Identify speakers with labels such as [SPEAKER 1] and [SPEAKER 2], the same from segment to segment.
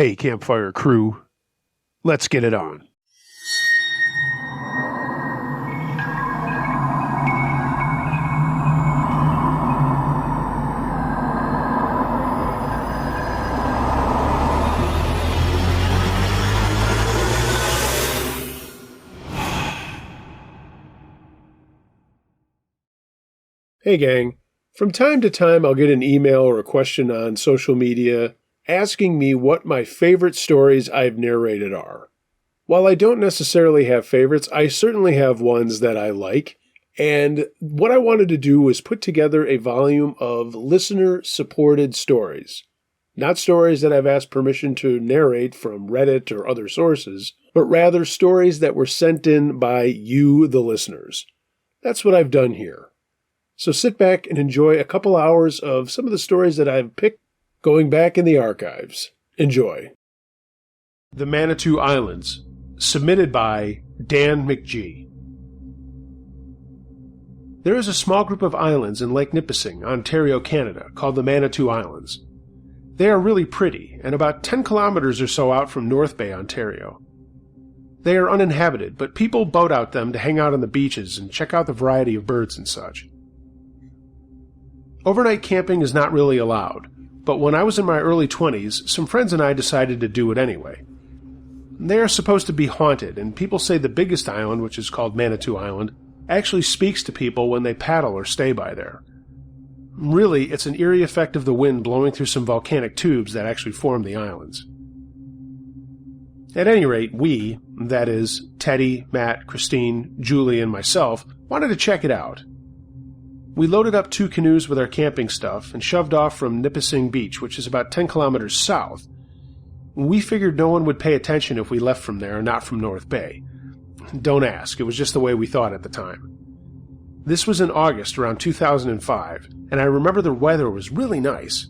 [SPEAKER 1] Hey, campfire crew, let's get it on. Hey gang, from time to time I'll get an email or a question on social media asking me what my favorite stories I've narrated are. While I don't necessarily have favorites, I certainly have ones that I like, and what I wanted to do was put together a volume of listener-supported stories. Not stories that I've asked permission to narrate from Reddit or other sources, but rather stories that were sent in by you, the listeners. That's what I've done here. So sit back and enjoy a couple hours of some of the stories that I've picked going back in the archives. Enjoy. The Manitou Islands, submitted by Dan McGee. There is a small group of islands in Lake Nipissing, Ontario, Canada, called the Manitou Islands. They are really pretty, and about 10 kilometers or so out from North Bay, Ontario. They are uninhabited, but people boat out them to hang out on the beaches and check out the variety of birds and such. Overnight camping is not really allowed, but when I was in my early 20s, some friends and I decided to do it anyway. They are supposed to be haunted, and people say the biggest island, which is called Manitou Island, actually speaks to people when they paddle or stay by there. Really, it's an eerie effect of the wind blowing through some volcanic tubes that actually form the islands. At any rate, we, that is, Teddy, Matt, Christine, Julie, and myself, wanted to check it out. We loaded up 2 canoes with our camping stuff and shoved off from Nipissing Beach, which is about 10 kilometers south. We figured no one would pay attention if we left from there and not from North Bay. Don't ask, it was just the way we thought at the time. This was in August around 2005, and I remember the weather was really nice.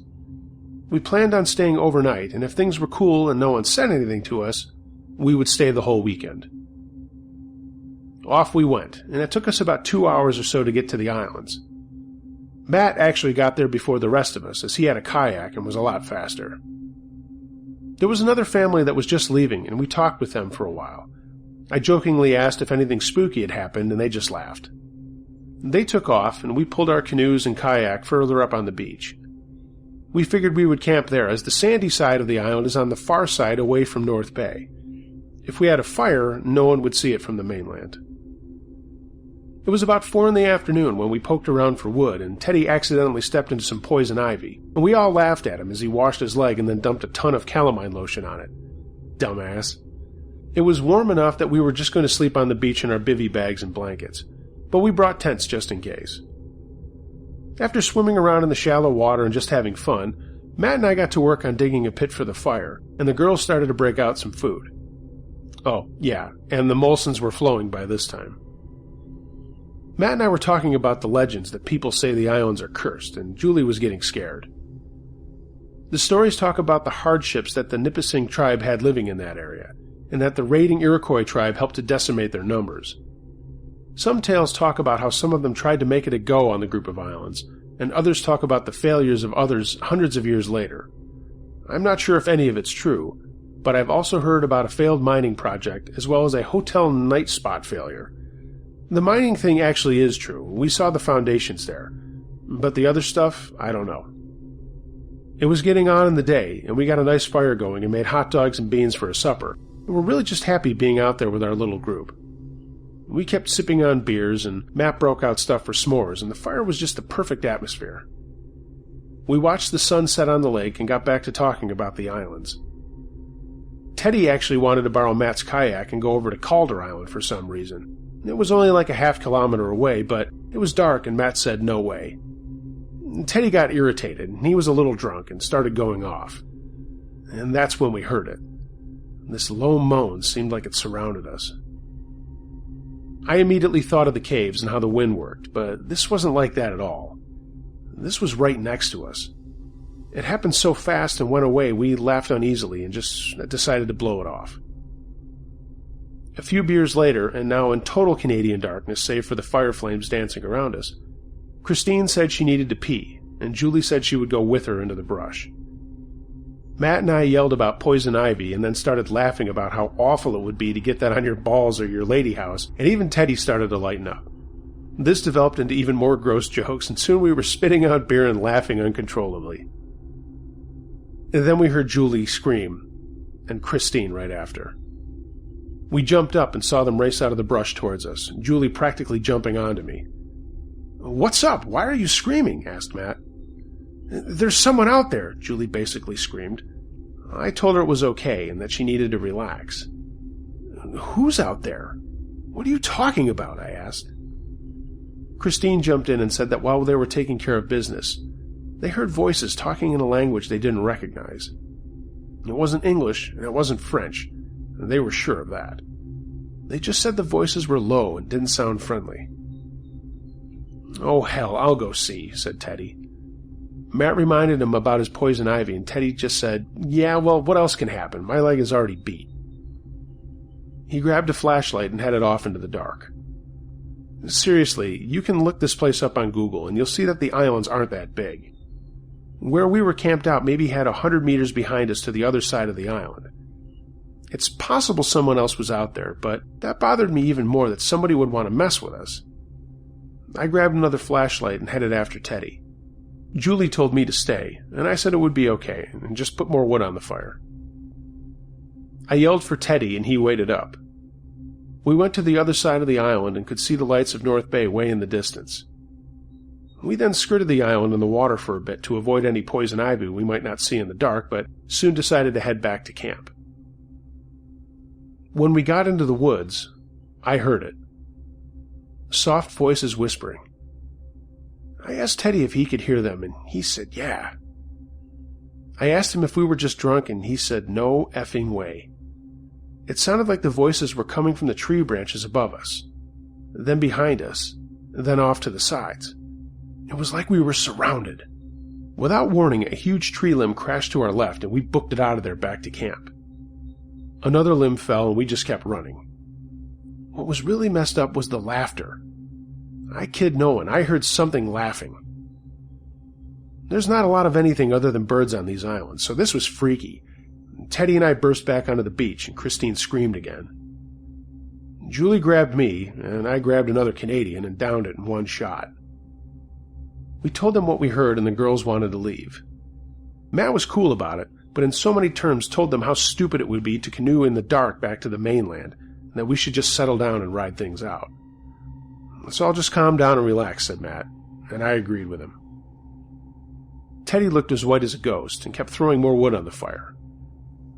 [SPEAKER 1] We planned on staying overnight, and if things were cool and no one said anything to us, we would stay the whole weekend. Off we went, and it took us about 2 hours or so to get to the islands. Matt actually got there before the rest of us, as he had a kayak and was a lot faster. There was another family that was just leaving, and we talked with them for a while. I jokingly asked if anything spooky had happened, and they just laughed. They took off, and we pulled our canoes and kayak further up on the beach. We figured we would camp there, as the sandy side of the island is on the far side away from North Bay. If we had a fire, no one would see it from the mainland. It was about 4 in the afternoon when we poked around for wood, and Teddy accidentally stepped into some poison ivy, and we all laughed at him as he washed his leg and then dumped a ton of calamine lotion on it. Dumbass. It was warm enough that we were just going to sleep on the beach in our bivy bags and blankets, but we brought tents just in case. After swimming around in the shallow water and just having fun, Matt and I got to work on digging a pit for the fire, and the girls started to break out some food. Oh, yeah, and the Molsons were flowing by this time. Matt and I were talking about the legends that people say the islands are cursed, and Julie was getting scared. The stories talk about the hardships that the Nipissing tribe had living in that area, and that the raiding Iroquois tribe helped to decimate their numbers. Some tales talk about how some of them tried to make it a go on the group of islands, and others talk about the failures of others hundreds of years later. I'm not sure if any of it's true, but I've also heard about a failed mining project as well as a hotel night spot failure. The mining thing actually is true. We saw the foundations there. But the other stuff, I don't know. It was getting on in the day, and we got a nice fire going and made hot dogs and beans for a supper. And we're really just happy being out there with our little group. We kept sipping on beers, and Matt broke out stuff for s'mores, and the fire was just the perfect atmosphere. We watched the sun set on the lake and got back to talking about the islands. Teddy actually wanted to borrow Matt's kayak and go over to Calder Island for some reason. It was only like a half-kilometer away, but it was dark and Matt said no way. Teddy got irritated, and he was a little drunk and started going off. And that's when we heard it. This low moan seemed like it surrounded us. I immediately thought of the caves and how the wind worked, but this wasn't like that at all. This was right next to us. It happened so fast and went away we laughed uneasily and just decided to blow it off. A few beers later, and now in total Canadian darkness save for the fire flames dancing around us, Christine said she needed to pee, and Julie said she would go with her into the brush. Matt and I yelled about poison ivy and then started laughing about how awful it would be to get that on your balls or your lady house, and even Teddy started to lighten up. This developed into even more gross jokes, and soon we were spitting out beer and laughing uncontrollably. And then we heard Julie scream, and Christine right after. We jumped up and saw them race out of the brush towards us, Julie practically jumping onto me. "What's up? Why are you screaming?" asked Matt. "There's someone out there," Julie basically screamed. I told her it was okay and that she needed to relax. "Who's out there? What are you talking about?" I asked. Christine jumped in and said that while they were taking care of business, they heard voices talking in a language they didn't recognize. It wasn't English and it wasn't French, and they were sure of that. They just said the voices were low and didn't sound friendly. "Oh hell, I'll go see," said Teddy. Matt reminded him about his poison ivy, and Teddy just said, "Yeah, well, what else can happen? My leg is already beat." He grabbed a flashlight and headed off into the dark. Seriously, you can look this place up on Google, and you'll see that the islands aren't that big. Where we were camped out maybe had 100 meters behind us to the other side of the island. It's possible someone else was out there, but that bothered me even more that somebody would want to mess with us. I grabbed another flashlight and headed after Teddy. Julie told me to stay, and I said it would be okay, and just put more wood on the fire. I yelled for Teddy, and he waited up. We went to the other side of the island and could see the lights of North Bay way in the distance. We then skirted the island in the water for a bit to avoid any poison ivy we might not see in the dark, but soon decided to head back to camp. When we got into the woods, I heard it. Soft voices whispering. I asked Teddy if he could hear them, and he said yeah. I asked him if we were just drunk, and he said no effing way. It sounded like the voices were coming from the tree branches above us, then behind us, then off to the sides. It was like we were surrounded. Without warning, a huge tree limb crashed to our left, and we booked it out of there back to camp. Another limb fell, and we just kept running. What was really messed up was the laughter. I kid no one, I heard something laughing. There's not a lot of anything other than birds on these islands, so this was freaky. Teddy and I burst back onto the beach, and Christine screamed again. Julie grabbed me, and I grabbed another Canadian and downed it in one shot. We told them what we heard, and the girls wanted to leave. Matt was cool about it, but in so many terms told them how stupid it would be to canoe in the dark back to the mainland, and that we should just settle down and ride things out. "Let's all just calm down and relax," said Matt, and I agreed with him. Teddy looked as white as a ghost and kept throwing more wood on the fire.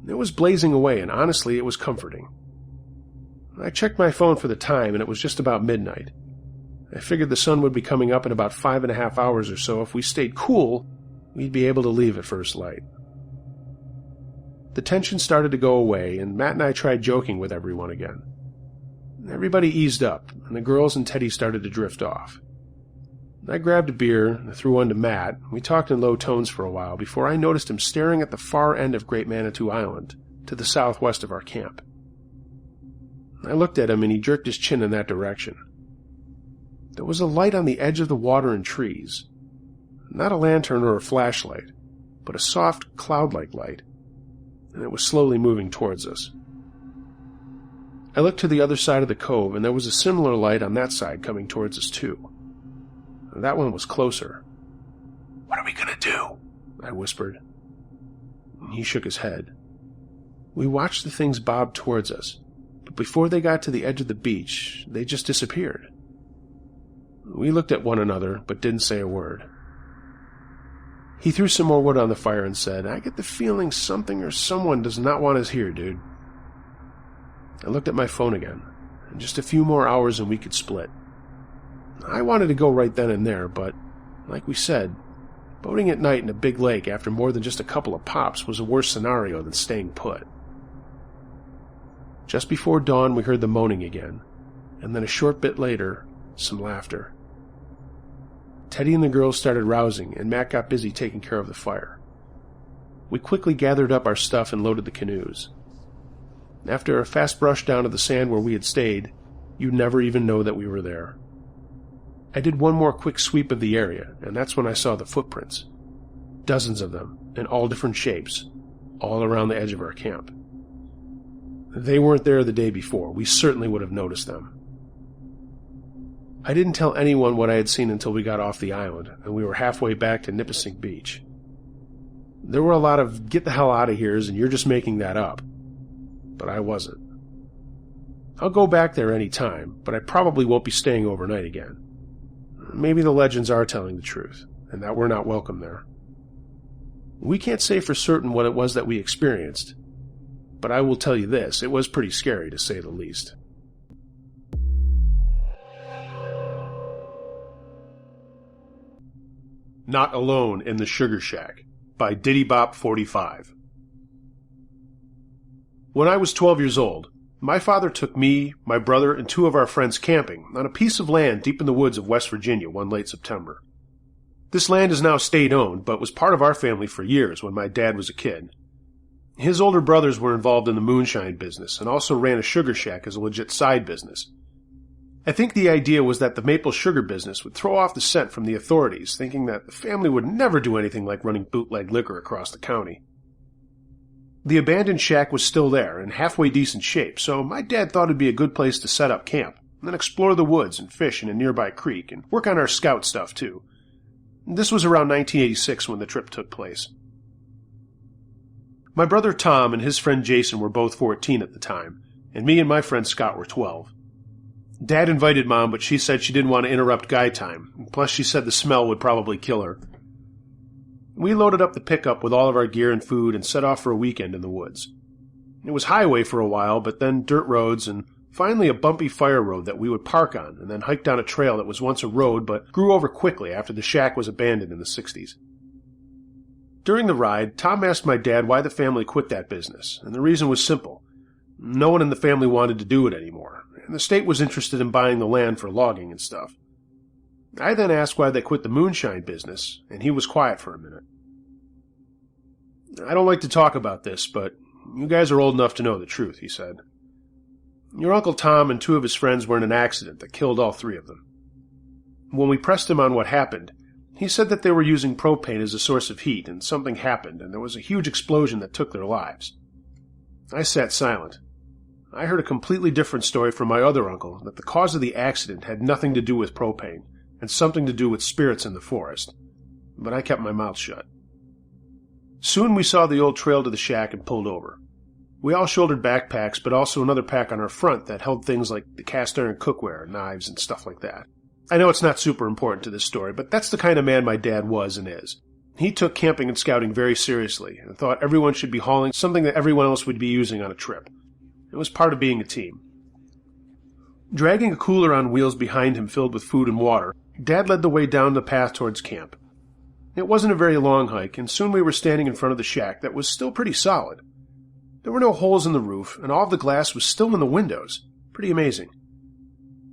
[SPEAKER 1] It was blazing away, and honestly, it was comforting. I checked my phone for the time, and it was just about midnight. I figured the sun would be coming up in about 5.5 hours or so. If we stayed cool, we'd be able to leave at first light. The tension started to go away, and Matt and I tried joking with everyone again. Everybody eased up, and the girls and Teddy started to drift off. I grabbed a beer and threw one to Matt. We talked in low tones for a while before I noticed him staring at the far end of Great Manitou Island, to the southwest of our camp. I looked at him, and he jerked his chin in that direction. There was a light on the edge of the water and trees. Not a lantern or a flashlight, but a soft, cloud-like light, and it was slowly moving towards us. I looked to the other side of the cove, and there was a similar light on that side coming towards us too. That one was closer. "What are we going to do?" I whispered. He shook his head. We watched the things bob towards us, but before they got to the edge of the beach, they just disappeared. We looked at one another, but didn't say a word. He threw some more wood on the fire and said, "I get the feeling something or someone does not want us here, dude." I looked at my phone again, and just a few more hours and we could split. I wanted to go right then and there, but, like we said, boating at night in a big lake after more than just a couple of pops was a worse scenario than staying put. Just before dawn we heard the moaning again, and then a short bit later, some laughter. Teddy and the girls started rousing, and Matt got busy taking care of the fire. We quickly gathered up our stuff and loaded the canoes. After a fast brush down to the sand where we had stayed, you'd never even know that we were there. I did one more quick sweep of the area, and that's when I saw the footprints. Dozens of them, in all different shapes, all around the edge of our camp. They weren't there the day before. We certainly would have noticed them. I didn't tell anyone what I had seen until we got off the island, and we were halfway back to Nipissing Beach. There were a lot of get the hell out of here's and you're just making that up. But I wasn't. I'll go back there any time, but I probably won't be staying overnight again. Maybe the legends are telling the truth, and that we're not welcome there. We can't say for certain what it was that we experienced, but I will tell you this, it was pretty scary to say the least. Not Alone in the Sugar Shack by Diddybop45. When I was 12 years old, my father took me, my brother, and 2 of our friends camping on a piece of land deep in the woods of West Virginia one late September. This land is now state-owned, but was part of our family for years when my dad was a kid. His older brothers were involved in the moonshine business and also ran a sugar shack as a legit side business. I think the idea was that the maple sugar business would throw off the scent from the authorities, thinking that the family would never do anything like running bootleg liquor across the county. The abandoned shack was still there, in halfway decent shape, so my dad thought it'd be a good place to set up camp, and then explore the woods and fish in a nearby creek, and work on our scout stuff too. This was around 1986 when the trip took place. My brother Tom and his friend Jason were both 14 at the time, and me and my friend Scott were 12. Dad invited Mom, but she said she didn't want to interrupt guy time, plus she said the smell would probably kill her. We loaded up the pickup with all of our gear and food and set off for a weekend in the woods. It was highway for a while, but then dirt roads and finally a bumpy fire road that we would park on and then hike down a trail that was once a road but grew over quickly after the shack was abandoned in the 60s. During the ride, Tom asked my dad why the family quit that business, and the reason was simple. No one in the family wanted to do it anymore, and the state was interested in buying the land for logging and stuff. I then asked why they quit the moonshine business, and he was quiet for a minute. I don't like to talk about this, but you guys are old enough to know the truth, he said. Your Uncle Tom and 2 of his friends were in an accident that killed all 3 of them. When we pressed him on what happened, he said that they were using propane as a source of heat, and something happened, and there was a huge explosion that took their lives. I sat silent. I heard a completely different story from my other uncle, that the cause of the accident had nothing to do with propane, and something to do with spirits in the forest. But I kept my mouth shut. Soon we saw the old trail to the shack and pulled over. We all shouldered backpacks, but also another pack on our front that held things like the cast-iron cookware, knives, and stuff like that. I know it's not super important to this story, but that's the kind of man my dad was and is. He took camping and scouting very seriously, and thought everyone should be hauling something that everyone else would be using on a trip. It was part of being a team. Dragging a cooler on wheels behind him filled with food and water, Dad led the way down the path towards camp. It wasn't a very long hike, and soon we were standing in front of the shack that was still pretty solid. There were no holes in the roof, and all of the glass was still in the windows. Pretty amazing.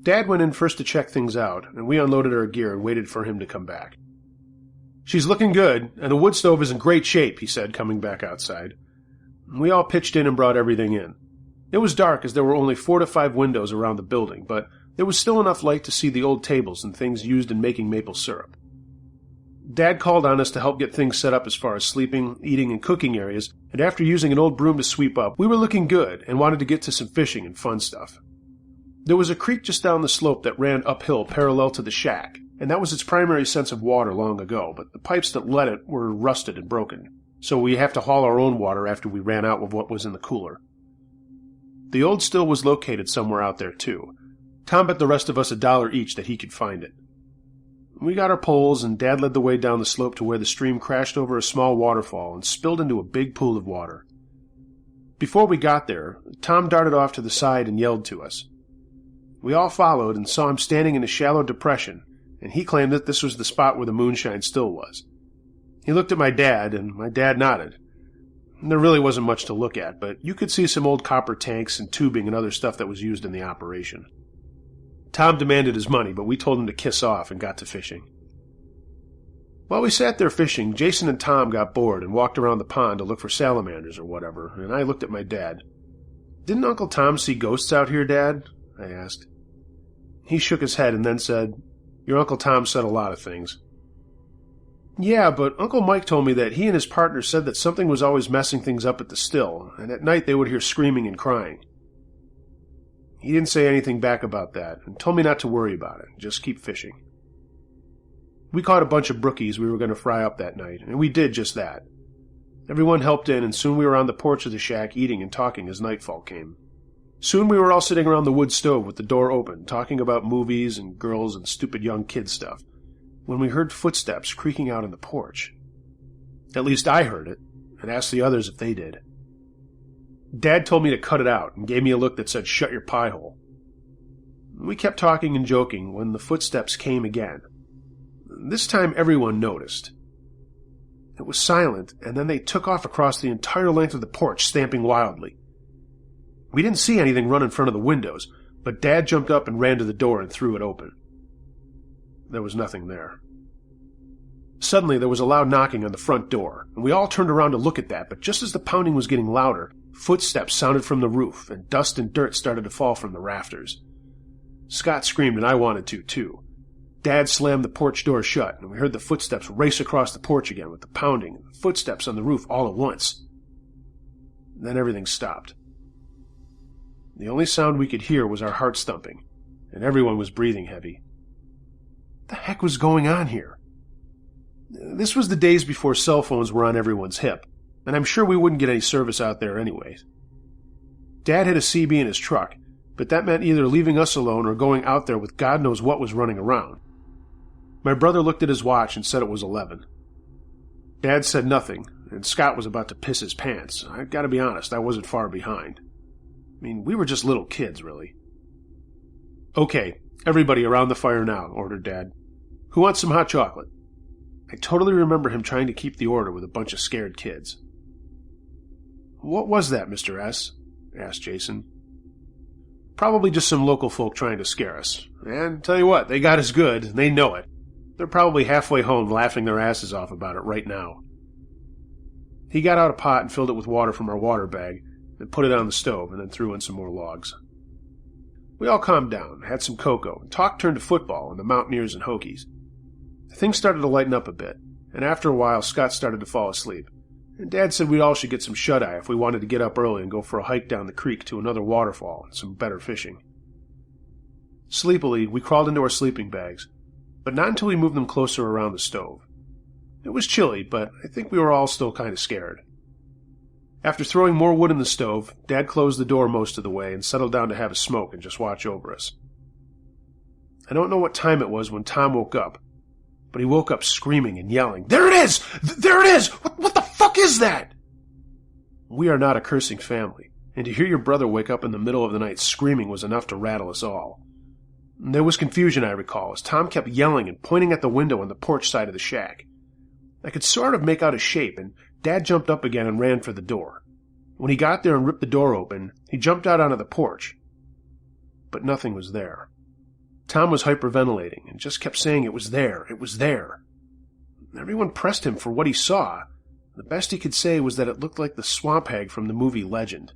[SPEAKER 1] Dad went in first to check things out, and we unloaded our gear and waited for him to come back. "She's looking good, and the wood stove is in great shape," he said, coming back outside. We all pitched in and brought everything in. It was dark as there were only 4 to 5 windows around the building, but there was still enough light to see the old tables and things used in making maple syrup. Dad called on us to help get things set up as far as sleeping, eating, and cooking areas, and after using an old broom to sweep up, we were looking good and wanted to get to some fishing and fun stuff. There was a creek just down the slope that ran uphill parallel to the shack, and that was its primary sense of water long ago, but the pipes that led it were rusted and broken, so we have to haul our own water after we ran out of what was in the cooler. The old still was located somewhere out there, too. Tom bet the rest of us $1 each that he could find it. We got our poles, and Dad led the way down the slope to where the stream crashed over a small waterfall and spilled into a big pool of water. Before we got there, Tom darted off to the side and yelled to us. We all followed and saw him standing in a shallow depression, and he claimed that this was the spot where the moonshine still was. He looked at my dad, and my dad nodded. There really wasn't much to look at, but you could see some old copper tanks and tubing and other stuff that was used in the operation. Tom demanded his money, but we told him to kiss off and got to fishing. While we sat there fishing, Jason and Tom got bored and walked around the pond to look for salamanders or whatever, and I looked at my dad. "Didn't Uncle Tom see ghosts out here, Dad?" I asked. He shook his head and then said, "Your Uncle Tom said a lot of things." Yeah, but Uncle Mike told me that he and his partner said that something was always messing things up at the still, and at night they would hear screaming and crying. He didn't say anything back about that, and told me not to worry about it, just keep fishing. We caught a bunch of brookies we were going to fry up that night, and we did just that. Everyone helped in, and soon we were on the porch of the shack eating and talking as nightfall came. Soon we were all sitting around the wood stove with the door open, talking about movies and girls and stupid young kid stuff, when we heard footsteps creaking out on the porch. At least I heard it, and asked the others if they did. Dad told me to cut it out, and gave me a look that said, "Shut your pie hole." We kept talking and joking when the footsteps came again. This time everyone noticed. It was silent, and then they took off across the entire length of the porch, stamping wildly. We didn't see anything run in front of the windows, but Dad jumped up and ran to the door and threw it open. There was nothing there. Suddenly there was a loud knocking on the front door, and we all turned around to look at that, but just as the pounding was getting louder, footsteps sounded from the roof, and dust and dirt started to fall from the rafters. Scott screamed, and I wanted to, too. Dad slammed the porch door shut, and we heard the footsteps race across the porch again with the pounding and the footsteps on the roof all at once. Then everything stopped. The only sound we could hear was our hearts thumping, and everyone was breathing heavy. What the heck was going on here? This was the days before cell phones were on everyone's hip, and I'm sure we wouldn't get any service out there anyways. Dad had a CB in his truck, but that meant either leaving us alone or going out there with God knows what was running around. My brother looked at his watch and said it was 11. Dad said nothing, and Scott was about to piss his pants. I gotta be honest, I wasn't far behind. I mean, we were just little kids, really. "Okay, everybody around the fire now," ordered Dad. "Who wants some hot chocolate?" I totally remember him trying to keep the order with a bunch of scared kids. "What was that, Mr. S?" asked Jason. "Probably just some local folk trying to scare us. And tell you what, they got us good, and they know it. They're probably halfway home laughing their asses off about it right now." He got out a pot and filled it with water from our water bag, and put it on the stove, and then threw in some more logs. We all calmed down, had some cocoa, and talk turned to football and the Mountaineers and Hokies. Things started to lighten up a bit, and after a while Scott started to fall asleep, and Dad said we all should get some shut-eye if we wanted to get up early and go for a hike down the creek to another waterfall and some better fishing. Sleepily, we crawled into our sleeping bags, but not until we moved them closer around the stove. It was chilly, but I think we were all still kind of scared. After throwing more wood in the stove, Dad closed the door most of the way and settled down to have a smoke and just watch over us. I don't know what time it was when Tom woke up, but he woke up screaming and yelling, "There it is! There it is! What the fuck is that?" We are not a cursing family, and to hear your brother wake up in the middle of the night screaming was enough to rattle us all. There was confusion, I recall, as Tom kept yelling and pointing at the window on the porch side of the shack. I could sort of make out his shape, and Dad jumped up again and ran for the door. When he got there and ripped the door open, he jumped out onto the porch. But nothing was there. Tom was hyperventilating and just kept saying it was there, it was there. Everyone pressed him for what he saw. The best he could say was that it looked like the swamp hag from the movie Legend.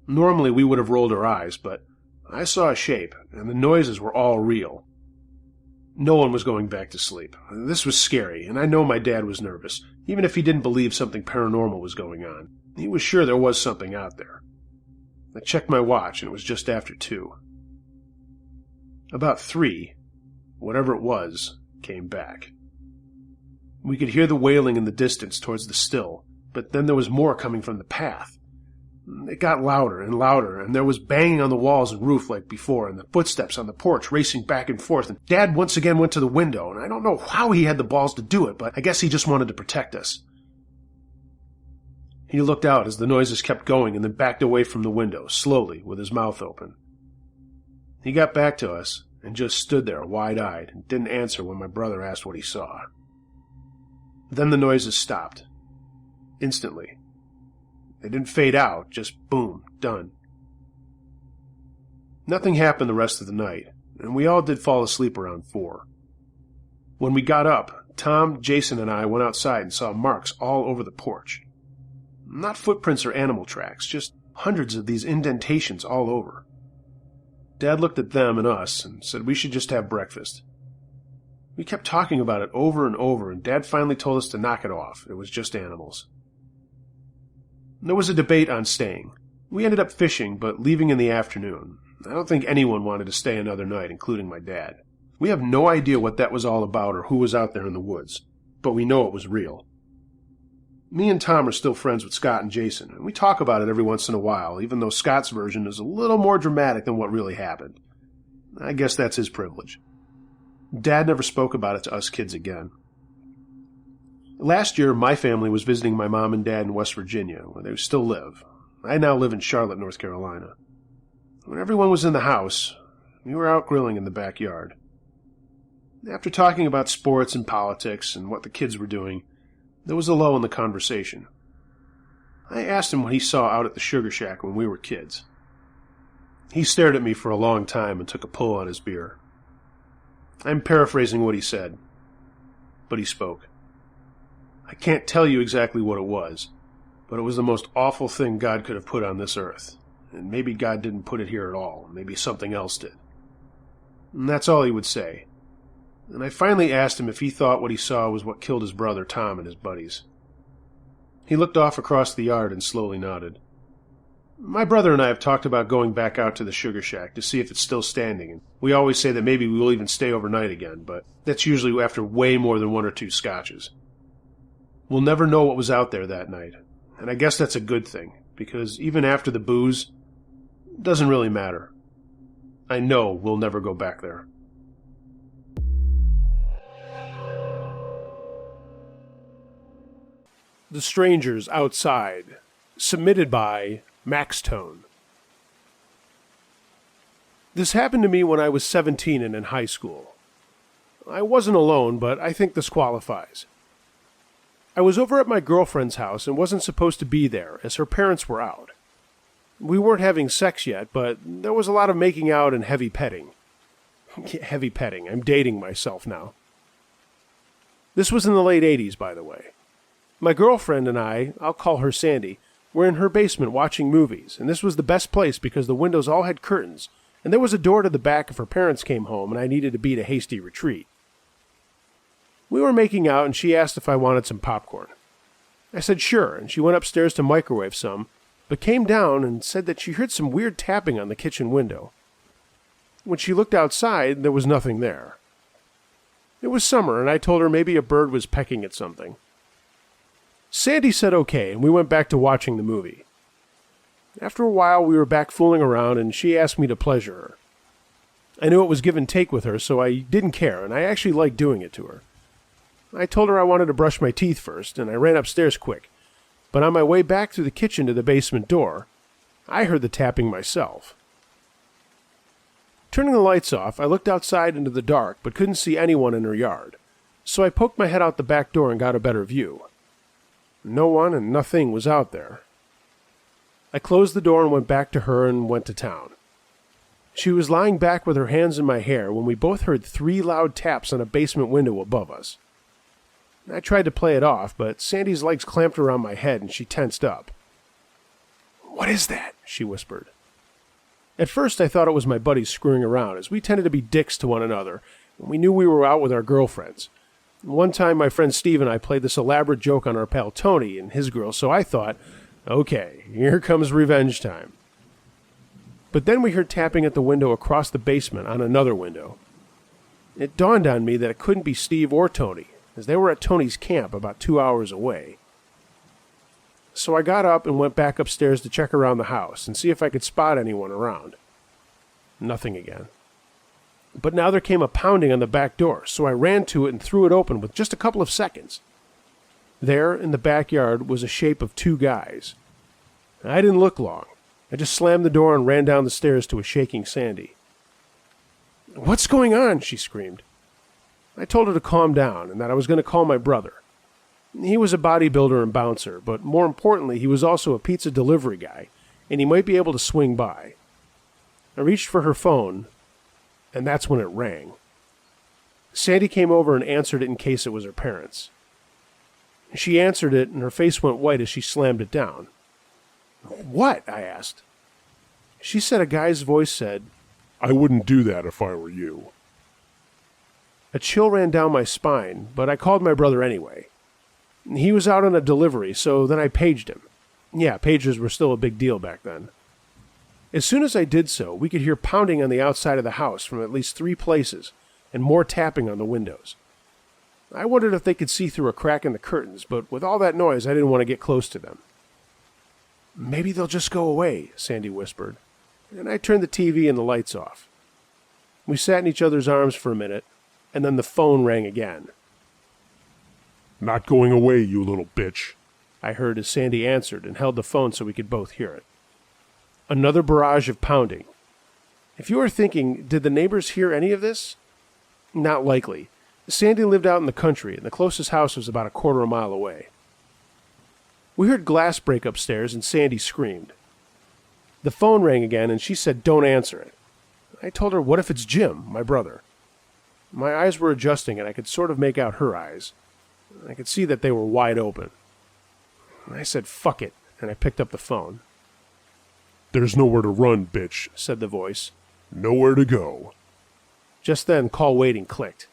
[SPEAKER 1] Normally we would have rolled our eyes, but I saw a shape, and the noises were all real. No one was going back to sleep. This was scary, and I know my dad was nervous, even if he didn't believe something paranormal was going on. He was sure there was something out there. I checked my watch, and it was just after 2. About 3, whatever it was, came back. We could hear the wailing in the distance towards the still, but then there was more coming from the path. It got louder and louder, and there was banging on the walls and roof like before, and the footsteps on the porch racing back and forth, and Dad once again went to the window, and I don't know how he had the balls to do it, but I guess he just wanted to protect us. He looked out as the noises kept going and then backed away from the window, slowly, with his mouth open. He got back to us and just stood there wide-eyed and didn't answer when my brother asked what he saw. Then the noises stopped. Instantly. They didn't fade out, just boom, done. Nothing happened the rest of the night, and we all did fall asleep around 4. When we got up, Tom, Jason, and I went outside and saw marks all over the porch. Not footprints or animal tracks, just hundreds of these indentations all over. Dad looked at them and us and said we should just have breakfast. We kept talking about it over and over, and Dad finally told us to knock it off. It was just animals. There was a debate on staying. We ended up fishing, but leaving in the afternoon. I don't think anyone wanted to stay another night, including my dad. We have no idea what that was all about or who was out there in the woods, but we know it was real. Me and Tom are still friends with Scott and Jason, and we talk about it every once in a while, even though Scott's version is a little more dramatic than what really happened. I guess that's his privilege. Dad never spoke about it to us kids again. Last year, my family was visiting my mom and dad in West Virginia, where they still live. I now live in Charlotte, North Carolina. When everyone was in the house, we were out grilling in the backyard. After talking about sports and politics and what the kids were doing, there was a lull in the conversation. I asked him what he saw out at the sugar shack when we were kids. He stared at me for a long time and took a pull on his beer. I'm paraphrasing what he said, but he spoke. I can't tell you exactly what it was, but it was the most awful thing God could have put on this earth, and maybe God didn't put it here at all, maybe something else did. And that's all he would say. And I finally asked him if he thought what he saw was what killed his brother Tom and his buddies. He looked off across the yard and slowly nodded. My brother and I have talked about going back out to the sugar shack to see if it's still standing, and we always say that maybe we will even stay overnight again, but that's usually after way more than 1 or 2 scotches. We'll never know what was out there that night, and I guess that's a good thing, because even after the booze, it doesn't really matter. I know we'll never go back there. The Strangers Outside, submitted by Max Tone. This happened to me when I was 17 and in high school. I wasn't alone, but I think this qualifies. I was over at my girlfriend's house and wasn't supposed to be there, as her parents were out. We weren't having sex yet, but there was a lot of making out and heavy petting. Heavy petting, I'm dating myself now. This was in the late 80s, by the way. My girlfriend and I'll call her Sandy, were in her basement watching movies, and this was the best place because the windows all had curtains, and there was a door to the back if her parents came home and I needed to beat a hasty retreat. We were making out, and she asked if I wanted some popcorn. I said sure, and she went upstairs to microwave some, but came down and said that she heard some weird tapping on the kitchen window. When she looked outside, there was nothing there. It was summer, and I told her maybe a bird was pecking at something. Sandy said okay, and we went back to watching the movie. After a while, we were back fooling around, and she asked me to pleasure her. I knew it was give and take with her, so I didn't care, and I actually liked doing it to her. I told her I wanted to brush my teeth first, and I ran upstairs quick. But on my way back through the kitchen to the basement door, I heard the tapping myself. Turning the lights off, I looked outside into the dark, but couldn't see anyone in her yard. So I poked my head out the back door and got a better view. No one and nothing was out there. I closed the door and went back to her and went to town. She was lying back with her hands in my hair when we both heard 3 loud taps on a basement window above us. I tried to play it off, but Sandy's legs clamped around my head and she tensed up. "What is that?" she whispered. At first I thought it was my buddies screwing around, as we tended to be dicks to one another, and we knew we were out with our girlfriends. One time my friend Steve and I played this elaborate joke on our pal Tony and his girl, so I thought, okay, here comes revenge time. But then we heard tapping at the window across the basement on another window. It dawned on me that it couldn't be Steve or Tony, as they were at Tony's camp about 2 hours away. So I got up and went back upstairs to check around the house and see if I could spot anyone around. Nothing again. But now there came a pounding on the back door, so I ran to it and threw it open with just a couple of seconds. There, in the backyard, was a shape of 2 guys. I didn't look long. I just slammed the door and ran down the stairs to a shaking Sandy. "What's going on?" she screamed. I told her to calm down and that I was going to call my brother. He was a bodybuilder and bouncer, but more importantly, he was also a pizza delivery guy, and he might be able to swing by. I reached for her phone, and that's when it rang. Sandy came over and answered it in case it was her parents. She answered it, and her face went white as she slammed it down. "What?" I asked. She said a guy's voice said, "I wouldn't do that if I were you." A chill ran down my spine, but I called my brother anyway. He was out on a delivery, so then I paged him. Yeah, pagers were still a big deal back then. As soon as I did so, we could hear pounding on the outside of the house from at least 3 places, and more tapping on the windows. I wondered if they could see through a crack in the curtains, but with all that noise, I didn't want to get close to them. "Maybe they'll just go away," Sandy whispered, and I turned the TV and the lights off. We sat in each other's arms for a minute, and then the phone rang again.
[SPEAKER 2] "Not going away, you little bitch,"
[SPEAKER 1] I heard as Sandy answered and held the phone so we could both hear it. Another barrage of pounding. If you are thinking, did the neighbors hear any of this? Not likely. Sandy lived out in the country, and the closest house was about a quarter of a mile away. We heard glass break upstairs, and Sandy screamed. The phone rang again, and she said, "Don't answer it." I told her, "What if it's Jim, my brother?" My eyes were adjusting, and I could sort of make out her eyes. I could see that they were wide open. I said, "Fuck it," and I picked up the phone.
[SPEAKER 2] "There's nowhere to run, bitch,"
[SPEAKER 1] said the voice.
[SPEAKER 2] "Nowhere to go."
[SPEAKER 1] Just then, call waiting clicked.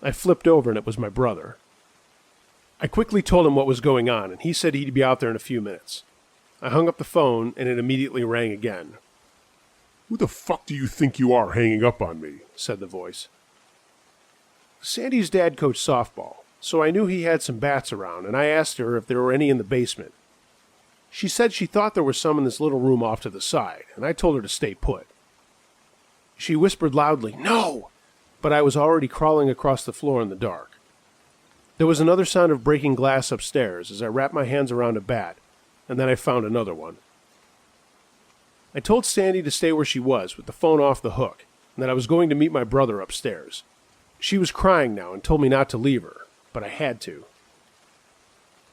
[SPEAKER 1] I flipped over, and it was my brother. I quickly told him what was going on, and he said he'd be out there in a few minutes. I hung up the phone, and it immediately rang again.
[SPEAKER 2] "Who the fuck do you think you are hanging up on me?"
[SPEAKER 1] said the voice. Sandy's dad coached softball, so I knew he had some bats around, and I asked her if there were any in the basement. She said she thought there were some in this little room off to the side, and I told her to stay put. She whispered loudly, "No!" but I was already crawling across the floor in the dark. There was another sound of breaking glass upstairs as I wrapped my hands around a bat, and then I found another one. I told Sandy to stay where she was, with the phone off the hook, and that I was going to meet my brother upstairs. She was crying now and told me not to leave her, but I had to.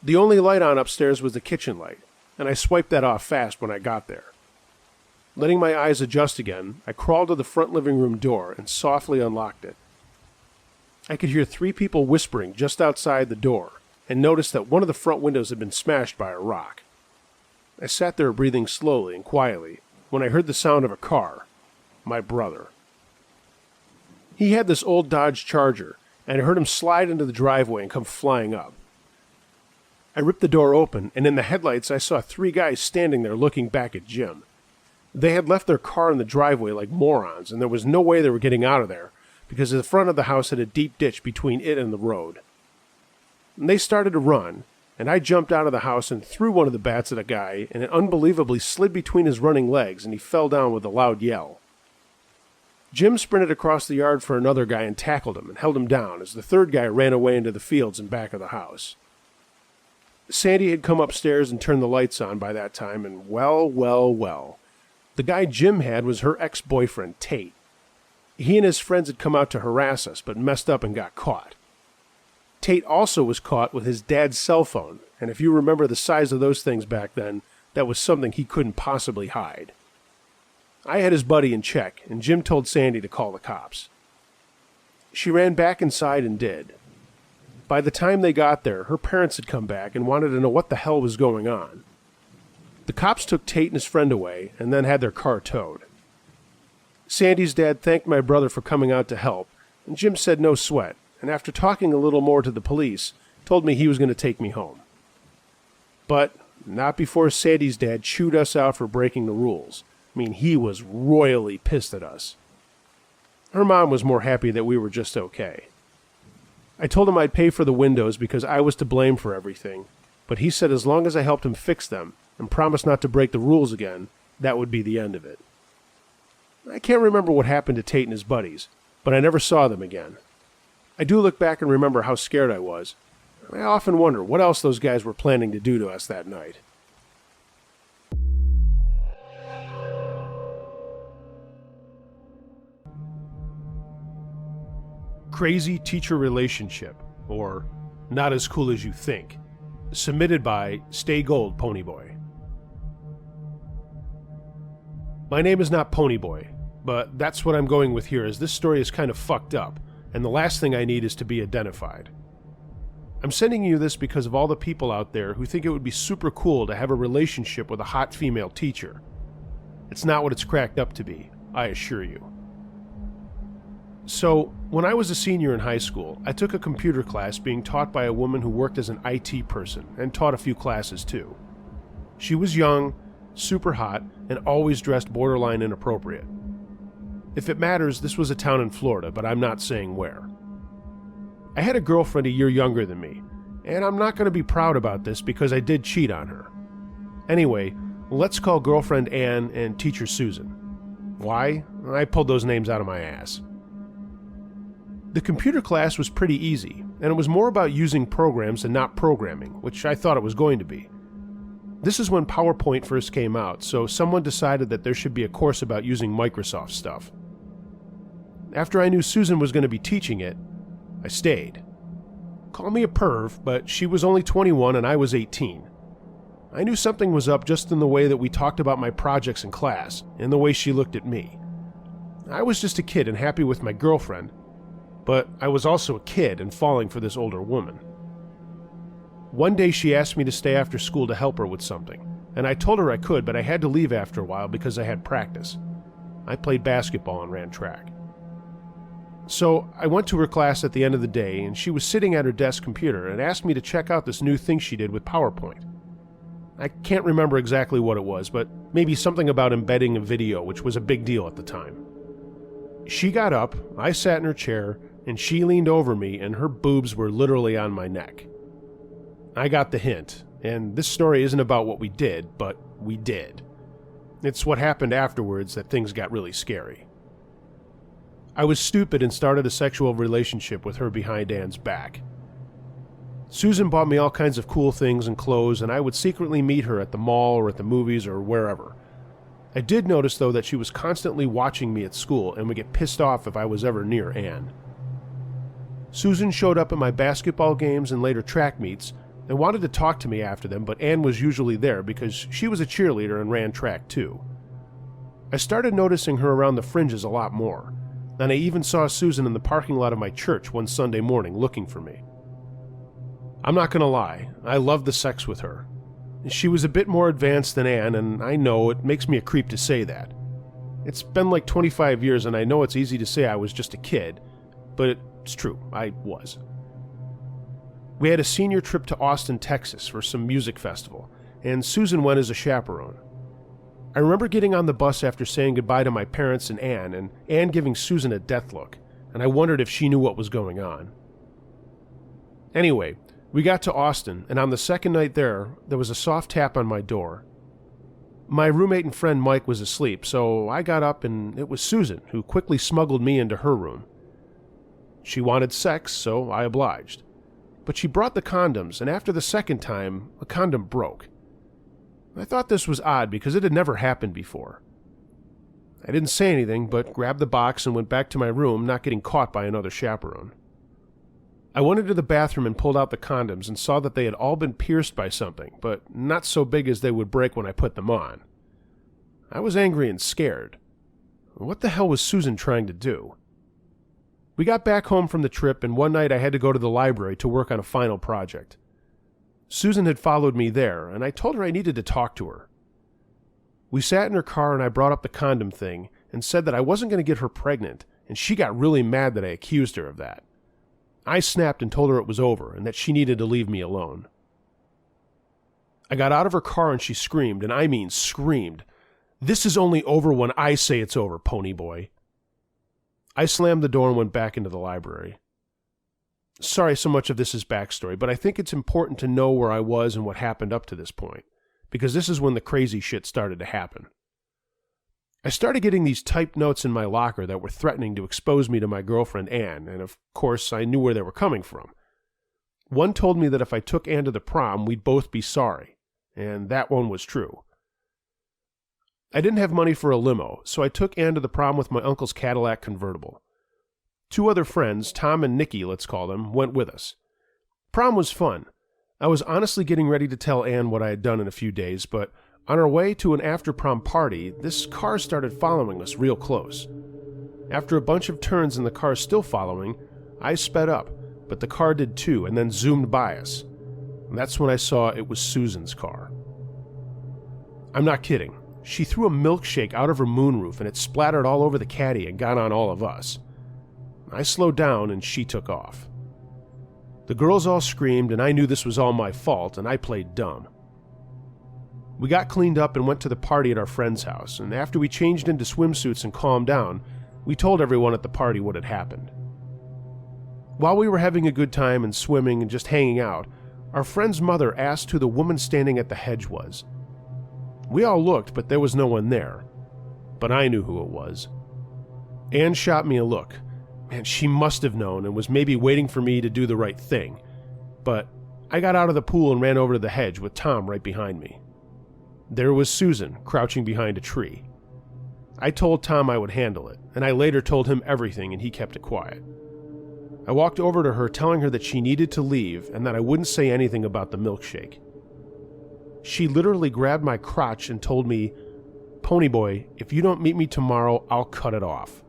[SPEAKER 1] The only light on upstairs was the kitchen light, and I swiped that off fast when I got there. Letting my eyes adjust again, I crawled to the front living room door and softly unlocked it. I could hear 3 people whispering just outside the door, and noticed that one of the front windows had been smashed by a rock. I sat there breathing slowly and quietly when I heard the sound of a car. My brother. He had this old Dodge Charger, and I heard him slide into the driveway and come flying up. I ripped the door open, and in the headlights I saw 3 guys standing there looking back at Jim. They had left their car in the driveway like morons, and there was no way they were getting out of there, because the front of the house had a deep ditch between it and the road. And they started to run, and I jumped out of the house and threw one of the bats at a guy, and it unbelievably slid between his running legs, and he fell down with a loud yell. Jim sprinted across the yard for another guy and tackled him and held him down as the third guy ran away into the fields in back of the house. Sandy had come upstairs and turned the lights on by that time, and well. The guy Jim had was her ex-boyfriend, Tate. He and his friends had come out to harass us, but messed up and got caught. Tate also was caught with his dad's cell phone, and if you remember the size of those things back then, that was something he couldn't possibly hide. I had his buddy in check, and Jim told Sandy to call the cops. She ran back inside and did. By the time they got there, her parents had come back and wanted to know what the hell was going on. The cops took Tate and his friend away, and then had their car towed. Sandy's dad thanked my brother for coming out to help, and Jim said no sweat, and after talking a little more to the police, told me he was going to take me home. But not before Sandy's dad chewed us out for breaking the rules. I mean, he was royally pissed at us. Her mom was more happy that we were just okay. I told him I'd pay for the windows because I was to blame for everything, but he said as long as I helped him fix them and promised not to break the rules again, that would be the end of it. I can't remember what happened to Tate and his buddies, but I never saw them again. I do look back and remember how scared I was. I often wonder what else those guys were planning to do to us that night. Crazy Teacher Relationship, or Not As Cool As You Think, submitted by Stay Gold Ponyboy. My name is not Ponyboy, but that's what I'm going with here, as this story is kind of fucked up, and the last thing I need is to be identified. I'm sending you this because of all the people out there who think it would be super cool to have a relationship with a hot female teacher. It's not what it's cracked up to be, I assure you. So, when I was a senior in high school, I took a computer class being taught by a woman who worked as an IT person and taught a few classes too. She was young, super hot, and always dressed borderline inappropriate. If it matters, this was a town in Florida, but I'm not saying where. I had a girlfriend a year younger than me, and I'm not going to be proud about this because I did cheat on her. Anyway, let's call girlfriend Anne and teacher Susan. Why? I pulled those names out of my ass. The computer class was pretty easy, and it was more about using programs and not programming, which I thought it was going to be. This is when PowerPoint first came out, so someone decided that there should be a course about using Microsoft stuff. After I knew Susan was going to be teaching it, I stayed. Call me a perv, but she was only 21 and I was 18. I knew something was up just in the way that we talked about my projects in class, and the way she looked at me. I was just a kid and happy with my girlfriend, but I was also a kid and falling for this older woman. One day she asked me to stay after school to help her with something, and I told her I could, but I had to leave after a while because I had practice. I played basketball and ran track. So I went to her class at the end of the day, and she was sitting at her desk computer and asked me to check out this new thing she did with PowerPoint. I can't remember exactly what it was, but maybe something about embedding a video, which was a big deal at the time. She got up, I sat in her chair, and she leaned over me, and her boobs were literally on my neck. I got the hint, and this story isn't about what we did, but we did. It's what happened afterwards that things got really scary. I was stupid and started a sexual relationship with her behind Anne's back. Susan bought me all kinds of cool things and clothes, and I would secretly meet her at the mall or at the movies or wherever. I did notice, though, that she was constantly watching me at school and would get pissed off if I was ever near Anne. Susan showed up at my basketball games and later track meets and wanted to talk to me after them, but Anne was usually there because she was a cheerleader and ran track too. I started noticing her around the fringes a lot more, and I even saw Susan in the parking lot of my church one Sunday morning looking for me. I'm not going to lie, I loved the sex with her. She was a bit more advanced than Anne, and I know it makes me a creep to say that. It's been like 25 years, and I know it's easy to say I was just a kid, but it's true, I was. We had a senior trip to Austin, Texas for some music festival, and Susan went as a chaperone. I remember getting on the bus after saying goodbye to my parents and Anne giving Susan a death look, and I wondered if she knew what was going on. Anyway, we got to Austin, and on the second night there was a soft tap on my door. My roommate and friend Mike was asleep, so I got up, and it was Susan, who quickly smuggled me into her room. She wanted sex, so I obliged. But she brought the condoms, and after the second time, a condom broke. I thought this was odd because it had never happened before. I didn't say anything, but grabbed the box and went back to my room, not getting caught by another chaperone. I went into the bathroom and pulled out the condoms and saw that they had all been pierced by something, but not so big as they would break when I put them on. I was angry and scared. What the hell was Susan trying to do? We got back home from the trip, and one night I had to go to the library to work on a final project. Susan had followed me there, and I told her I needed to talk to her. We sat in her car, and I brought up the condom thing and said that I wasn't going to get her pregnant, and she got really mad that I accused her of that. I snapped and told her it was over and that she needed to leave me alone. I got out of her car and she screamed, and I mean screamed, "This is only over when I say it's over, pony boy." I slammed the door and went back into the library. Sorry so much of this is backstory, but I think it's important to know where I was and what happened up to this point, because this is when the crazy shit started to happen. I started getting these typed notes in my locker that were threatening to expose me to my girlfriend Anne, and of course I knew where they were coming from. One told me that if I took Anne to the prom, we'd both be sorry, and that one was true. I didn't have money for a limo, so I took Anne to the prom with my uncle's Cadillac convertible. 2 other friends, Tom and Nikki, let's call them, went with us. Prom was fun. I was honestly getting ready to tell Anne what I had done in a few days, but on our way to an after-prom party, this car started following us real close. After a bunch of turns and the car still following, I sped up, but the car did too and then zoomed by us. And that's when I saw it was Susan's car. I'm not kidding. She threw a milkshake out of her moonroof and it splattered all over the caddy and got on all of us. I slowed down and she took off. The girls all screamed and I knew this was all my fault and I played dumb. We got cleaned up and went to the party at our friend's house, and after we changed into swimsuits and calmed down, we told everyone at the party what had happened. While we were having a good time and swimming and just hanging out, our friend's mother asked who the woman standing at the hedge was. We all looked, but there was no one there. But I knew who it was. Anne shot me a look. Man, she must have known and was maybe waiting for me to do the right thing. But I got out of the pool and ran over to the hedge with Tom right behind me. There was Susan, crouching behind a tree. I told Tom I would handle it, and I later told him everything and he kept it quiet. I walked over to her telling her that she needed to leave and that I wouldn't say anything about the milkshake. She literally grabbed my crotch and told me, "Ponyboy, if you don't meet me tomorrow, I'll cut it off."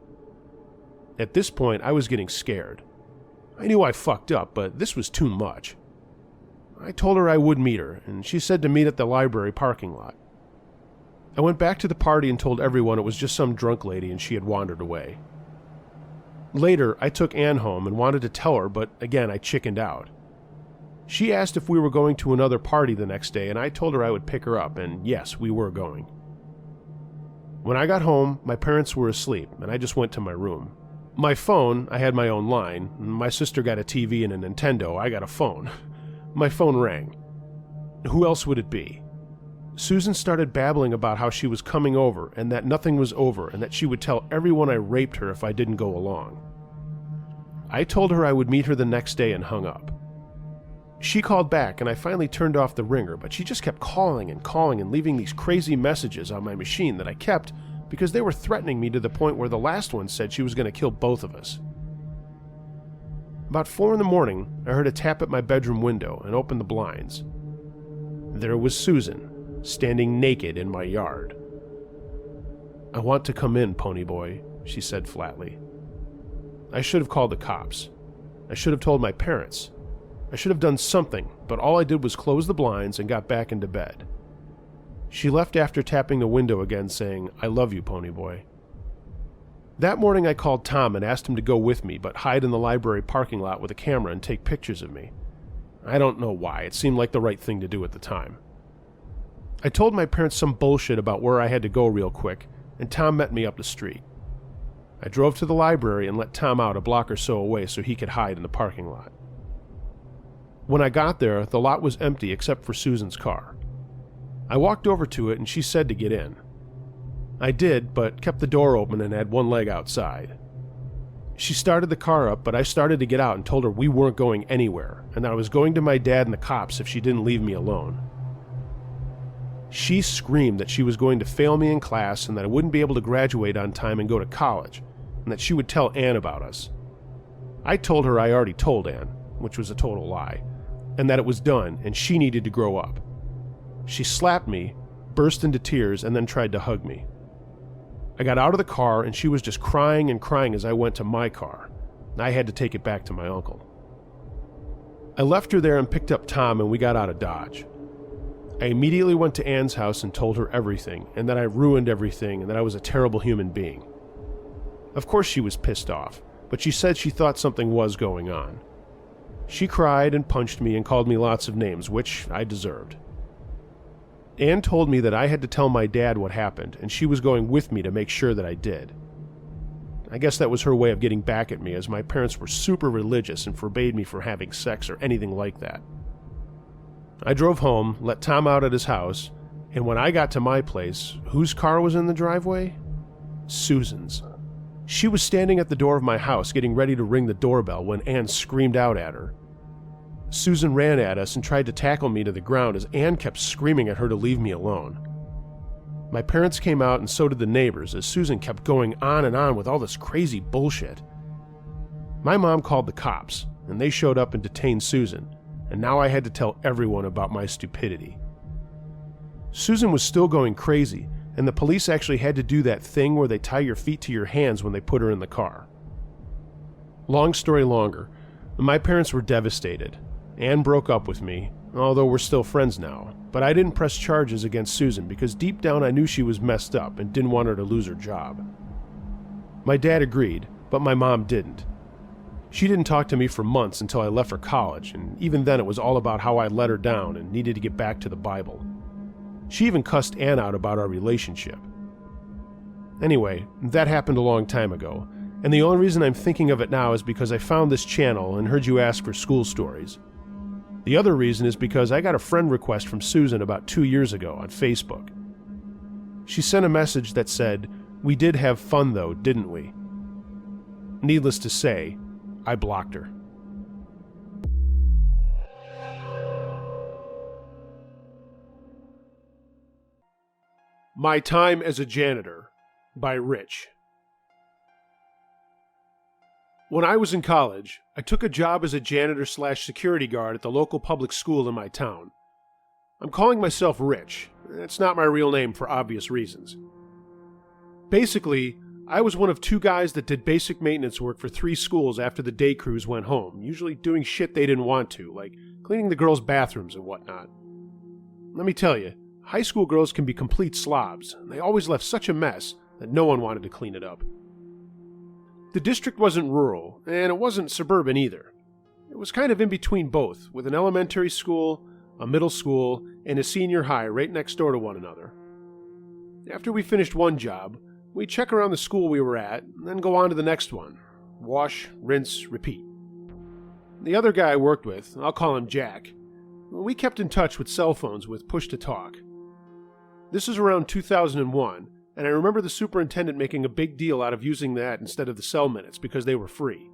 [SPEAKER 1] At this point, I was getting scared. I knew I fucked up, but this was too much. I told her I would meet her, and she said to meet at the library parking lot. I went back to the party and told everyone it was just some drunk lady and she had wandered away. Later, I took Anne home and wanted to tell her, but again I chickened out. She asked if we were going to another party the next day, and I told her I would pick her up, and yes, we were going. When I got home, my parents were asleep, and I just went to my room. My phone, I had my own line. My sister got a TV and a Nintendo, I got a phone. My phone rang. Who else would it be? Susan started babbling about how she was coming over and that nothing was over and that she would tell everyone I raped her if I didn't go along. I told her I would meet her the next day and hung up. She called back and I finally turned off the ringer, but she just kept calling and leaving these crazy messages on my machine that I kept because they were threatening me to the point where the last one said she was going to kill both of us. About 4 a.m, I heard a tap at my bedroom window and opened the blinds. There was Susan, standing naked in my yard. "I want to come in, Ponyboy," she said flatly. I should have called the cops. I should have told my parents. I should have done something, but all I did was close the blinds and got back into bed. She left after tapping the window again, saying, "I love you, Ponyboy." That morning I called Tom and asked him to go with me, but hide in the library parking lot with a camera and take pictures of me. I don't know why, it seemed like the right thing to do at the time. I told my parents some bullshit about where I had to go real quick, and Tom met me up the street. I drove to the library and let Tom out a block or so away so he could hide in the parking lot. When I got there, the lot was empty except for Susan's car. I walked over to it and she said to get in. I did, but kept the door open and had one leg outside. She started the car up, but I started to get out and told her we weren't going anywhere, and that I was going to my dad and the cops if she didn't leave me alone. She screamed that she was going to fail me in class and that I wouldn't be able to graduate on time and go to college, and that she would tell Anne about us. I told her I already told Anne, which was a total lie, and that it was done and she needed to grow up. She slapped me, burst into tears, and then tried to hug me. I got out of the car and she was just crying and crying as I went to my car. I had to take it back to my uncle. I left her there and picked up Tom and we got out of Dodge. I immediately went to Anne's house and told her everything, and that I ruined everything and that I was a terrible human being. Of course she was pissed off, but she said she thought something was going on. She cried and punched me and called me lots of names, which I deserved. Anne told me that I had to tell my dad what happened, and she was going with me to make sure that I did. I guess that was her way of getting back at me, as my parents were super religious and forbade me from having sex or anything like that. I drove home, let Tom out at his house, and when I got to my place, whose car was in the driveway? Susan's. She was standing at the door of my house getting ready to ring the doorbell when Anne screamed out at her. Susan ran at us and tried to tackle me to the ground as Anne kept screaming at her to leave me alone. My parents came out and so did the neighbors as Susan kept going on and on with all this crazy bullshit. My mom called the cops, and they showed up and detained Susan, and now I had to tell everyone about my stupidity. Susan was still going crazy, and the police actually had to do that thing where they tie your feet to your hands when they put her in the car. Long story longer, my parents were devastated. Anne broke up with me, although we're still friends now, but I didn't press charges against Susan because deep down I knew she was messed up and didn't want her to lose her job. My dad agreed, but my mom didn't, She didn't talk to me for months until I left for college, and even then it was all about how I let her down and needed to get back to the Bible. She even cussed Ann out about our relationship. Anyway, that happened a long time ago, and the only reason I'm thinking of it now is because I found this channel and heard you ask for school stories. The other reason is because I got a friend request from Susan about 2 years ago on Facebook. She sent a message that said, "We did have fun though, didn't we?" Needless to say, I blocked her. My Time as a Janitor by Rich. When I was in college, I took a job as a janitor/security guard at the local public school in my town. I'm calling myself Rich. It's not my real name for obvious reasons. Basically, I was one of 2 guys that did basic maintenance work for 3 schools after the day crews went home, usually doing shit they didn't want to, like cleaning the girls' bathrooms and whatnot. Let me tell you, high school girls can be complete slobs, and they always left such a mess that no one wanted to clean it up. The district wasn't rural, and it wasn't suburban either. It was kind of in between both, with an elementary school, a middle school, and a senior high right next door to one another. After we finished one job, we'd check around the school we were at, and then go on to the next one. Wash, rinse, repeat. The other guy I worked with, I'll call him Jack, we kept in touch with cell phones with push-to-talk. This is around 2001, and I remember the superintendent making a big deal out of using that instead of the cell minutes because they were free.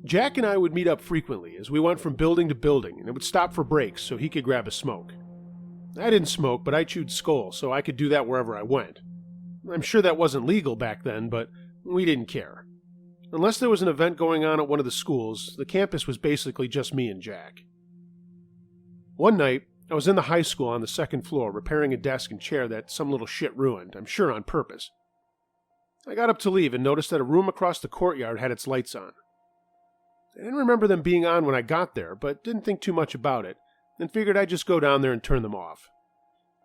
[SPEAKER 1] Jack and I would meet up frequently as we went from building to building, and it would stop for breaks so he could grab a smoke. I didn't smoke, but I chewed skull, so I could do that wherever I went. I'm sure that wasn't legal back then, but we didn't care. Unless there was an event going on at one of the schools, the campus was basically just me and Jack. One night, I was in the high school on the 2nd floor repairing a desk and chair that some little shit ruined, I'm sure on purpose. I got up to leave and noticed that a room across the courtyard had its lights on. I didn't remember them being on when I got there, but didn't think too much about it, and figured I'd just go down there and turn them off.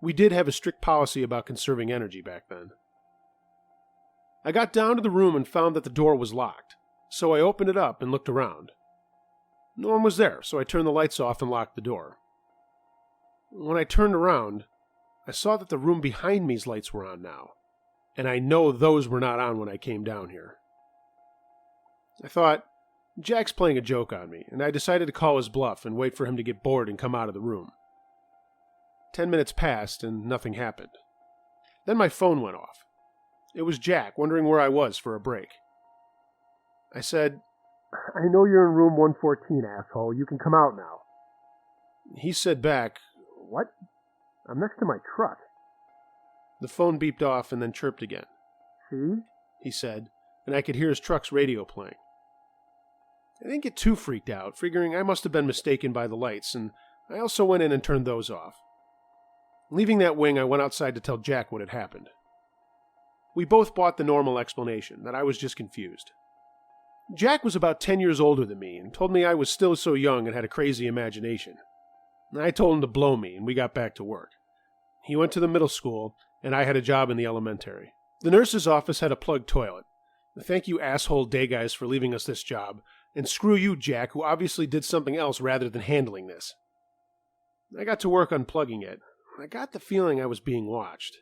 [SPEAKER 1] We did have a strict policy about conserving energy back then. I got down to the room and found that the door was locked, so I opened it up and looked around. No one was there, so I turned the lights off and locked the door. When I turned around, I saw that the room behind me's lights were on now, and I know those were not on when I came down here. I thought, Jack's playing a joke on me, and I decided to call his bluff and wait for him to get bored and come out of the room. 10 minutes passed and nothing happened. Then my phone went off. It was Jack, wondering where I was for a break. I said, "I know you're in room 114, asshole. You can come out now." He said back, "What? I'm next to my truck." The phone beeped off and then chirped again. "See?" he said, and I could hear his truck's radio playing. I didn't get too freaked out, figuring I must have been mistaken by the lights, and I also went in and turned those off. Leaving that wing, I went outside to tell Jack what had happened. We both bought the normal explanation, that I was just confused. Jack was about 10 years older than me and told me I was still so young and had a crazy imagination. I told him to blow me, and we got back to work. He went to the middle school, and I had a job in the elementary. The nurse's office had a plugged toilet. Thank you asshole day guys for leaving us this job, and screw you, Jack, who obviously did something else rather than handling this. I got to work unplugging it. I got the feeling I was being watched.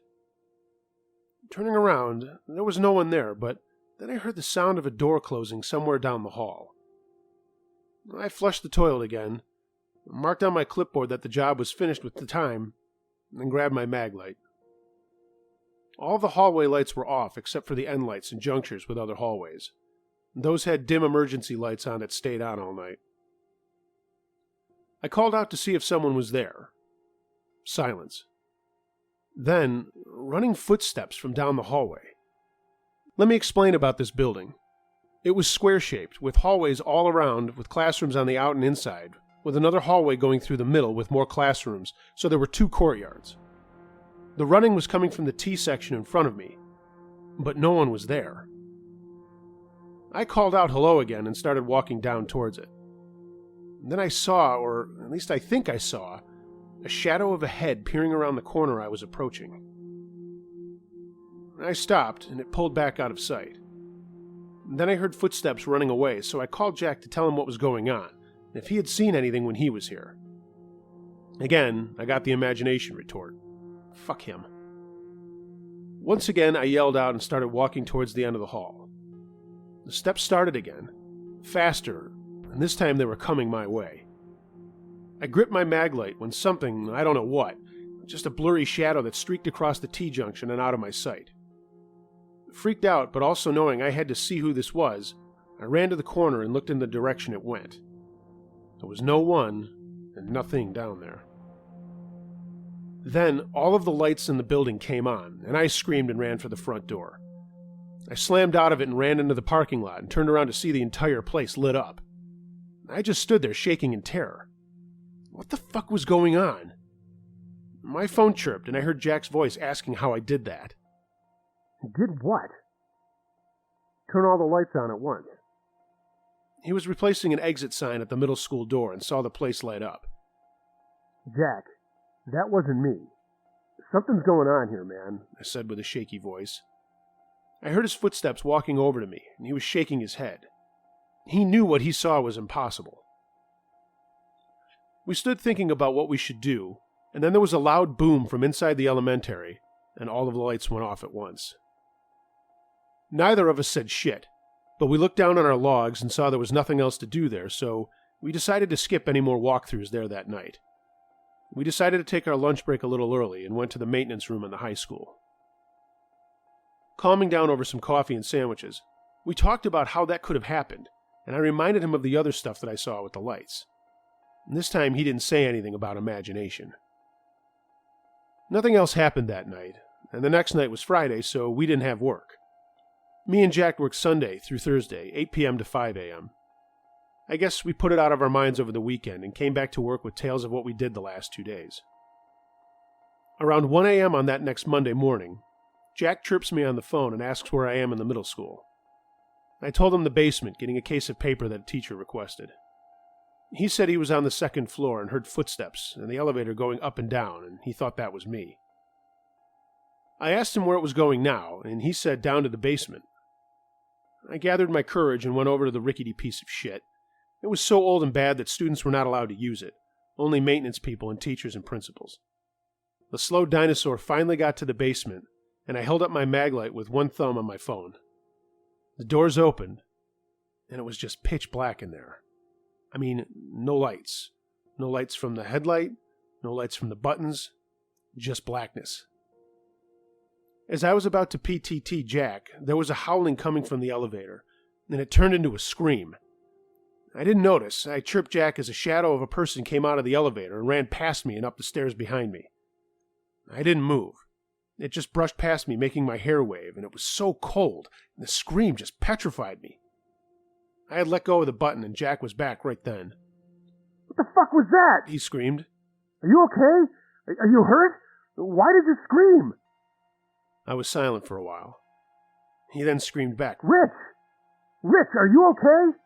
[SPEAKER 1] Turning around, there was no one there, but then I heard the sound of a door closing somewhere down the hall. I flushed the toilet again, marked on my clipboard that the job was finished with the time, and then grabbed my mag light. All the hallway lights were off except for the end lights and junctures with other hallways. Those had dim emergency lights on that stayed on all night. I called out to see if someone was there. Silence. Then, running footsteps from down the hallway. Let me explain about this building. It was square-shaped, with hallways all around, with classrooms on the out and inside, with another hallway going through the middle with more classrooms, so there were 2 courtyards. The running was coming from the T section in front of me, but no one was there. I called out hello again and started walking down towards it. Then I saw, or at least I think I saw, a shadow of a head peering around the corner I was approaching. I stopped, and it pulled back out of sight. Then I heard footsteps running away, so I called Jack to tell him what was going on, and if he had seen anything when he was here. Again, I got the imagination retort. Fuck him. Once again, I yelled out and started walking towards the end of the hall. The steps started again, faster, and this time they were coming my way. I gripped my maglite when something, I don't know what, just a blurry shadow that streaked across the T-junction and out of my sight. Freaked out, but also knowing I had to see who this was, I ran to the corner and looked in the direction it went. There was no one and nothing down there. Then, all of the lights in the building came on, and I screamed and ran for the front door. I slammed out of it and ran into the parking lot and turned around to see the entire place lit up. I just stood there shaking in terror. What the fuck was going on? My phone chirped, and I heard Jack's voice asking how I did that.
[SPEAKER 3] Did what? Turn all the lights on at once.
[SPEAKER 1] He was replacing an exit sign at the middle school door and saw the place light up.
[SPEAKER 3] Jack, that wasn't me. Something's going on here, man,
[SPEAKER 1] I said with a shaky voice. I heard his footsteps walking over to me, and he was shaking his head. He knew what he saw was impossible. We stood thinking about what we should do, and then there was a loud boom from inside the elementary, and all of the lights went off at once. Neither of us said shit, but we looked down on our logs and saw there was nothing else to do there, so we decided to skip any more walkthroughs there that night. We decided to take our lunch break a little early and went to the maintenance room in the high school. Calming down over some coffee and sandwiches, we talked about how that could have happened, and I reminded him of the other stuff that I saw with the lights. And this time he didn't say anything about imagination. Nothing else happened that night, and the next night was Friday, so we didn't have work. Me and Jack worked Sunday through Thursday, 8 p.m. to 5 a.m. I guess we put it out of our minds over the weekend and came back to work with tales of what we did the last 2 days. Around 1 a.m. on that next Monday morning, Jack chirps me on the phone and asks where I am in the middle school. I told him the basement, getting a case of paper that a teacher requested. He said he was on the second floor and heard footsteps and the elevator going up and down, and he thought that was me. I asked him where it was going now, and he said down to the basement. I gathered my courage and went over to the rickety piece of shit. It was so old and bad that students were not allowed to use it, only maintenance people and teachers and principals. The slow dinosaur finally got to the basement, and I held up my maglite with one thumb on my phone. The doors opened, and it was just pitch black in there. I mean, no lights. No lights from the headlight, no lights from the buttons, just blackness. As I was about to PTT Jack, there was a howling coming from the elevator, and it turned into a scream. I didn't notice. I chirped Jack as a shadow of a person came out of the elevator and ran past me and up the stairs behind me. I didn't move. It just brushed past me, making my hair wave, and it was so cold, and the scream just petrified me. I had let go of the button, and Jack was back right then.
[SPEAKER 3] What the fuck was that?
[SPEAKER 1] He screamed.
[SPEAKER 3] Are you okay? Are you hurt? Why did you scream?
[SPEAKER 1] I was silent for a while. He then screamed back,
[SPEAKER 3] Rich! Rich, are you okay?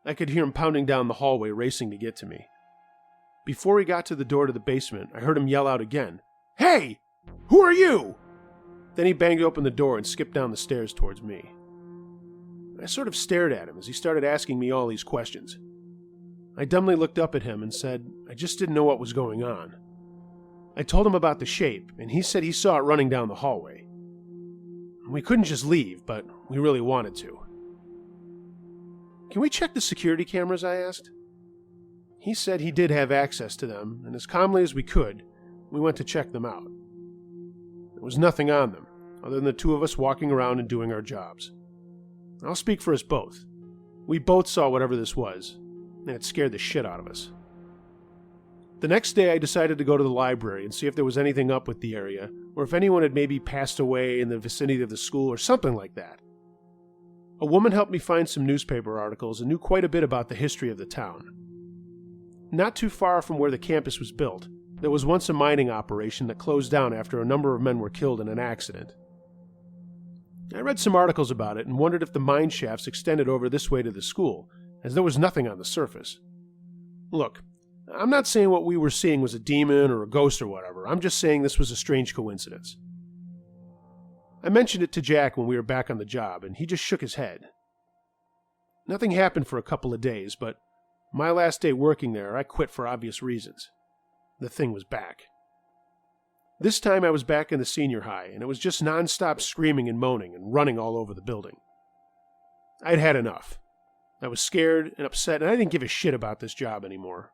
[SPEAKER 1] I could hear him pounding down the hallway, racing to get to me. Before he got to the door to the basement, I heard him yell out again, Hey! Who are you? Then he banged open the door and skipped down the stairs towards me. I sort of stared at him as he started asking me all these questions. I dumbly looked up at him and said I just didn't know what was going on. I told him about the shape, and he said he saw it running down the hallway. We couldn't just leave, but we really wanted to. Can we check the security cameras? I asked. He said he did have access to them, and as calmly as we could, we went to check them out. There was nothing on them, other than the two of us walking around and doing our jobs. I'll speak for us both. We both saw whatever this was, and it scared the shit out of us. The next day I decided to go to the library and see if there was anything up with the area, or if anyone had maybe passed away in the vicinity of the school or something like that. A woman helped me find some newspaper articles and knew quite a bit about the history of the town. Not too far from where the campus was built, there was once a mining operation that closed down after a number of men were killed in an accident. I read some articles about it and wondered if the mine shafts extended over this way to the school, as there was nothing on the surface. Look, I'm not saying what we were seeing was a demon or a ghost or whatever. I'm just saying this was a strange coincidence. I mentioned it to Jack when we were back on the job, and he just shook his head. Nothing happened for a couple of days, but my last day working there, I quit for obvious reasons. The thing was back. This time I was back in the senior high, and it was just nonstop screaming and moaning and running all over the building. I'd had enough. I was scared and upset, and I didn't give a shit about this job anymore.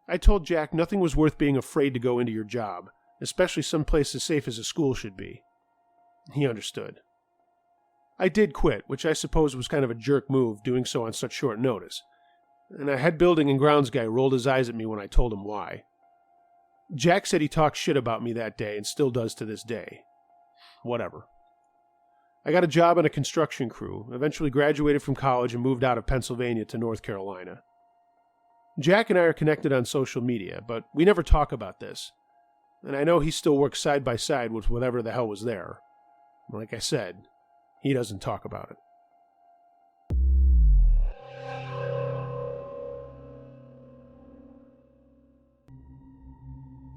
[SPEAKER 1] I told Jack nothing was worth being afraid to go into your job, especially someplace as safe as a school should be. He understood. I did quit, which I suppose was kind of a jerk move, doing so on such short notice, and a head building and grounds guy rolled his eyes at me when I told him why. Jack said he talked shit about me that day and still does to this day. Whatever. I got a job on a construction crew, eventually graduated from college and moved out of Pennsylvania to North Carolina. Jack and I are connected on social media, but we never talk about this, and I know he still works side by side with whatever the hell was there. Like I said, he doesn't talk about it.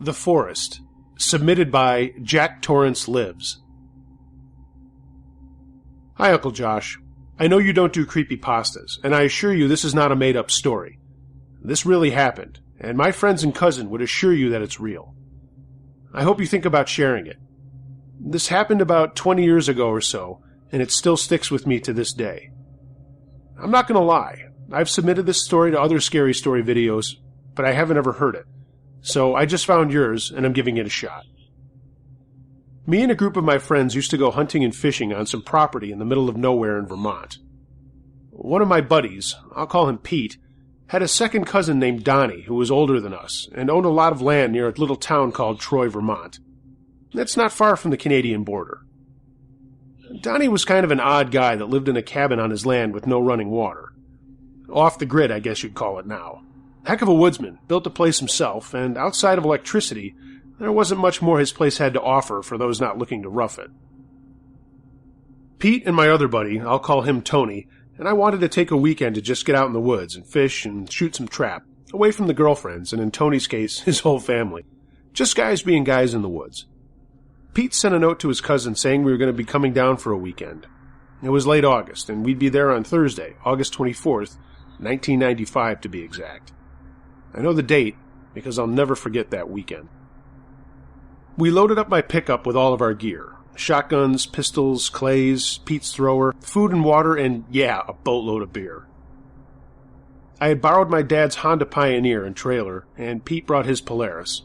[SPEAKER 1] The Forest, submitted by Jack Torrance Lives. Hi, Uncle Josh. I know you don't do creepypastas, and I assure you this is not a made-up story. This really happened, and my friends and cousin would assure you that it's real. I hope you think about sharing it. This happened about 20 years ago or so, and it still sticks with me to this day. I'm not going to lie. I've submitted this story to other scary story videos, but I haven't ever heard it. So I just found yours, and I'm giving it a shot. Me and a group of my friends used to go hunting and fishing on some property in the middle of nowhere in Vermont. One of my buddies, I'll call him Pete, had a second cousin named Donnie who was older than us and owned a lot of land near a little town called Troy, Vermont. That's not far from the Canadian border. Donnie was kind of an odd guy that lived in a cabin on his land with no running water. Off the grid, I guess you'd call it now. Heck of a woodsman, built the place himself, and outside of electricity, there wasn't much more his place had to offer for those not looking to rough it. Pete and my other buddy, I'll call him Tony, and I wanted to take a weekend to just get out in the woods and fish and shoot some trap, away from the girlfriends, and in Tony's case, his whole family. Just guys being guys in the woods. Pete sent a note to his cousin saying we were going to be coming down for a weekend. It was late August, and we'd be there on Thursday, August 24th, 1995 to be exact. I know the date because I'll never forget that weekend. We loaded up my pickup with all of our gear. Shotguns, pistols, clays, Pete's thrower, food and water, and yeah, a boatload of beer. I had borrowed my dad's Honda Pioneer and trailer, and Pete brought his Polaris.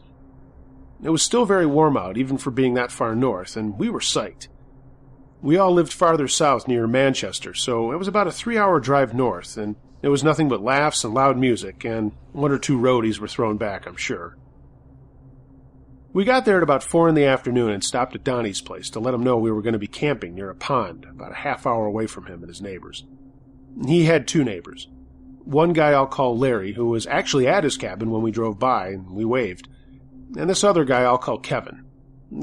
[SPEAKER 1] It was still very warm out, even for being that far north, and we were psyched. We all lived farther south near Manchester, so it was about a 3-hour drive north, and it was nothing but laughs and loud music, and 1 or 2 roadies were thrown back, I'm sure. We got there at about 4 in the afternoon and stopped at Donnie's place to let him know we were going to be camping near a pond about a half-hour away from him and his neighbors. He had 2 neighbors. One guy I'll call Larry, who was actually at his cabin when we drove by, and we waved. And this other guy I'll call Kevin.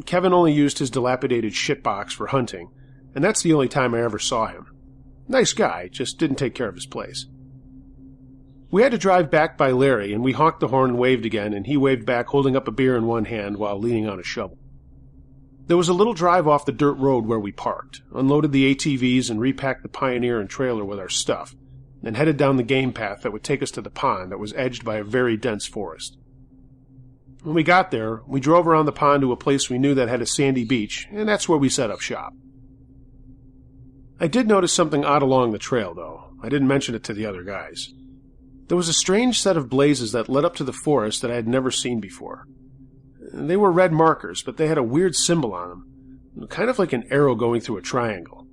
[SPEAKER 1] Kevin only used his dilapidated shitbox for hunting, and that's the only time I ever saw him. Nice guy, just didn't take care of his place. We had to drive back by Larry, and we honked the horn and waved again, and he waved back holding up a beer in one hand while leaning on a shovel. There was a little drive off the dirt road where we parked, unloaded the ATVs and repacked the Pioneer and trailer with our stuff, and headed down the game path that would take us to the pond that was edged by a very dense forest. When we got there, we drove around the pond to a place we knew that had a sandy beach, and that's where we set up shop. I did notice something odd along the trail, though. I didn't mention it to the other guys. There was a strange set of blazes that led up to the forest that I had never seen before. They were red markers, but they had a weird symbol on them, kind of like an arrow going through a triangle.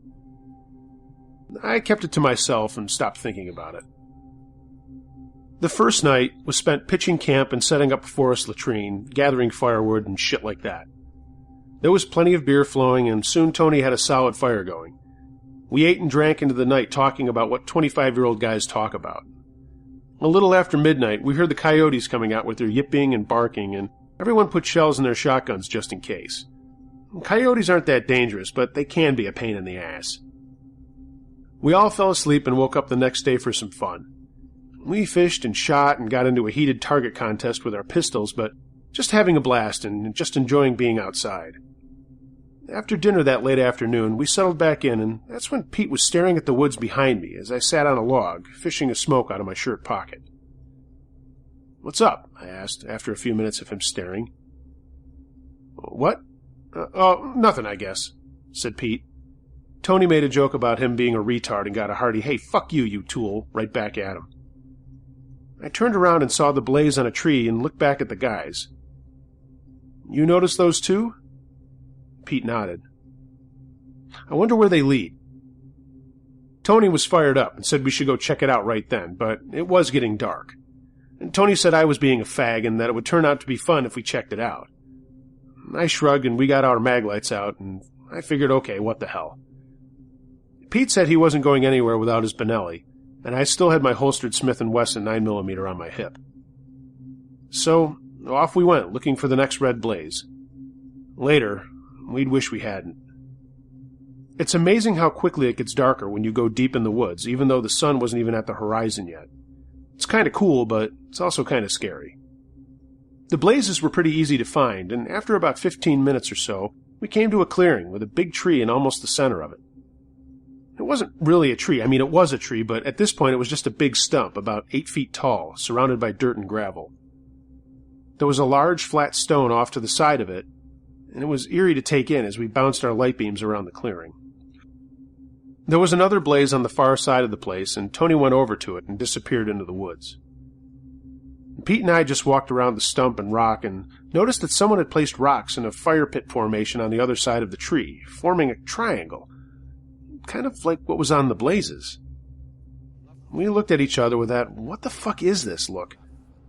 [SPEAKER 1] I kept it to myself and stopped thinking about it. The first night was spent pitching camp and setting up a forest latrine, gathering firewood and shit like that. There was plenty of beer flowing, and soon Tony had a solid fire going. We ate and drank into the night talking about what 25-year-old guys talk about. A little after midnight, we heard the coyotes coming out with their yipping and barking, and everyone put shells in their shotguns just in case. Coyotes aren't that dangerous, but they can be a pain in the ass. We all fell asleep and woke up the next day for some fun. We fished and shot and got into a heated target contest with our pistols, but just having a blast and just enjoying being outside. After dinner that late afternoon, we settled back in, and that's when Pete was staring at the woods behind me as I sat on a log, fishing a smoke out of my shirt pocket. "What's up?" I asked, after a few minutes of him staring. "What? Oh, nothing, I guess," said Pete. Tony made a joke about him being a retard and got a hearty, "Hey, fuck you, you tool," right back at him. I turned around and saw the blaze on a tree and looked back at the guys. "You noticed those too?" Pete nodded. "I wonder where they lead." Tony was fired up and said we should go check it out right then, but it was getting dark. And Tony said I was being a fag and that it would turn out to be fun if we checked it out. I shrugged and we got our mag lights out, and I figured, okay, what the hell. Pete said he wasn't going anywhere without his Benelli, and I still had my holstered Smith & Wesson 9mm on my hip. So off we went, looking for the next red blaze. Later, we'd wish we hadn't. It's amazing how quickly it gets darker when you go deep in the woods, even though the sun wasn't even at the horizon yet. It's kind of cool, but it's also kind of scary. The blazes were pretty easy to find, and after about 15 minutes or so, we came to a clearing with a big tree in almost the center of it. It wasn't really a tree. I mean, it was a tree, but at this point it was just a big stump, about 8 feet tall, surrounded by dirt and gravel. There was a large, flat stone off to the side of it, and it was eerie to take in as we bounced our light beams around the clearing. There was another blaze on the far side of the place, and Tony went over to it and disappeared into the woods. Pete and I just walked around the stump and rock and noticed that someone had placed rocks in a fire pit formation on the other side of the tree, forming a triangle, kind of like what was on the blazes. We looked at each other with that, "What the fuck is this?" look,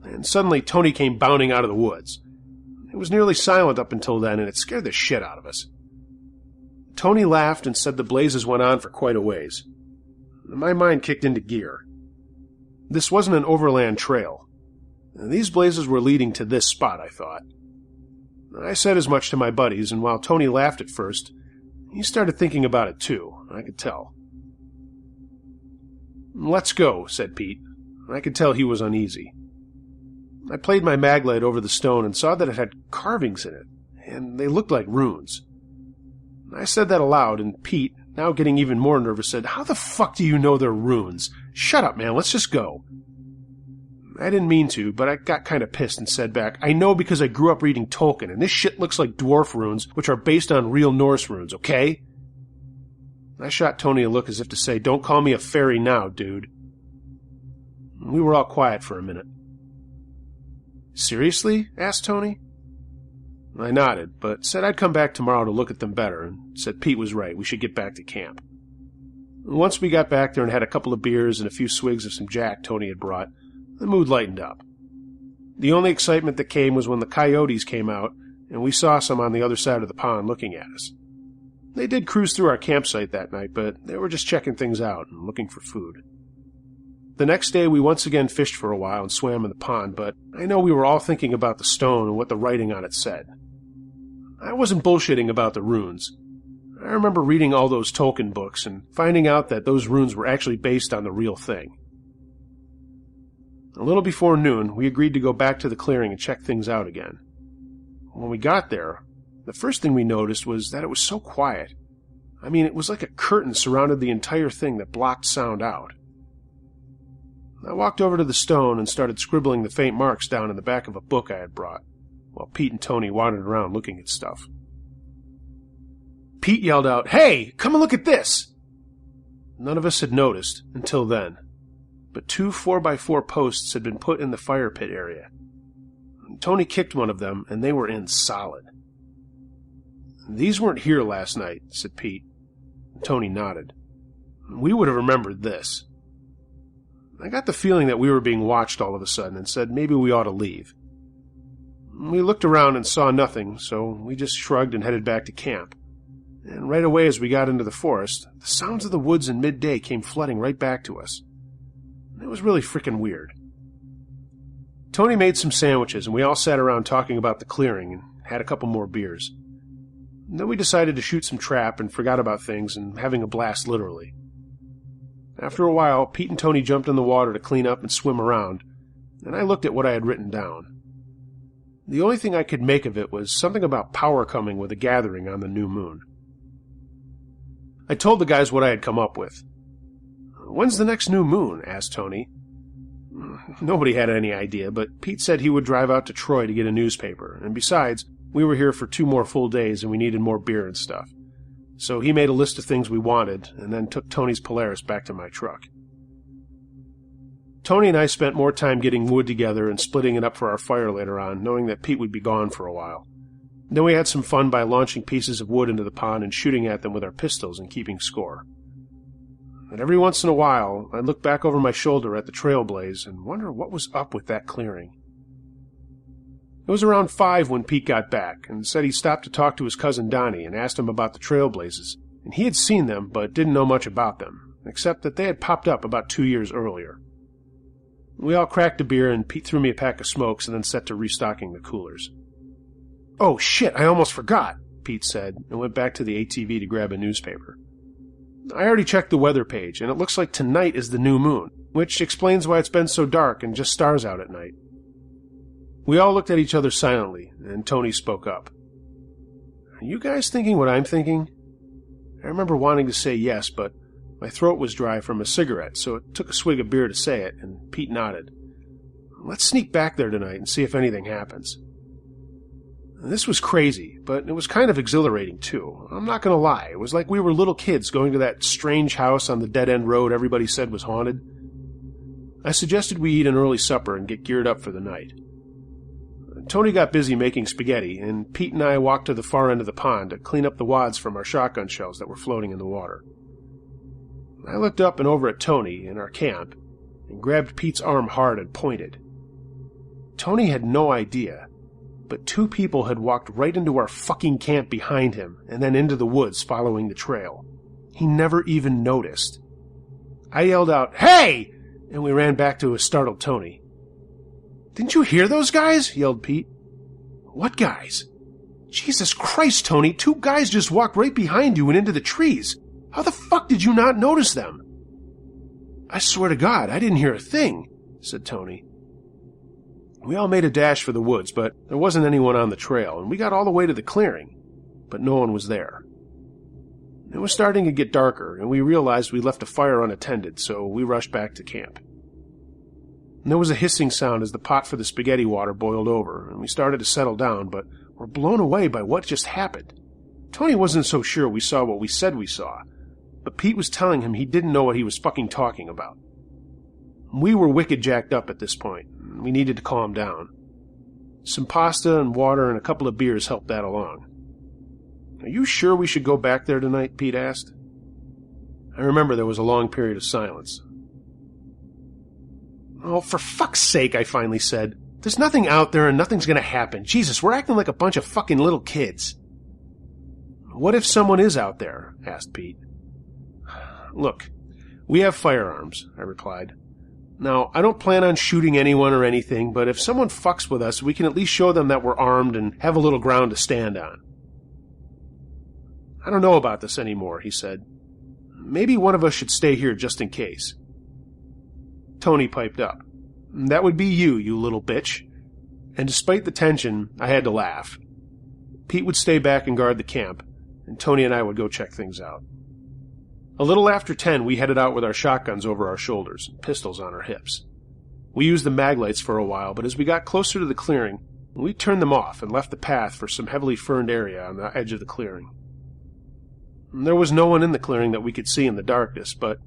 [SPEAKER 1] and suddenly Tony came bounding out of the woods. It was nearly silent up until then, and it scared the shit out of us. Tony laughed and said the blazes went on for quite a ways. My mind kicked into gear. This wasn't an overland trail. These blazes were leading to this spot, I thought. I said as much to my buddies, and while Tony laughed at first, he started thinking about it too, I could tell. "Let's go," said Pete. I could tell he was uneasy. I played my maglite over the stone and saw that it had carvings in it, and they looked like runes. I said that aloud, and Pete, now getting even more nervous, said, "How the fuck do you know they're runes? Shut up, man, let's just go." I didn't mean to, but I got kind of pissed and said back, "I know because I grew up reading Tolkien, and this shit looks like dwarf runes, which are based on real Norse runes, okay?" I shot Tony a look as if to say, "Don't call me a fairy now, dude." We were all quiet for a minute. "Seriously?" asked Tony. I nodded, but said I'd come back tomorrow to look at them better, and said Pete was right, we should get back to camp. Once we got back there and had a couple of beers and a few swigs of some Jack Tony had brought, the mood lightened up. The only excitement that came was when the coyotes came out, and we saw some on the other side of the pond looking at us. They did cruise through our campsite that night, but they were just checking things out and looking for food. The next day we once again fished for a while and swam in the pond, but I know we were all thinking about the stone and what the writing on it said. I wasn't bullshitting about the runes. I remember reading all those Tolkien books and finding out that those runes were actually based on the real thing. A little before noon, we agreed to go back to the clearing and check things out again. When we got there, the first thing we noticed was that it was so quiet. I mean, it was like a curtain surrounded the entire thing that blocked sound out. I walked over to the stone and started scribbling the faint marks down in the back of a book I had brought, while Pete and Tony wandered around looking at stuff. Pete yelled out, "Hey, come and look at this!" None of us had noticed until then, but 2 4x4 posts had been put in the fire pit area. Tony kicked one of them, and they were in solid. "These weren't here last night," said Pete. Tony nodded. "We would have remembered this." I got the feeling that we were being watched all of a sudden and said maybe we ought to leave. We looked around and saw nothing, so we just shrugged and headed back to camp. And right away as we got into the forest, the sounds of the woods in midday came flooding right back to us. It was really frickin' weird. Tony made some sandwiches, and we all sat around talking about the clearing and had a couple more beers. Then we decided to shoot some trap and forgot about things and having a blast literally. After a while, Pete and Tony jumped in the water to clean up and swim around, and I looked at what I had written down. The only thing I could make of it was something about power coming with a gathering on the new moon. I told the guys what I had come up with. "When's the next new moon?" asked Tony. Nobody had any idea, but Pete said he would drive out to Troy to get a newspaper, and besides, we were here for 2 more full days and we needed more beer and stuff. So he made a list of things we wanted, and then took Tony's Polaris back to my truck. Tony and I spent more time getting wood together and splitting it up for our fire later on, knowing that Pete would be gone for a while. Then we had some fun by launching pieces of wood into the pond and shooting at them with our pistols and keeping score. And every once in a while, I'd look back over my shoulder at the trail blaze and wonder what was up with that clearing. It was around 5 when Pete got back and said he stopped to talk to his cousin Donnie and asked him about the trail blazes, and he had seen them but didn't know much about them, except that they had popped up about 2 years earlier. We all cracked a beer and Pete threw me a pack of smokes and then set to restocking the coolers. "Oh shit, I almost forgot," Pete said, and went back to the ATV to grab a newspaper. "I already checked the weather page, and it looks like tonight is the new moon, which explains why it's been so dark and just stars out at night." We all looked at each other silently, and Tony spoke up. "Are you guys thinking what I'm thinking?" I remember wanting to say yes, but my throat was dry from a cigarette, so it took a swig of beer to say it, and Pete nodded. "Let's sneak back there tonight and see if anything happens." This was crazy, but it was kind of exhilarating, too. I'm not going to lie. It was like we were little kids going to that strange house on the dead-end road everybody said was haunted. I suggested we eat an early supper and get geared up for the night. Tony got busy making spaghetti, and Pete and I walked to the far end of the pond to clean up the wads from our shotgun shells that were floating in the water. I looked up and over at Tony in our camp and grabbed Pete's arm hard and pointed. Tony had no idea, but 2 people had walked right into our fucking camp behind him and then into the woods following the trail. He never even noticed. I yelled out, "Hey!" and we ran back to a startled Tony. "Didn't you hear those guys?" yelled Pete. "What guys?" "Jesus Christ, Tony, 2 guys just walked right behind you and into the trees. How the fuck did you not notice them?" "I swear to God, I didn't hear a thing," said Tony. We all made a dash for the woods, but there wasn't anyone on the trail, and we got all the way to the clearing, but no one was there. It was starting to get darker, and we realized we left a fire unattended, so we rushed back to camp. And there was a hissing sound as the pot for the spaghetti water boiled over, and we started to settle down, but were blown away by what just happened. Tony wasn't so sure we saw what we said we saw, but Pete was telling him he didn't know what he was fucking talking about. We were wicked jacked up at this point. We needed to calm down. Some pasta and water and a couple of beers helped that along. "Are you sure we should go back there tonight?" Pete asked. I remember there was a long period of silence. "Oh, for fuck's sake," I finally said. "There's nothing out there and nothing's going to happen. Jesus, we're acting like a bunch of fucking little kids." "What if someone is out there?" asked Pete. "Look, we have firearms," I replied. "Now, I don't plan on shooting anyone or anything, but if someone fucks with us, we can at least show them that we're armed and have a little ground to stand on." "I don't know about this anymore," he said. "Maybe one of us should stay here just in case." Tony piped up. "That would be you, you little bitch." And despite the tension, I had to laugh. Pete would stay back and guard the camp, and Tony and I would go check things out. A little after 10, we headed out with our shotguns over our shoulders and pistols on our hips. We used the mag lights for a while, but as we got closer to the clearing, we turned them off and left the path for some heavily ferned area on the edge of the clearing. There was no one in the clearing that we could see in the darkness, but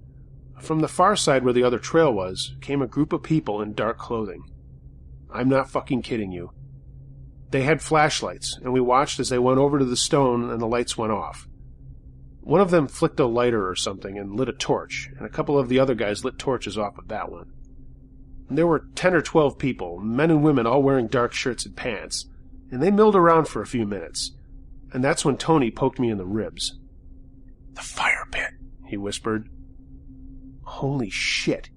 [SPEAKER 1] from the far side where the other trail was, came a group of people in dark clothing. I'm not fucking kidding you. They had flashlights, and we watched as they went over to the stone and the lights went off. One of them flicked a lighter or something and lit a torch, and a couple of the other guys lit torches off of that one. There were 10 or 12 people, men and women all wearing dark shirts and pants, and they milled around for a few minutes, and that's when Tony poked me in the ribs. "The fire pit," he whispered. Holy shit.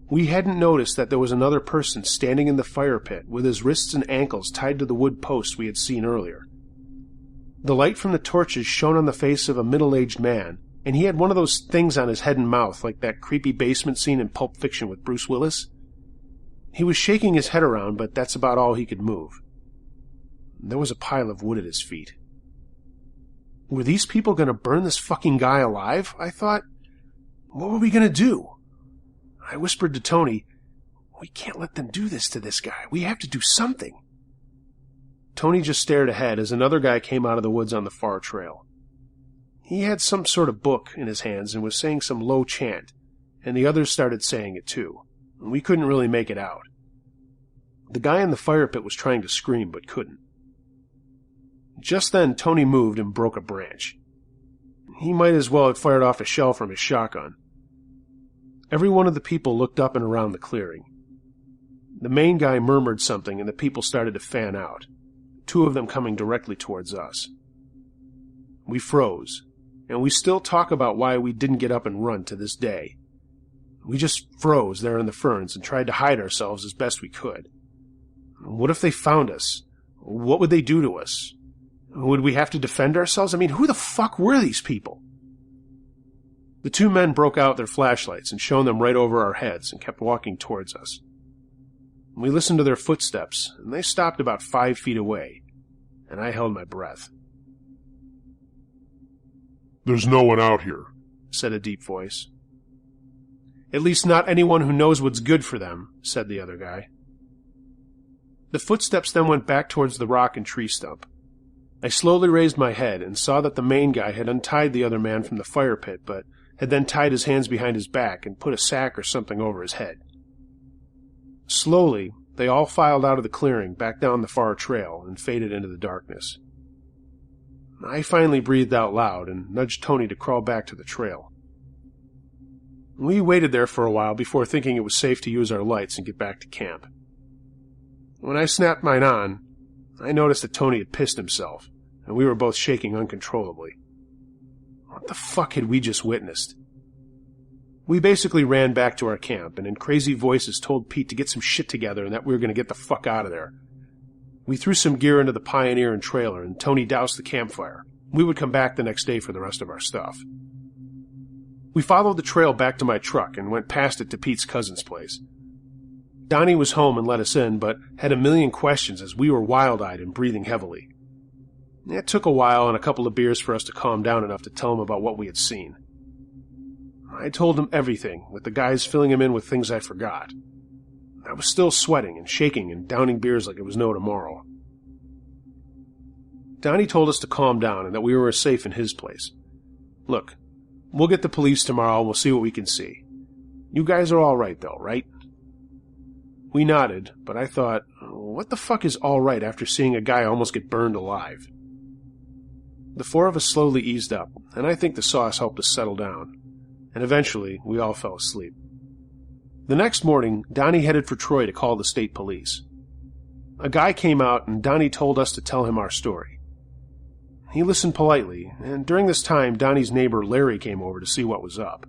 [SPEAKER 1] We hadn't noticed that there was another person standing in the fire pit with his wrists and ankles tied to the wood posts we had seen earlier. The light from the torches shone on the face of a middle-aged man, and he had one of those things on his head and mouth like that creepy basement scene in Pulp Fiction with Bruce Willis. He was shaking his head around, but that's about all he could move. There was a pile of wood at his feet. Were these people going to burn this fucking guy alive? I thought. What were we going to do? I whispered to Tony, we can't let them do this to this guy. We have to do something. Tony just stared ahead as another guy came out of the woods on the far trail. He had some sort of book in his hands and was saying some low chant, and the others started saying it too. We couldn't really make it out. The guy in the fire pit was trying to scream but couldn't. Just then, Tony moved and broke a branch. He might as well have fired off a shell from his shotgun. Every one of the people looked up and around the clearing. The main guy murmured something and the people started to fan out, 2 of them coming directly towards us. We froze, and we still talk about why we didn't get up and run to this day. We just froze there in the ferns and tried to hide ourselves as best we could. What if they found us? What would they do to us? Would we have to defend ourselves? I mean, who the fuck were these people? The 2 men broke out their flashlights and shone them right over our heads and kept walking towards us. We listened to their footsteps, and they stopped about 5 feet away, and I held my breath.
[SPEAKER 2] There's no one out here,
[SPEAKER 1] said a deep voice. At least not anyone who knows what's good for them, said the other guy. The footsteps then went back towards the rock and tree stump. I slowly raised my head and saw that the main guy had untied the other man from the fire pit, but had then tied his hands behind his back and put a sack or something over his head. Slowly, they all filed out of the clearing back down the far trail and faded into the darkness. I finally breathed out loud and nudged Tony to crawl back to the trail. We waited there for a while before thinking it was safe to use our lights and get back to camp. When I snapped mine on, I noticed that Tony had pissed himself, and we were both shaking uncontrollably. What the fuck had we just witnessed? We basically ran back to our camp, and in crazy voices told Pete to get some shit together and that we were going to get the fuck out of there. We threw some gear into the Pioneer and trailer, and Tony doused the campfire. We would come back the next day for the rest of our stuff. We followed the trail back to my truck and went past it to Pete's cousin's place. Donnie was home and let us in, but had a million questions as we were wild-eyed and breathing heavily. It took a while and a couple of beers for us to calm down enough to tell him about what we had seen. I told him everything, with the guys filling him in with things I forgot. I was still sweating and shaking and downing beers like it was no tomorrow. Donnie told us to calm down and that we were safe in his place. Look, we'll get the police tomorrow and we'll see what we can see. You guys are all right, though, right? We nodded, but I thought, what the fuck is all right after seeing a guy almost get burned alive? The 4 of us slowly eased up, and I think the sauce helped us settle down, and eventually we all fell asleep. The next morning, Donnie headed for Troy to call the state police. A guy came out, and Donnie told us to tell him our story. He listened politely, and during this time, Donnie's neighbor Larry came over to see what was up.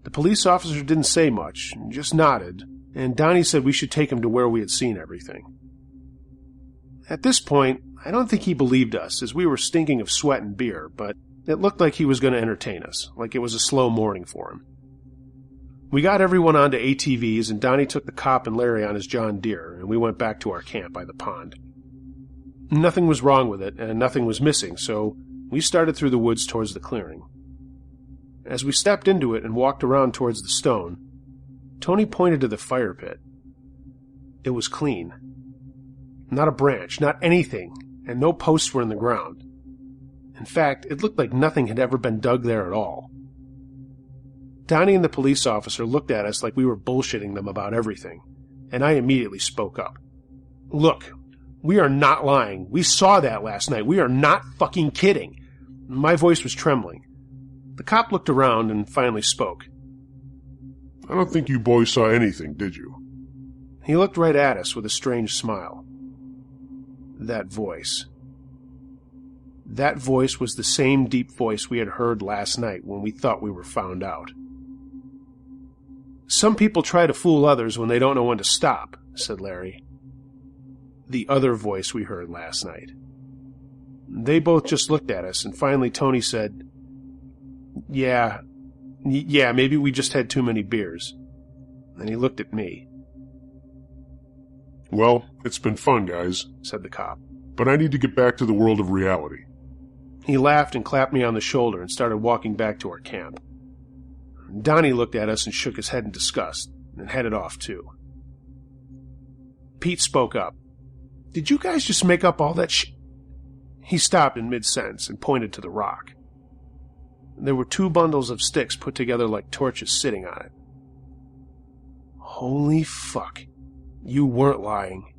[SPEAKER 1] The police officer didn't say much, just nodded, and Donnie said we should take him to where we had seen everything. At this point, I don't think he believed us, as we were stinking of sweat and beer, but it looked like he was going to entertain us, like it was a slow morning for him. We got everyone onto ATVs, and Donnie took the cop and Larry on his John Deere, and we went back to our camp by the pond. Nothing was wrong with it, and nothing was missing, so we started through the woods towards the clearing. As we stepped into it and walked around towards the stone, Tony pointed to the fire pit. It was clean. Not a branch, not anything, and no posts were in the ground. In fact, it looked like nothing had ever been dug there at all. Donnie and the police officer looked at us like we were bullshitting them about everything, and I immediately spoke up. Look, we are not lying. We saw that last night. We are not fucking kidding. My voice was trembling. The cop looked around and finally spoke.
[SPEAKER 2] I don't think you boys saw anything, did you?
[SPEAKER 1] He looked right at us with a strange smile. That voice. That voice was the same deep voice we had heard last night when we thought we were found out. Some people try to fool others when they don't know when to stop, said Larry. The other voice we heard last night. They both just looked at us, and finally Tony said, Yeah, maybe we just had too many beers. And he looked at me.
[SPEAKER 2] Well, it's been fun, guys,
[SPEAKER 1] said the cop.
[SPEAKER 2] but I need to get back to the world of reality.
[SPEAKER 1] He laughed and clapped me on the shoulder and started walking back to our camp. Donnie looked at us and shook his head in disgust and headed off too. Pete spoke up. "Did you guys just make up all that shit?" He stopped in mid-sentence and pointed to the rock. There were 2 bundles of sticks put together like torches sitting on it. Holy fuck. You weren't lying.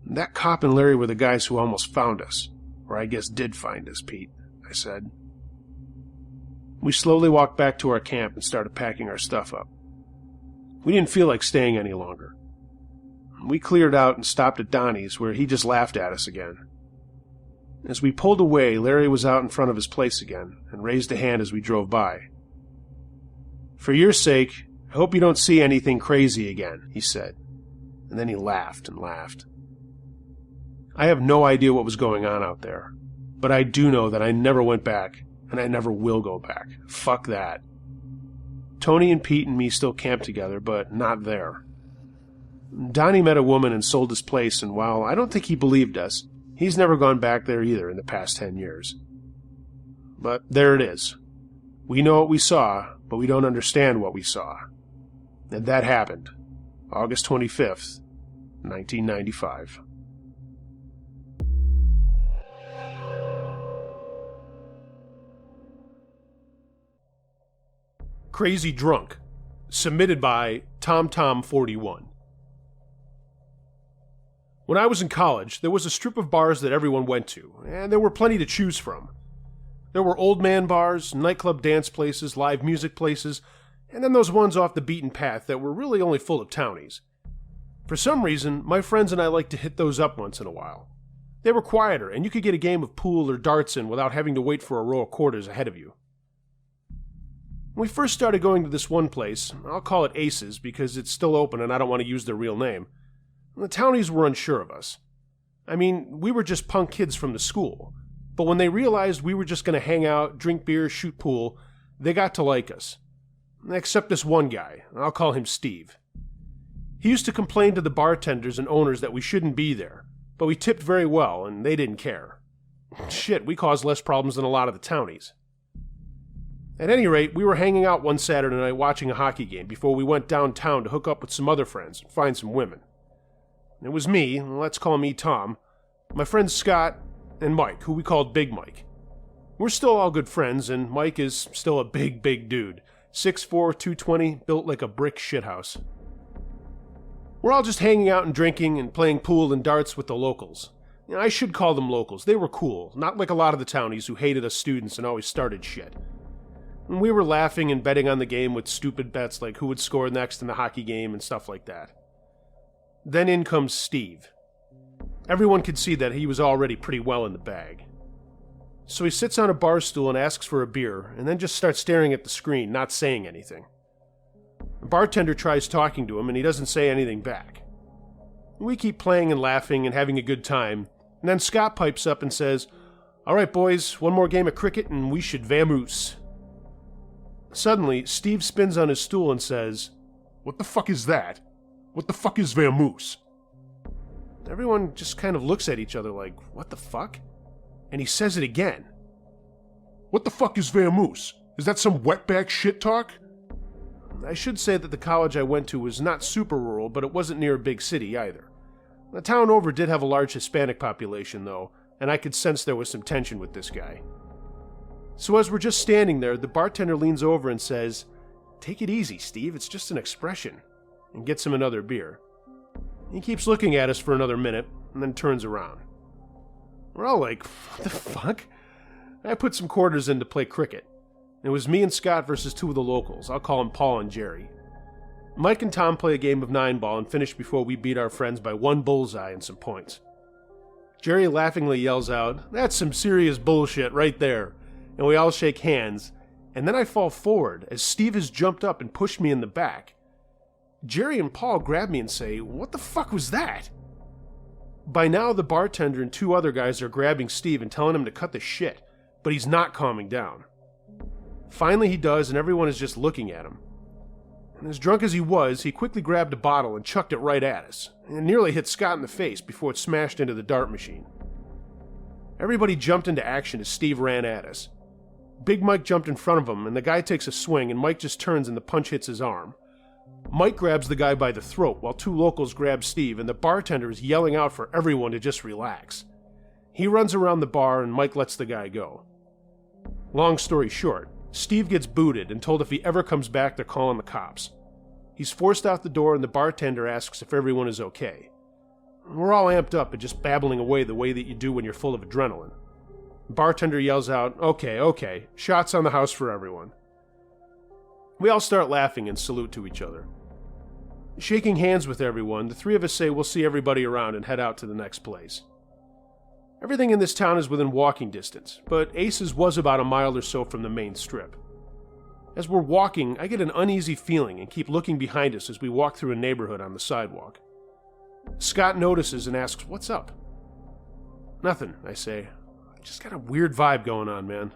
[SPEAKER 1] That cop and Larry were the guys who almost found us. Or I guess did find us, Pete, I said. We slowly walked back to our camp and started packing our stuff up. We didn't feel like staying any longer. We cleared out and stopped at Donnie's, where he just laughed at us again. As we pulled away, Larry was out in front of his place again and raised a hand as we drove by. "For your sake, I hope you don't see anything crazy again," he said. And then he laughed and laughed. I have no idea what was going on out there, but I do know that I never went back, and I never will go back. Fuck that. Tony and Pete and me still camped together, but not there. Donnie met a woman and sold his place, and while I don't think he believed us, he's never gone back there either in the past 10 years. But there it is. We know what we saw, but we don't understand what we saw. And that happened, August 25th, 1995. Crazy Drunk, submitted by TomTom41. When I was in college, there was a strip of bars that everyone went to, and there were plenty to choose from. There were old man bars, nightclub dance places, live music places, and then those ones off the beaten path that were really only full of townies. For some reason, my friends and I liked to hit those up once in a while. They were quieter, and you could get a game of pool or darts in without having to wait for a row of quarters ahead of you. When we first started going to this one place, I'll call it Aces because it's still open and I don't want to use their real name, the townies were unsure of us. I mean, we were just punk kids from the school, but when they realized we were just going to hang out, drink beer, shoot pool, they got to like us. Except this one guy, I'll call him Steve. He used to complain to the bartenders and owners that we shouldn't be there, but we tipped very well and they didn't care. Shit, we caused less problems than a lot of the townies. At any rate, we were hanging out one Saturday night watching a hockey game before we went downtown to hook up with some other friends and find some women. It was me, let's call me Tom, my friends Scott, and Mike, who we called Big Mike. We're still all good friends, and Mike is still a big dude, 6'4", 220, built like a brick shithouse. We're all just hanging out and drinking and playing pool and darts with the locals. I should call them locals. They were cool, not like a lot of the townies who hated us students and always started shit. And we were laughing and betting on the game with stupid bets like who would score next in the hockey game and stuff like that. Then in comes Steve. Everyone could see that he was already pretty well in the bag. So he sits on a bar stool and asks for a beer, and then just starts staring at the screen, not saying anything. The bartender tries talking to him, and he doesn't say anything back. We keep playing and laughing and having a good time, and then Scott pipes up and says, "All right, boys, one more game of cricket and we should vamoose." Suddenly, Steve spins on his stool and says,
[SPEAKER 2] "What the fuck is that? What the fuck is vamoose?"
[SPEAKER 1] Everyone just kind of looks at each other like, what the fuck? And he says it again.
[SPEAKER 2] "What the fuck is vamoose? Is that some wetback shit talk?"
[SPEAKER 1] I should say that the college I went to was not super rural, but it wasn't near a big city either. The town over did have a large Hispanic population, though, and I could sense there was some tension with this guy. So as we're just standing there, the bartender leans over and says, "Take it easy, Steve, it's just an expression," and gets him another beer. He keeps looking at us for another minute, and then turns around. We're all like, what the fuck? I put some quarters in to play cricket. It was me and Scott versus two of the locals. I'll call them Paul and Jerry. Mike and Tom play a game of 9-ball and finish before we beat our friends by one bullseye and some points. Jerry laughingly yells out, "That's some serious bullshit right there," and we all shake hands, and then I fall forward as Steve has jumped up and pushed me in the back. Jerry and Paul grab me and say, "What the fuck was that?" By now, the bartender and two other guys are grabbing Steve and telling him to cut the shit, but he's not calming down. Finally he does, and everyone is just looking at him. As drunk as he was, he quickly grabbed a bottle and chucked it right at us, and nearly hit Scott in the face before it smashed into the dart machine. Everybody jumped into action as Steve ran at us. Big Mike jumped in front of him, and the guy takes a swing, and Mike just turns and the punch hits his arm. Mike grabs the guy by the throat, while two locals grab Steve, and the bartender is yelling out for everyone to just relax. He runs around the bar, and Mike lets the guy go. Long story short, Steve gets booted and told if he ever comes back, they're calling the cops. He's forced out the door, and the bartender asks if everyone is okay. We're all amped up and just babbling away the way that you do when you're full of adrenaline. The bartender yells out, okay, shots on the house for everyone. We all start laughing and salute to each other. Shaking hands with everyone, the three of us say we'll see everybody around and head out to the next place. Everything in this town is within walking distance, but Ace's was about a mile or so from the main strip. As we're walking, I get an uneasy feeling and keep looking behind us as we walk through a neighborhood on the sidewalk. Scott notices and asks, "What's up?" "Nothing," I say. "I just got a weird vibe going on, man."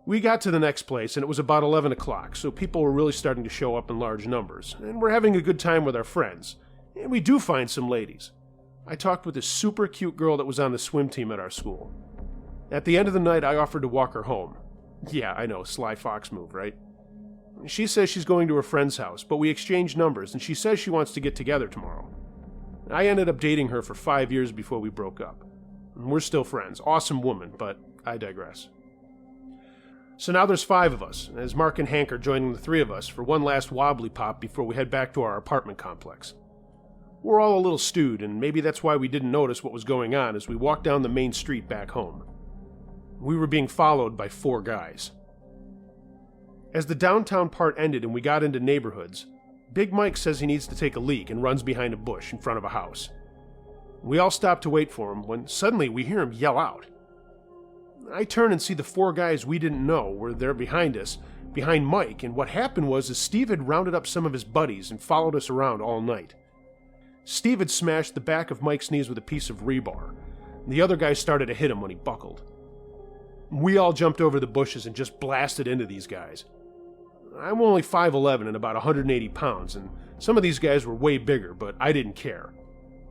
[SPEAKER 1] We got to the next place, and it was about 11 o'clock, so people were really starting to show up in large numbers, and we're having a good time with our friends, and we do find some ladies. I talked with this super cute girl that was on the swim team at our school. At the end of the night, I offered to walk her home. Yeah, I know, sly fox move, right? She says she's going to her friend's house, but we exchanged numbers, and she says she wants to get together tomorrow. I ended up dating her for 5 years before we broke up. And we're still friends. Awesome woman, but I digress. So now there's 5 of us, as Mark and Hank are joining the 3 of us for one last wobbly pop before we head back to our apartment complex. We're all a little stewed, and maybe that's why we didn't notice what was going on as we walked down the main street back home. We were being followed by 4 guys. As the downtown part ended and we got into neighborhoods, Big Mike says he needs to take a leak and runs behind a bush in front of a house. We all stop to wait for him when suddenly we hear him yell out. I turn and see the 4 guys we didn't know were there behind us, behind Mike, and what happened was Steve had rounded up some of his buddies and followed us around all night. Steve had smashed the back of Mike's knees with a piece of rebar, and the other guys started to hit him when he buckled. We all jumped over the bushes and just blasted into these guys. I'm only 5'11" and about 180 pounds, and some of these guys were way bigger, but I didn't care.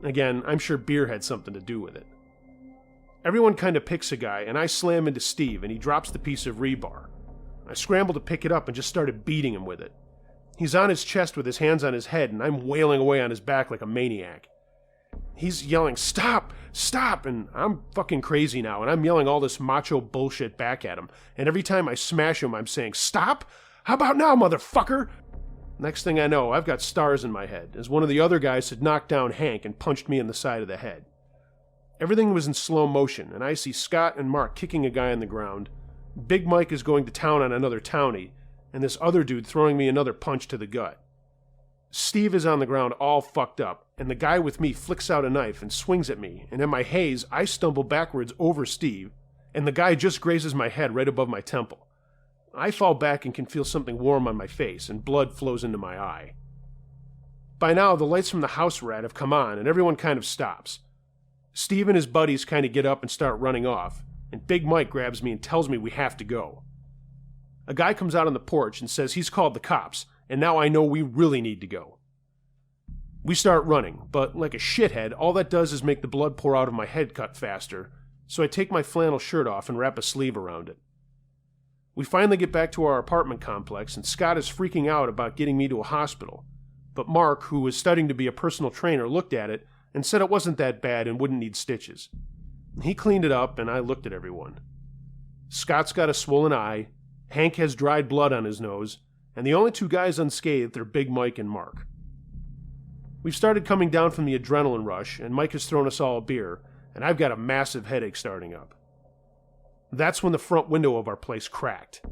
[SPEAKER 1] Again, I'm sure beer had something to do with it. Everyone kind of picks a guy, and I slam into Steve, and he drops the piece of rebar. I scrambled to pick it up and just started beating him with it. He's on his chest with his hands on his head, and I'm wailing away on his back like a maniac. He's yelling, "Stop! Stop!" And I'm fucking crazy now, and I'm yelling all this macho bullshit back at him, and every time I smash him, I'm saying, "Stop! How about now, motherfucker?" Next thing I know, I've got stars in my head, as one of the other guys had knocked down Hank and punched me in the side of the head. Everything was in slow motion, and I see Scott and Mark kicking a guy on the ground. Big Mike is going to town on another townie, and this other dude throwing me another punch to the gut. Steve is on the ground all fucked up, and the guy with me flicks out a knife and swings at me, and in my haze, I stumble backwards over Steve, and the guy just grazes my head right above my temple. I fall back and can feel something warm on my face, and blood flows into my eye. By now, the lights from the house we're at have come on, and everyone kind of stops. Steve and his buddies kind of get up and start running off, and Big Mike grabs me and tells me we have to go. A guy comes out on the porch and says he's called the cops, and now I know we really need to go. We start running, but like a shithead, all that does is make the blood pour out of my head cut faster, so I take my flannel shirt off and wrap a sleeve around it. We finally get back to our apartment complex, and Scott is freaking out about getting me to a hospital, but Mark, who was studying to be a personal trainer, looked at it and said it wasn't that bad and wouldn't need stitches. He cleaned it up, and I looked at everyone. Scott's got a swollen eye, Hank has dried blood on his nose, and the only 2 guys unscathed are Big Mike and Mark. We've started coming down from the adrenaline rush, and Mike has thrown us all a beer, and I've got a massive headache starting up. That's when the front window of our place cracked.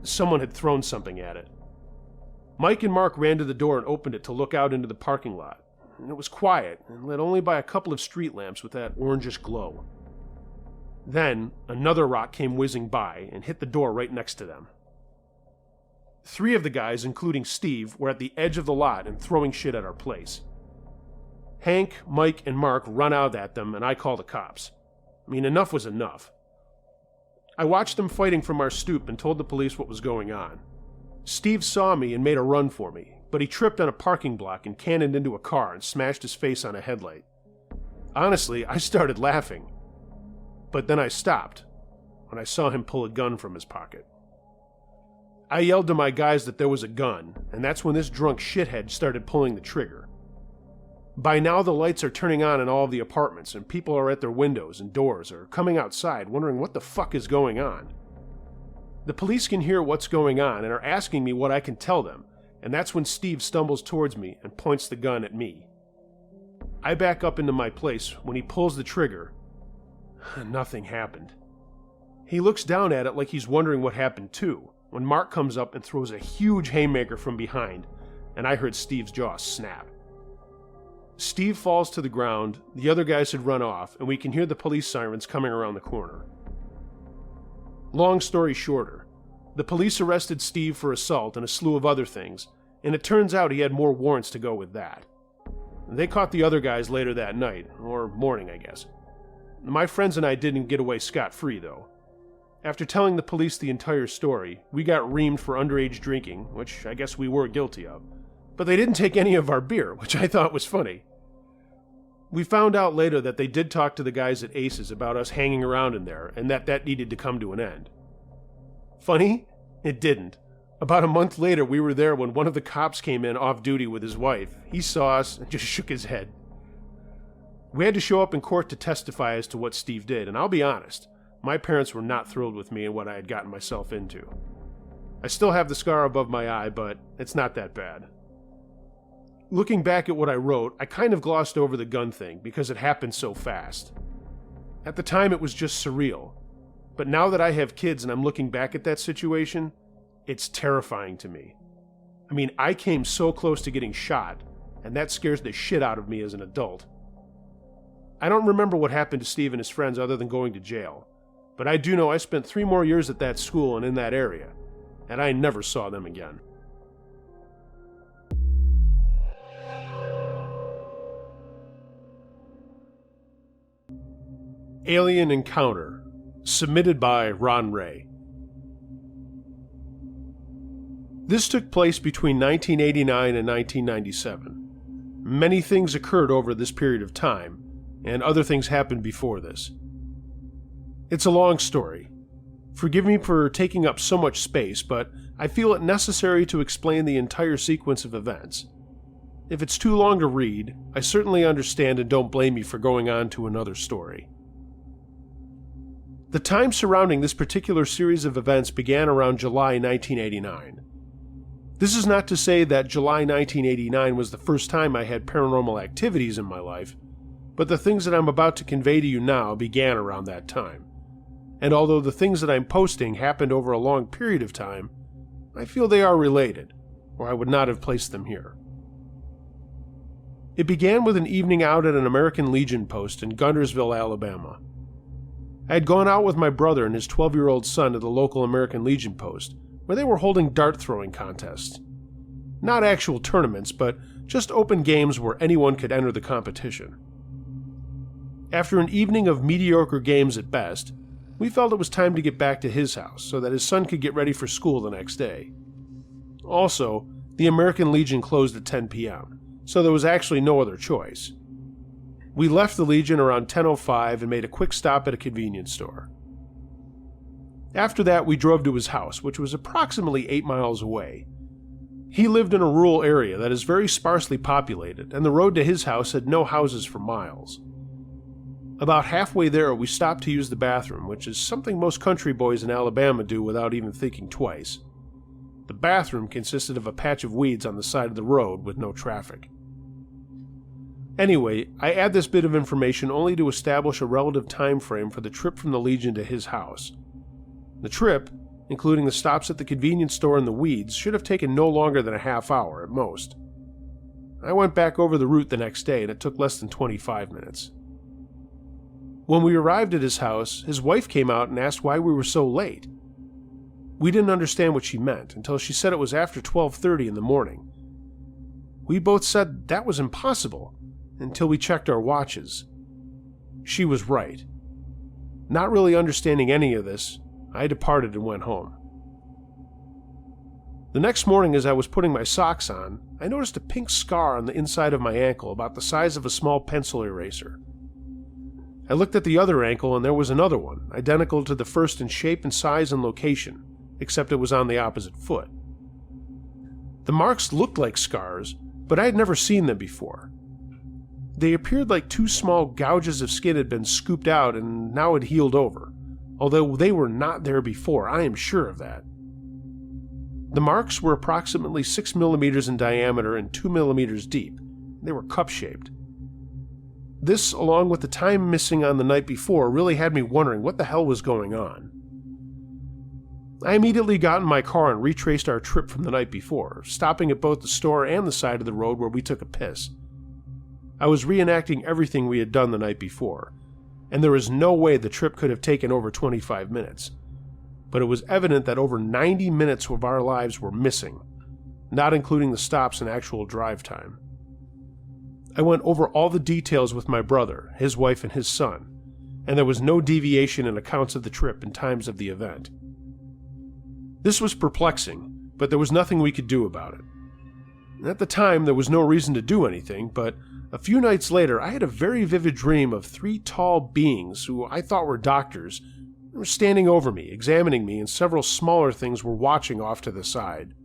[SPEAKER 1] Someone had thrown something at it. Mike and Mark ran to the door and opened it to look out into the parking lot, and it was quiet and lit only by a couple of street lamps with that orangish glow. Then, another rock came whizzing by and hit the door right next to them. 3 of the guys, including Steve, were at the edge of the lot and throwing shit at our place. Hank, Mike, and Mark run out at them, and I call the cops. I mean, enough was enough. I watched them fighting from our stoop and told the police what was going on. Steve saw me and made a run for me, but he tripped on a parking block and cannoned into a car and smashed his face on a headlight. Honestly, I started laughing. But then I stopped when I saw him pull a gun from his pocket. I yelled to my guys that there was a gun, and that's when this drunk shithead started pulling the trigger. By now the lights are turning on in all of the apartments, and people are at their windows and doors or coming outside wondering what the fuck is going on. The police can hear what's going on and are asking me what I can tell them, and that's when Steve stumbles towards me and points the gun at me. I back up into my place when he pulls the trigger. Nothing happened. He looks down at it like he's wondering what happened too, when Mark comes up and throws a huge haymaker from behind, and I heard Steve's jaw snap. Steve falls to the ground, the other guys had run off, and we can hear the police sirens coming around the corner. Long story shorter, the police arrested Steve for assault and a slew of other things, and it turns out he had more warrants to go with that. They caught the other guys later that night, or morning, I guess. My friends and I didn't get away scot-free, though. After telling the police the entire story, we got reamed for underage drinking, which I guess we were guilty of. But they didn't take any of our beer, which I thought was funny. We found out later that they did talk to the guys at Aces about us hanging around in there, and that needed to come to an end. Funny? It didn't. About a month later, we were there when one of the cops came in off duty with his wife. He saw us and just shook his head. We had to show up in court to testify as to what Steve did, and I'll be honest, my parents were not thrilled with me and what I had gotten myself into. I still have the scar above my eye, but it's not that bad. Looking back at what I wrote, I kind of glossed over the gun thing because it happened so fast. At the time, it was just surreal. But now that I have kids and I'm looking back at that situation, it's terrifying to me. I mean, I came so close to getting shot, and that scares the shit out of me as an adult. I don't remember what happened to Steve and his friends other than going to jail, but I do know I spent 3 more years at that school and in that area, and I never saw them again. Alien Encounter, submitted by Ron Ray. This took place between 1989 and 1997. Many things occurred over this period of time, and other things happened before this. It's a long story. Forgive me for taking up so much space, but I feel it necessary to explain the entire sequence of events. If it's too long to read, I certainly understand and don't blame you for going on to another story. The time surrounding this particular series of events began around July 1989. This is not to say that July 1989 was the first time I had paranormal activities in my life, but the things that I'm about to convey to you now began around that time. And although the things that I'm posting happened over a long period of time, I feel they are related, or I would not have placed them here. It began with an evening out at an American Legion post in Guntersville, Alabama. I had gone out with my brother and his 12-year-old son to the local American Legion post, where they were holding dart-throwing contests. Not actual tournaments, but just open games where anyone could enter the competition. After an evening of mediocre games at best, we felt it was time to get back to his house so that his son could get ready for school the next day. Also, the American Legion closed at 10 p.m., so there was actually no other choice. We left the Legion around 10:05 and made a quick stop at a convenience store. After that, we drove to his house, which was approximately 8 miles away. He lived in a rural area that is very sparsely populated, and the road to his house had no houses for miles. About halfway there, we stopped to use the bathroom, which is something most country boys in Alabama do without even thinking twice. The bathroom consisted of a patch of weeds on the side of the road with no traffic. Anyway, I add this bit of information only to establish a relative time frame for the trip from the Legion to his house. The trip, including the stops at the convenience store and the weeds, should have taken no longer than a half hour at most. I went back over the route the next day and it took less than 25 minutes. When we arrived at his house, his wife came out and asked why we were so late. We didn't understand what she meant until she said it was after 12:30 in the morning. We both said that was impossible until we checked our watches. She was right. Not really understanding any of this, I departed and went home. The next morning, as I was putting my socks on, I noticed a pink scar on the inside of my ankle about the size of a small pencil eraser. I looked at the other ankle and there was another one, identical to the first in shape and size and location, except it was on the opposite foot. The marks looked like scars, but I had never seen them before. They appeared like two small gouges of skin had been scooped out and now had healed over, although they were not there before, I am sure of that. The marks were approximately 6 millimeters in diameter and 2 millimeters deep. They were cup-shaped. This, along with the time missing on the night before, really had me wondering what the hell was going on. I immediately got in my car and retraced our trip from the night before, stopping at both the store and the side of the road where we took a piss. I was reenacting everything we had done the night before, and there was no way the trip could have taken over 25 minutes. But it was evident that over 90 minutes of our lives were missing, not including the stops and actual drive time. I went over all the details with my brother, his wife, and his son, and there was no deviation in accounts of the trip and times of the event. This was perplexing, but there was nothing we could do about it. At the time, there was no reason to do anything, but a few nights later, I had a very vivid dream of 3 tall beings who I thought were doctors. They were standing over me, examining me, and several smaller things were watching off to the side.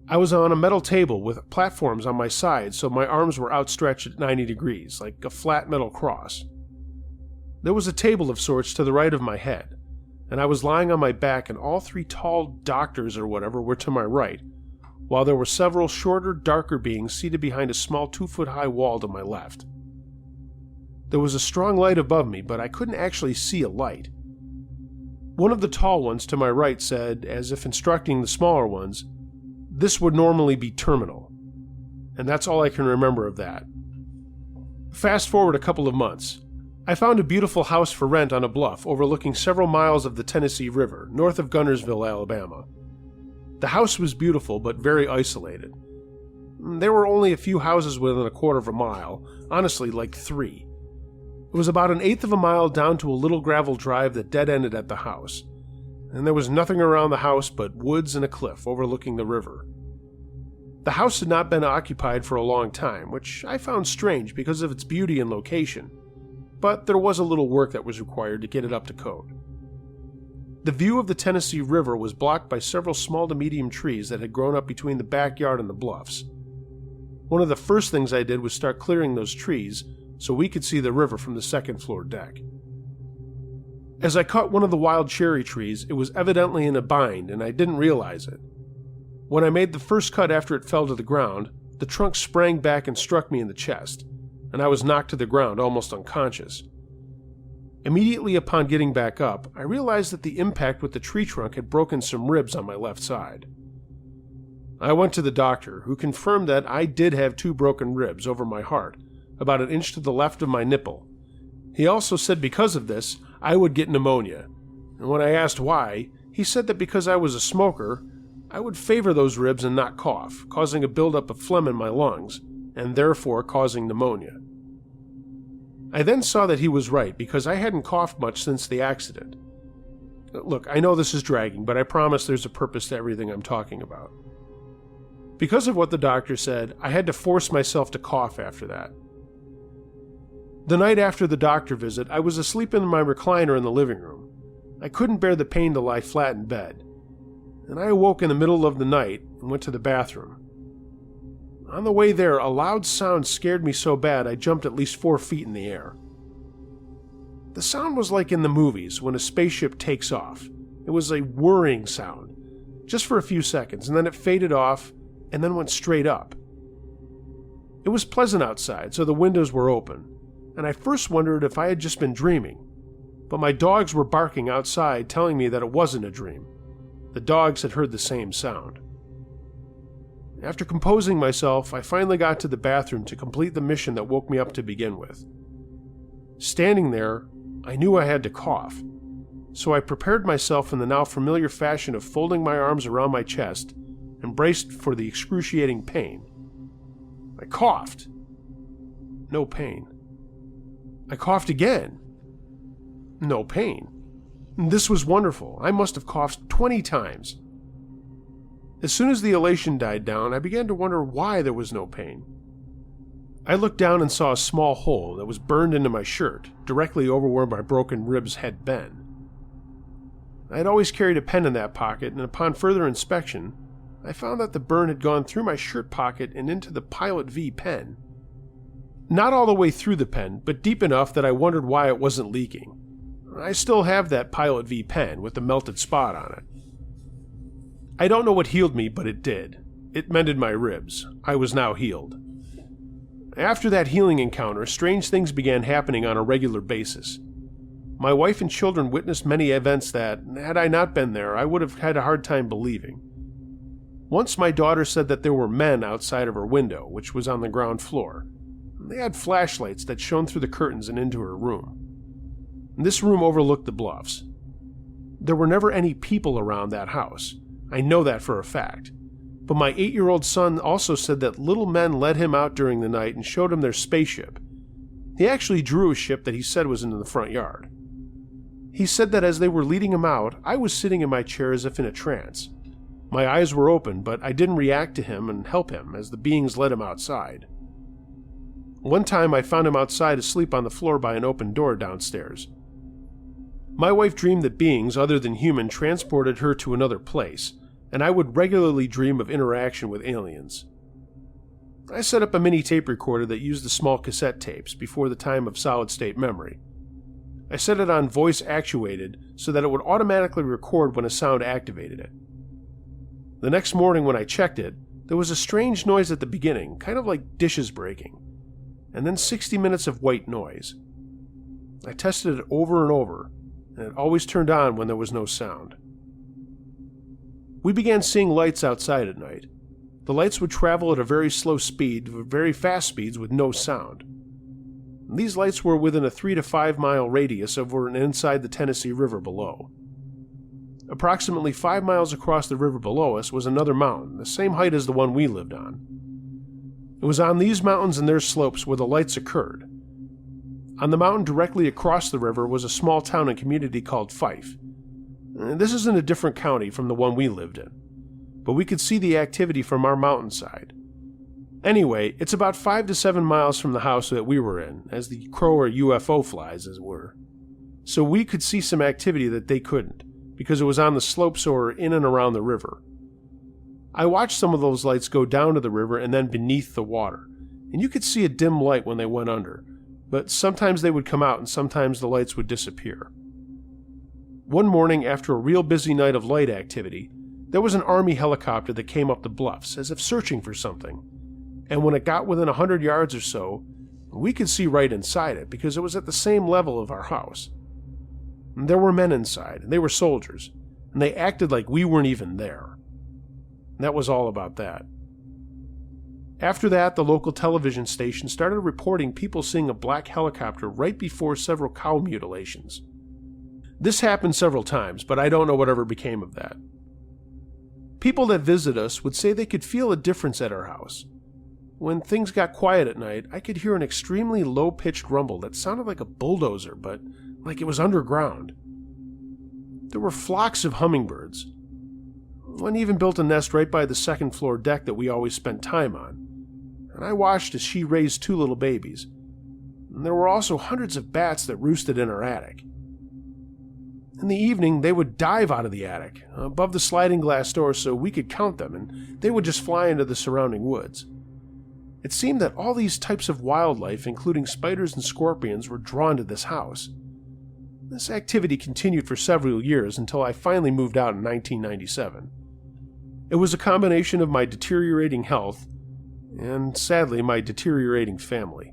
[SPEAKER 1] I was on a metal table with platforms on my sides, so my arms were outstretched at 90 degrees, like a flat metal cross. There was a table of sorts to the right of my head, and I was lying on my back, and all 3 tall doctors or whatever were to my right, while there were several shorter, darker beings seated behind a small 2-foot-high wall to my left. There was a strong light above me, but I couldn't actually see a light. One of the tall ones to my right said, as if instructing the smaller ones, "This would normally be terminal." And that's all I can remember of that. Fast forward a couple of months. I found a beautiful house for rent on a bluff overlooking several miles of the Tennessee River, north of Gunnersville, Alabama. The house was beautiful, but very isolated. There were only a few houses within a quarter of a mile, honestly like 3. It was about 1/8 of a mile down to a little gravel drive that dead-ended at the house, and there was nothing around the house but woods and a cliff overlooking the river. The house had not been occupied for a long time, which I found strange because of its beauty and location, but there was a little work that was required to get it up to code. The view of the Tennessee River was blocked by several small to medium trees that had grown up between the backyard and the bluffs. One of the first things I did was start clearing those trees so we could see the river from the second-floor deck. As I cut one of the wild cherry trees, it was evidently in a bind, and I didn't realize it. When I made the first cut after it fell to the ground, the trunk sprang back and struck me in the chest, and I was knocked to the ground, almost unconscious. Immediately upon getting back up, I realized that the impact with the tree trunk had broken some ribs on my left side. I went to the doctor, who confirmed that I did have 2 broken ribs over my heart, about 1 inch to the left of my nipple. He also said because of this, I would get pneumonia, and when I asked why, he said that because I was a smoker, I would favor those ribs and not cough, causing a buildup of phlegm in my lungs, and therefore causing pneumonia. I then saw that he was right, because I hadn't coughed much since the accident. Look, I know this is dragging, but I promise there's a purpose to everything I'm talking about. Because of what the doctor said, I had to force myself to cough after that. The night after the doctor visit, I was asleep in my recliner in the living room. I couldn't bear the pain to lie flat in bed, and I awoke in the middle of the night and went to the bathroom. On the way there, a loud sound scared me so bad I jumped at least 4 feet in the air. The sound was like in the movies when a spaceship takes off. It was a whirring sound, just for a few seconds, and then it faded off and then went straight up. It was pleasant outside, so the windows were open, and I first wondered if I had just been dreaming, but my dogs were barking outside telling me that it wasn't a dream. The dogs had heard the same sound. After composing myself, I finally got to the bathroom to complete the mission that woke me up to begin with. Standing there, I knew I had to cough, so I prepared myself in the now familiar fashion of folding my arms around my chest and braced for the excruciating pain. I coughed. No pain. I coughed again. No pain. This was wonderful. I must have coughed 20 times. As soon as the elation died down, I began to wonder why there was no pain. I looked down and saw a small hole that was burned into my shirt, directly over where my broken ribs had been. I had always carried a pen in that pocket, and upon further inspection, I found that the burn had gone through my shirt pocket and into the Pilot V pen. Not all the way through the pen, but deep enough that I wondered why it wasn't leaking. I still have that Pilot V pen with the melted spot on it. I don't know what healed me, but it did. It mended my ribs. I was now healed. After that healing encounter, strange things began happening on a regular basis. My wife and children witnessed many events that, had I not been there, I would have had a hard time believing. Once my daughter said that there were men outside of her window, which was on the ground floor. They had flashlights that shone through the curtains and into her room. This room overlooked the bluffs. There were never any people around that house. I know that for a fact. But my 8-year-old son also said that little men led him out during the night and showed him their spaceship. He actually drew a ship that he said was in the front yard. He said that as they were leading him out, I was sitting in my chair as if in a trance. My eyes were open, but I didn't react to him and help him as the beings led him outside. One time I found him outside asleep on the floor by an open door downstairs. My wife dreamed that beings other than human transported her to another place, and I would regularly dream of interaction with aliens. I set up a mini tape recorder that used the small cassette tapes before the time of solid-state memory. I set it on voice actuated so that it would automatically record when a sound activated it. The next morning when I checked it, there was a strange noise at the beginning, kind of like dishes breaking, and then 60 minutes of white noise. I tested it over and over, and it always turned on when there was no sound. We began seeing lights outside at night. The lights would travel at a very slow speed, very fast speeds with no sound. These lights were within a 3 to 5 mile radius over and inside the Tennessee River below. Approximately 5 miles across the river below us was another mountain, the same height as the one we lived on. It was on these mountains and their slopes where the lights occurred. On the mountain directly across the river was a small town and community called Fife. This is in a different county from the one we lived in, but we could see the activity from our mountainside. Anyway, it's about 5 to 7 miles from the house that we were in, as the crow or UFO flies, as it were. So we could see some activity that they couldn't, because it was on the slopes or in and around the river. I watched some of those lights go down to the river and then beneath the water, and you could see a dim light when they went under, but sometimes they would come out and sometimes the lights would disappear. One morning, after a real busy night of light activity, there was an Army helicopter that came up the bluffs, as if searching for something, and when it got within 100 yards or so, we could see right inside it because it was at the same level of our house. And there were men inside, and they were soldiers, and they acted like we weren't even there. And that was all about that. After that, the local television station started reporting people seeing a black helicopter right before several cow mutilations. This happened several times, but I don't know whatever became of that. People that visit us would say they could feel a difference at our house. When things got quiet at night, I could hear an extremely low-pitched rumble that sounded like a bulldozer, but like it was underground. There were flocks of hummingbirds. One even built a nest right by the second-floor deck that we always spent time on, and I watched as she raised 2 little babies. And there were also hundreds of bats that roosted in our attic. In the evening, they would dive out of the attic, above the sliding glass door so we could count them, and they would just fly into the surrounding woods. It seemed that all these types of wildlife, including spiders and scorpions, were drawn to this house. This activity continued for several years until I finally moved out in 1997. It was a combination of my deteriorating health and, sadly, my deteriorating family.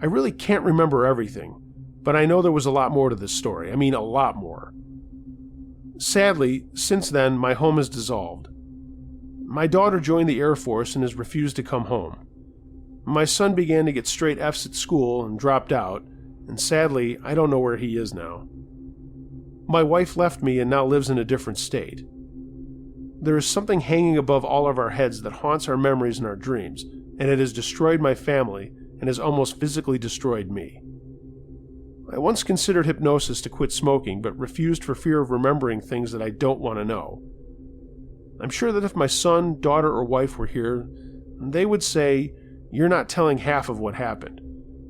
[SPEAKER 1] I really can't remember everything, but I know there was a lot more to this story. I mean, a lot more. Sadly, since then, my home has dissolved. My daughter joined the Air Force and has refused to come home. My son began to get straight F's at school and dropped out, and sadly, I don't know where he is now. My wife left me and now lives in a different state. There is something hanging above all of our heads that haunts our memories and our dreams, and it has destroyed my family and has almost physically destroyed me. I once considered hypnosis to quit smoking, but refused for fear of remembering things that I don't want to know. I'm sure that if my son, daughter, or wife were here, they would say, "You're not telling half of what happened."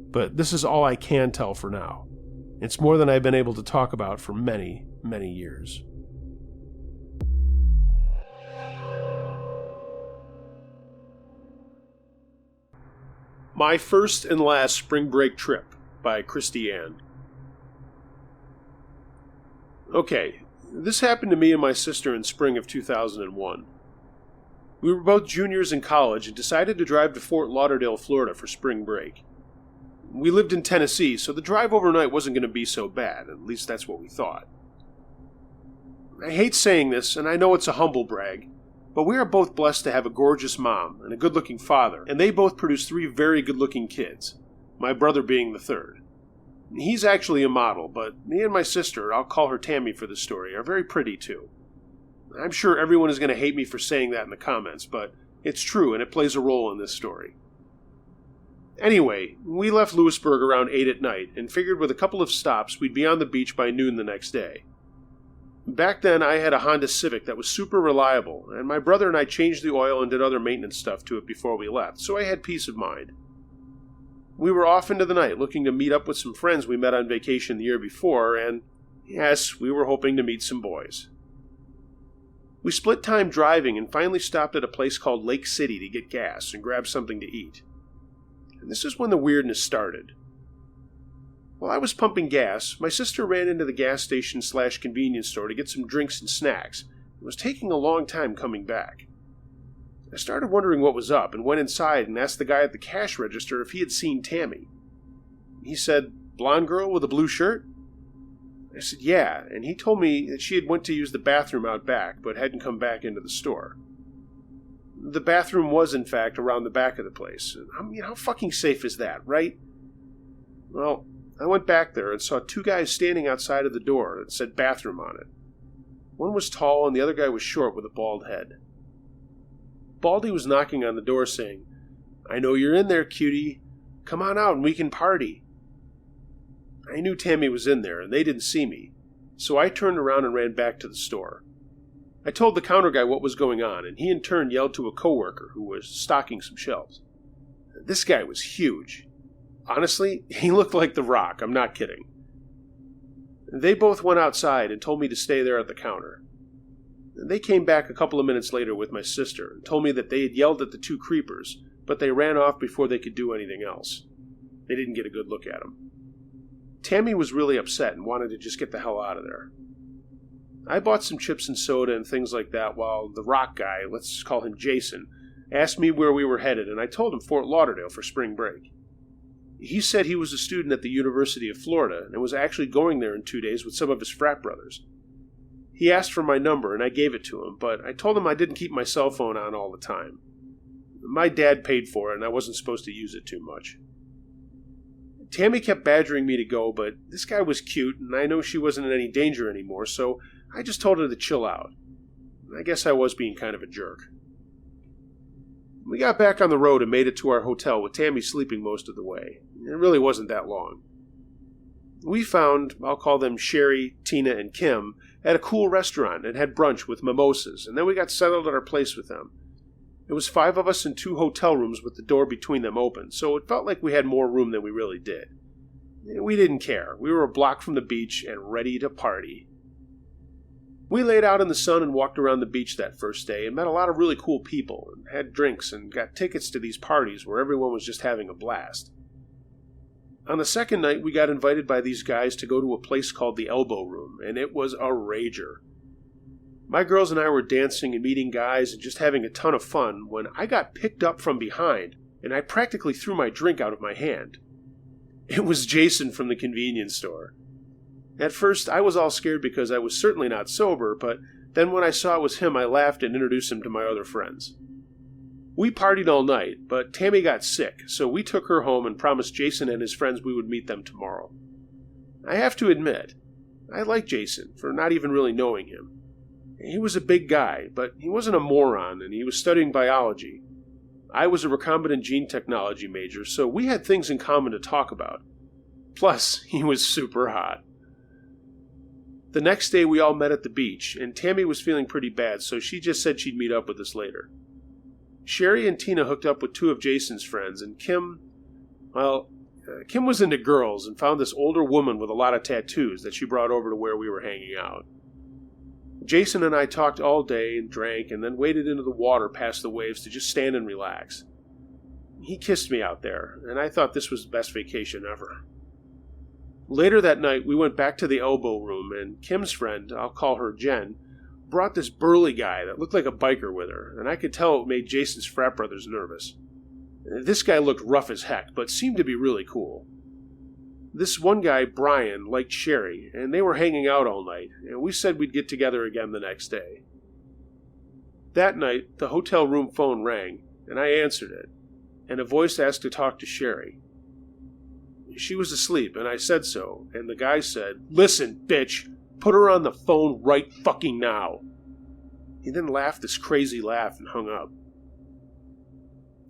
[SPEAKER 1] But this is all I can tell for now. It's more than I've been able to talk about for many, many years. My First and Last Spring Break Trip by Christy Ann. Okay, this happened to me and my sister in spring of 2001. We were both juniors in college and decided to drive to Fort Lauderdale, Florida for spring break. We lived in Tennessee, so the drive overnight wasn't going to be so bad, at least that's what we thought. I hate saying this, and I know it's a humble brag, but we are both blessed to have a gorgeous mom and a good-looking father, and they both produce 3 very good-looking kids, my brother being the third. He's actually a model, but me and my sister, I'll call her Tammy for the story, are very pretty too. I'm sure everyone is going to hate me for saying that in the comments, but it's true and it plays a role in this story. Anyway, we left Lewisburg around 8 at night and figured with a couple of stops we'd be on the beach by noon the next day. Back then I had a Honda Civic that was super reliable, and my brother and I changed the oil and did other maintenance stuff to it before we left, so I had peace of mind. We were off into the night looking to meet up with some friends we met on vacation the year before, and yes, we were hoping to meet some boys. We split time driving and finally stopped at a place called Lake City to get gas and grab something to eat. And this is when the weirdness started. While I was pumping gas, my sister ran into the gas station/convenience store to get some drinks and snacks and was taking a long time coming back. I started wondering what was up and went inside and asked the guy at the cash register if he had seen Tammy. He said, "Blonde girl with a blue shirt?" I said, "Yeah," and he told me that she had went to use the bathroom out back but hadn't come back into the store. The bathroom was, in fact, around the back of the place. I mean, how fucking safe is that, right? Well, I went back there and saw 2 guys standing outside of the door that said bathroom on it. One was tall and the other guy was short with a bald head. Baldy was knocking on the door saying, "I know you're in there, cutie. Come on out and we can party." I knew Tammy was in there and they didn't see me, so I turned around and ran back to the store. I told the counter guy what was going on, and he in turn yelled to a coworker who was stocking some shelves. This guy was huge. Honestly, he looked like The Rock, I'm not kidding. They both went outside and told me to stay there at the counter. They came back a couple of minutes later with my sister and told me that they had yelled at the 2 creepers, but they ran off before they could do anything else. They didn't get a good look at them. Tammy was really upset and wanted to just get the hell out of there. I bought some chips and soda and things like that while the rock guy, let's call him Jason, asked me where we were headed, and I told him Fort Lauderdale for spring break. He said he was a student at the University of Florida and was actually going there in 2 days with some of his frat brothers. He asked for my number and I gave it to him, but I told him I didn't keep my cell phone on all the time. My dad paid for it and I wasn't supposed to use it too much. Tammy kept badgering me to go, but this guy was cute and I know she wasn't in any danger anymore, so I just told her to chill out. I guess I was being kind of a jerk. We got back on the road and made it to our hotel with Tammy sleeping most of the way. It really wasn't that long. We found, I'll call them Sherry, Tina, and Kim, at a cool restaurant and had brunch with mimosas, and then we got settled at our place with them. It was 5 of us in 2 hotel rooms with the door between them open, so it felt like we had more room than we really did. We didn't care. We were a block from the beach and ready to party. We laid out in the sun and walked around the beach that first day and met a lot of really cool people and had drinks and got tickets to these parties where everyone was just having a blast. On the second night, we got invited by these guys to go to a place called the Elbow Room, and it was a rager. My girls and I were dancing and meeting guys and just having a ton of fun when I got picked up from behind and I practically threw my drink out of my hand. It was Jason from the convenience store. At first, I was all scared because I was certainly not sober, but then when I saw it was him, I laughed and introduced him to my other friends. We partied all night, but Tammy got sick, so we took her home and promised Jason and his friends we would meet them tomorrow. I have to admit, I liked Jason for not even really knowing him. He was a big guy, but he wasn't a moron, and he was studying biology. I was a recombinant gene technology major, so we had things in common to talk about. Plus, he was super hot. The next day we all met at the beach, and Tammy was feeling pretty bad, so she just said she'd meet up with us later. Sherry and Tina hooked up with two of Jason's friends, and Kim was into girls and found this older woman with a lot of tattoos that she brought over to where we were hanging out. Jason and I talked all day and drank and then waded into the water past the waves to just stand and relax. He kissed me out there, and I thought this was the best vacation ever. Later that night, we went back to the elbow room, and Kim's friend, I'll call her Jen, brought this burly guy that looked like a biker with her, and I could tell it made Jason's frat brothers nervous. This guy looked rough as heck, but seemed to be really cool. This one guy, Brian, liked Sherry, and they were hanging out all night, and we said we'd get together again the next day. That night, the hotel room phone rang, and I answered it, and a voice asked to talk to Sherry. She was asleep, and I said so, and the guy said, "Listen, bitch, put her on the phone right fucking now." He then laughed this crazy laugh and hung up.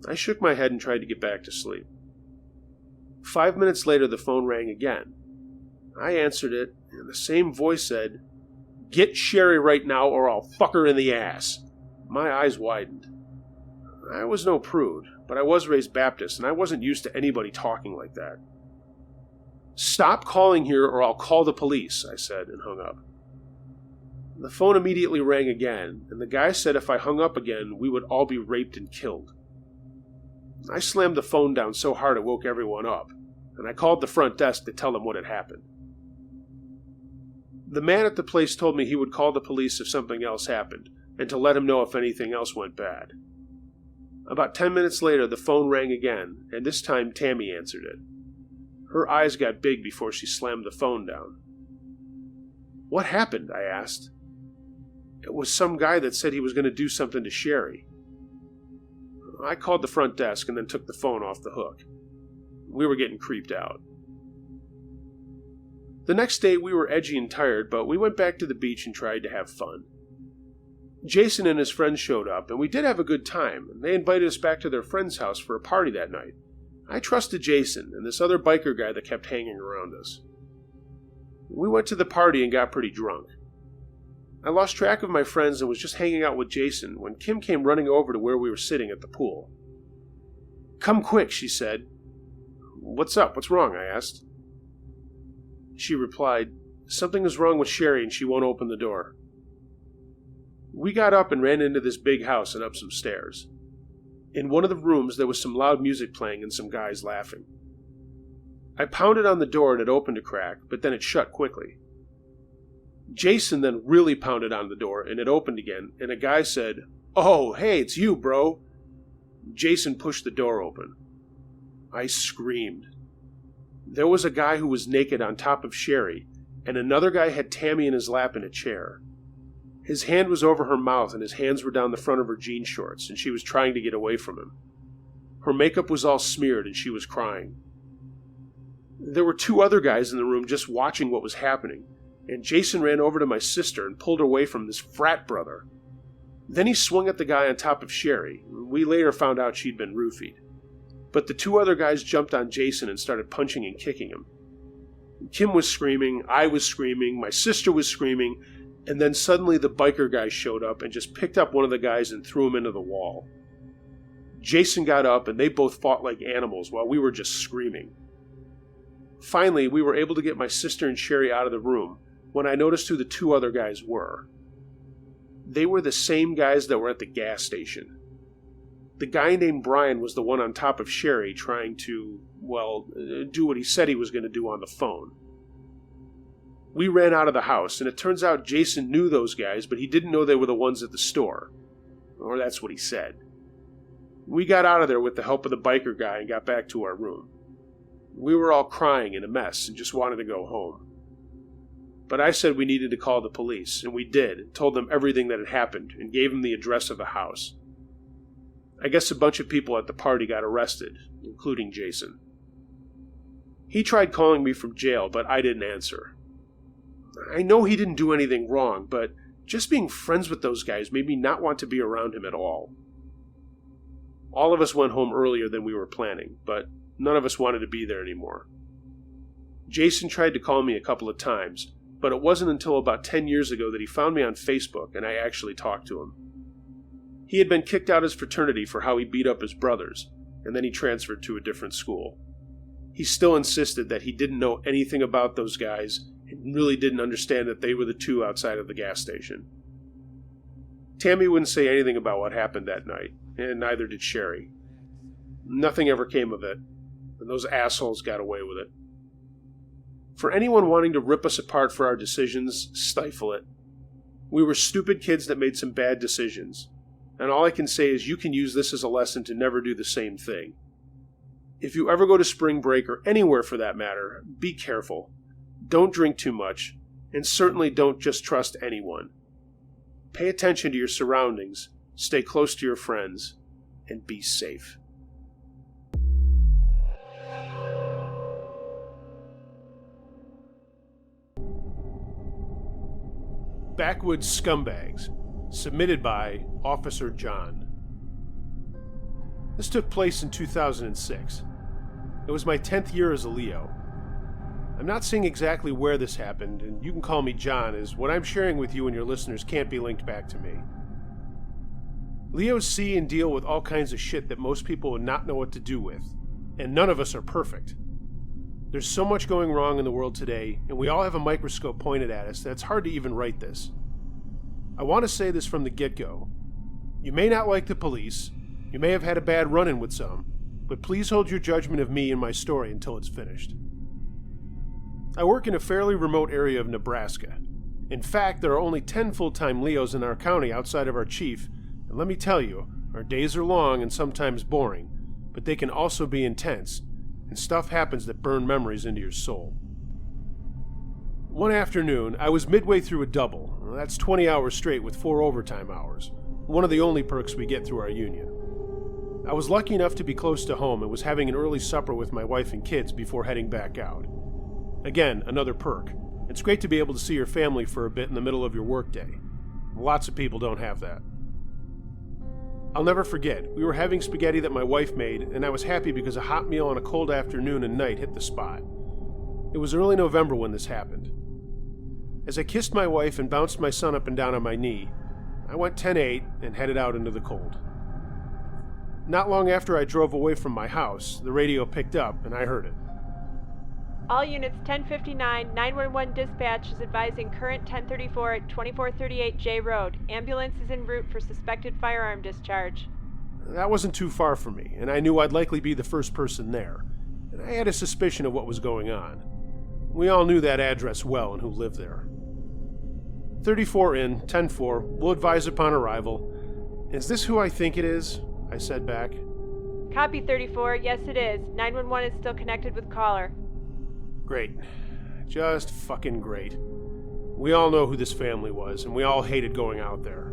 [SPEAKER 1] I shook my head and tried to get back to sleep. 5 minutes later, the phone rang again. I answered it, and the same voice said, "Get Sherry right now or I'll fuck her in the ass." My eyes widened. I was no prude, but I was raised Baptist, and I wasn't used to anybody talking like that. "Stop calling here or I'll call the police," I said, and hung up. The phone immediately rang again, and the guy said if I hung up again, we would all be raped and killed. I slammed the phone down so hard it woke everyone up, and I called the front desk to tell them what had happened. The man at the place told me he would call the police if something else happened, and to let him know if anything else went bad. About 10 minutes later, the phone rang again, and this time Tammy answered it. Her eyes got big before she slammed the phone down. "What happened?" I asked. "It was some guy that said he was going to do something to Sherry." I called the front desk and then took the phone off the hook. We were getting creeped out. The next day we were edgy and tired, but we went back to the beach and tried to have fun. Jason and his friends showed up, and we did have a good time, and they invited us back to their friend's house for a party that night. I trusted Jason and this other biker guy that kept hanging around us. We went to the party and got pretty drunk. I lost track of my friends and was just hanging out with Jason when Kim came running over to where we were sitting at the pool. "Come quick," she said. "What's up? What's wrong?" I asked. She replied, "Something is wrong with Sherry and she won't open the door." We got up and ran into this big house and up some stairs. In one of the rooms there was some loud music playing and some guys laughing. I pounded on the door and it opened a crack, but then it shut quickly. Jason then really pounded on the door and it opened again, and a guy said, "Oh, hey, it's you, bro." Jason pushed the door open. I screamed. There was a guy who was naked on top of Sherry, and another guy had Tammy in his lap in a chair. His hand was over her mouth and his hands were down the front of her jean shorts, and she was trying to get away from him. Her makeup was all smeared and she was crying. There were two other guys in the room just watching what was happening, and Jason ran over to my sister and pulled her away from this frat brother. Then he swung at the guy on top of Sherry. We later found out she'd been roofied. But the two other guys jumped on Jason and started punching and kicking him. Kim was screaming, I was screaming, my sister was screaming, and then suddenly the biker guy showed up and just picked up one of the guys and threw him into the wall. Jason got up and they both fought like animals while we were just screaming. Finally, we were able to get my sister and Sherry out of the room when I noticed who the two other guys were. They were the same guys that were at the gas station. The guy named Brian was the one on top of Sherry trying to, do what he said he was going to do on the phone. We ran out of the house, and it turns out Jason knew those guys, but he didn't know they were the ones at the store. Or that's what he said. We got out of there with the help of the biker guy and got back to our room. We were all crying in a mess and just wanted to go home. But I said we needed to call the police, and we did, told them everything that had happened, and gave them the address of the house. I guess a bunch of people at the party got arrested, including Jason. He tried calling me from jail, but I didn't answer. I know he didn't do anything wrong, but just being friends with those guys made me not want to be around him at all. All of us went home earlier than we were planning, but none of us wanted to be there anymore. Jason tried to call me a couple of times, but it wasn't until about 10 years ago that he found me on Facebook and I actually talked to him. He had been kicked out of his fraternity for how he beat up his brothers, and then he transferred to a different school. He still insisted that he didn't know anything about those guys and really didn't understand that they were the two outside of the gas station. Tammy wouldn't say anything about what happened that night, and neither did Sherry. Nothing ever came of it, and those assholes got away with it. For anyone wanting to rip us apart for our decisions, stifle it. We were stupid kids that made some bad decisions, and all I can say is you can use this as a lesson to never do the same thing. If you ever go to spring break, or anywhere for that matter, be careful. Don't drink too much, and certainly don't just trust anyone. Pay attention to your surroundings, stay close to your friends, and be safe. Backwoods Scumbags, submitted by Officer John. This took place in 2006. It was my 10th year as a Leo. I'm not saying exactly where this happened, and you can call me John, as what I'm sharing with you and your listeners can't be linked back to me. Leos see and deal with all kinds of shit that most people would not know what to do with, and none of us are perfect. There's so much going wrong in the world today, and we all have a microscope pointed at us that it's hard to even write this. I want to say this from the get-go. You may not like the police, you may have had a bad run-in with some, but please hold your judgment of me and my story until it's finished. I work in a fairly remote area of Nebraska. In fact, there are only 10 full-time Leos in our county outside of our chief, and let me tell you, our days are long and sometimes boring, but they can also be intense, and stuff happens that burn memories into your soul. One afternoon, I was midway through a double. That's 20 hours straight with 4 overtime hours, one of the only perks we get through our union. I was lucky enough to be close to home and was having an early supper with my wife and kids before heading back out. Again, another perk. It's great to be able to see your family for a bit in the middle of your workday. Lots of people don't have that. I'll never forget, we were having spaghetti that my wife made, and I was happy because a hot meal on a cold afternoon and night hit the spot. It was early November when this happened. As I kissed my wife and bounced my son up and down on my knee, I went 10-8 and headed out into the cold. Not long after I drove away from my house, the radio picked up and I heard it.
[SPEAKER 4] All units 1059, 911 dispatch is advising current 1034 at 2438 J Road. Ambulance is en route for suspected firearm discharge.
[SPEAKER 1] That wasn't too far from me, and I knew I'd likely be the first person there, and I had a suspicion of what was going on. We all knew that address well and who lived there. 34 in, 10-4, will advise upon arrival. Is this who I think it is? I said back.
[SPEAKER 4] Copy 34, yes it is. 911 is still connected with caller.
[SPEAKER 1] Great. Just fucking great. We all know who this family was, and we all hated going out there.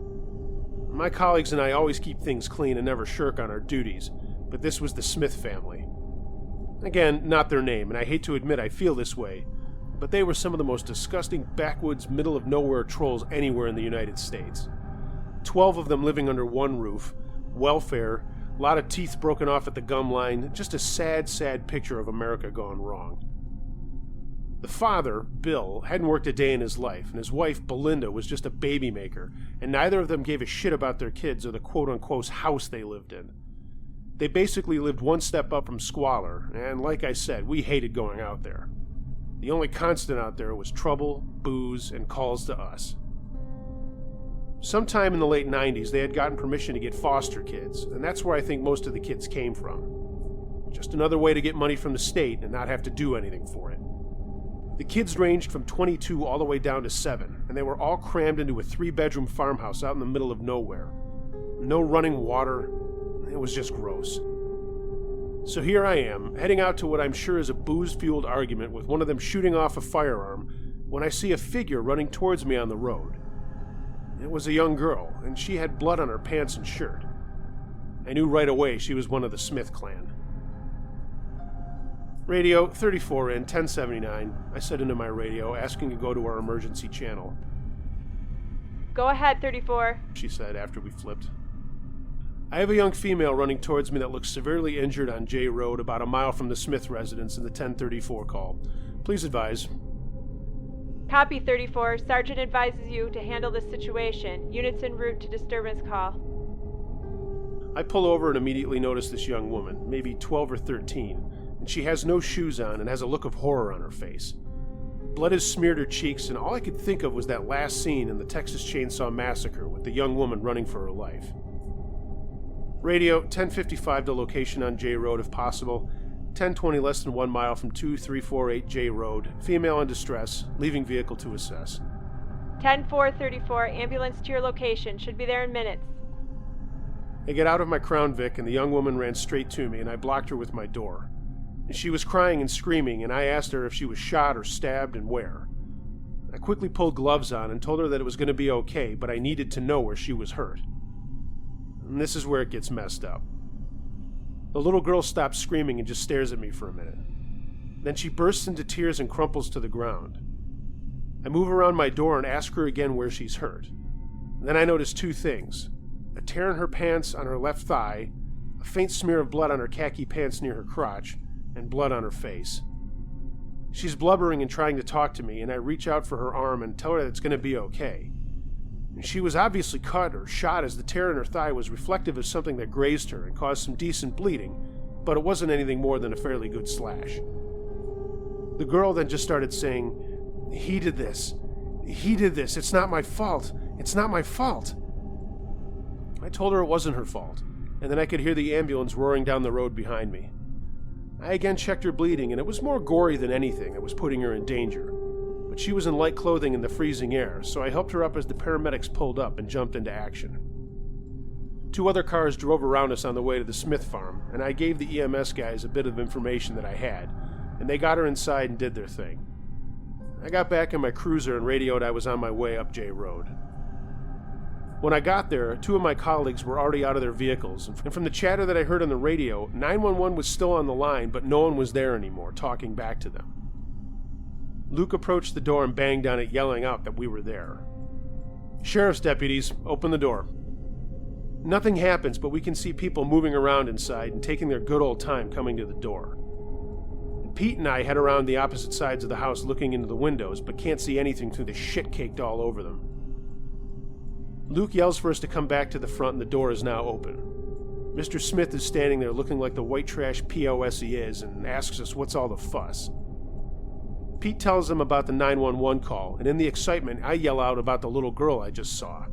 [SPEAKER 1] My colleagues and I always keep things clean and never shirk on our duties, but this was the Smith family. Again, not their name, and I hate to admit I feel this way, but they were some of the most disgusting backwoods, middle-of-nowhere trolls anywhere in the United States. 12 of them living under one roof, welfare, a lot of teeth broken off at the gum line, just a sad, sad picture of America gone wrong. The father, Bill, hadn't worked a day in his life, and his wife, Belinda, was just a baby maker, and neither of them gave a shit about their kids or the quote-unquote house they lived in. They basically lived one step up from squalor, and like I said, we hated going out there. The only constant out there was trouble, booze, and calls to us. Sometime in the late 90s, they had gotten permission to get foster kids, and that's where I think most of the kids came from. Just another way to get money from the state and not have to do anything for it. The kids ranged from 22 all the way down to 7, and they were all crammed into a 3-bedroom farmhouse out in the middle of nowhere. No running water. It was just gross. So here I am, heading out to what I'm sure is a booze-fueled argument with one of them shooting off a firearm, when I see a figure running towards me on the road. It was a young girl, and she had blood on her pants and shirt. I knew right away she was one of the Smith clan. Radio, 34 in, 1079, I said into my radio, asking to go to our emergency channel.
[SPEAKER 4] Go ahead, 34,
[SPEAKER 1] she said after we flipped. I have a young female running towards me that looks severely injured on J Road about a mile from the Smith residence in the 1034 call. Please advise.
[SPEAKER 4] Copy 34. Sergeant advises you to handle this situation. Units en route to disturbance call.
[SPEAKER 1] I pull over and immediately notice this young woman, maybe 12 or 13, and she has no shoes on and has a look of horror on her face. Blood has smeared her cheeks, and all I could think of was that last scene in the Texas Chainsaw Massacre with the young woman running for her life. Radio, 1055 to location on J Road if possible. 1020 less than 1 mile from 2348 J Road. Female in distress. Leaving vehicle to assess.
[SPEAKER 4] 10434. Ambulance to your location. Should be there in minutes.
[SPEAKER 1] I get out of my Crown Vic, and the young woman ran straight to me, and I blocked her with my door. She was crying and screaming, and I asked her if she was shot or stabbed and where. I quickly pulled gloves on and told her that it was going to be okay, but I needed to know where she was hurt. And this is where it gets messed up. The little girl stops screaming and just stares at me for a minute. Then she bursts into tears and crumples to the ground. I move around my door and ask her again where she's hurt. And then I notice two things: a tear in her pants on her left thigh, a faint smear of blood on her khaki pants near her crotch, and blood on her face. She's blubbering and trying to talk to me, and I reach out for her arm and tell her that it's going to be okay. She was obviously cut or shot, as the tear in her thigh was reflective of something that grazed her and caused some decent bleeding, but it wasn't anything more than a fairly good slash. The girl then just started saying, "He did this. He did this. It's not my fault. It's not my fault." I told her it wasn't her fault, and then I could hear the ambulance roaring down the road behind me. I again checked her bleeding, and it was more gory than anything that was putting her in danger. But she was in light clothing in the freezing air, so I helped her up as the paramedics pulled up and jumped into action. 2 other cars drove around us on the way to the Smith farm, and I gave the EMS guys a bit of information that I had, and they got her inside and did their thing. I got back in my cruiser and radioed I was on my way up J Road. When I got there, 2 of my colleagues were already out of their vehicles, and from the chatter that I heard on the radio, 911 was still on the line, but no one was there anymore, talking back to them. Luke approached the door and banged on it, yelling out that we were there. "Sheriff's deputies, open the door." Nothing happens, but we can see people moving around inside and taking their good old time coming to the door. Pete and I head around the opposite sides of the house looking into the windows, but can't see anything through the shit caked all over them. Luke yells for us to come back to the front, and the door is now open. Mr. Smith is standing there looking like the white trash POS he is, and asks us what's all the fuss. Pete tells him about the 911 call, and in the excitement, I yell out about the little girl I just saw.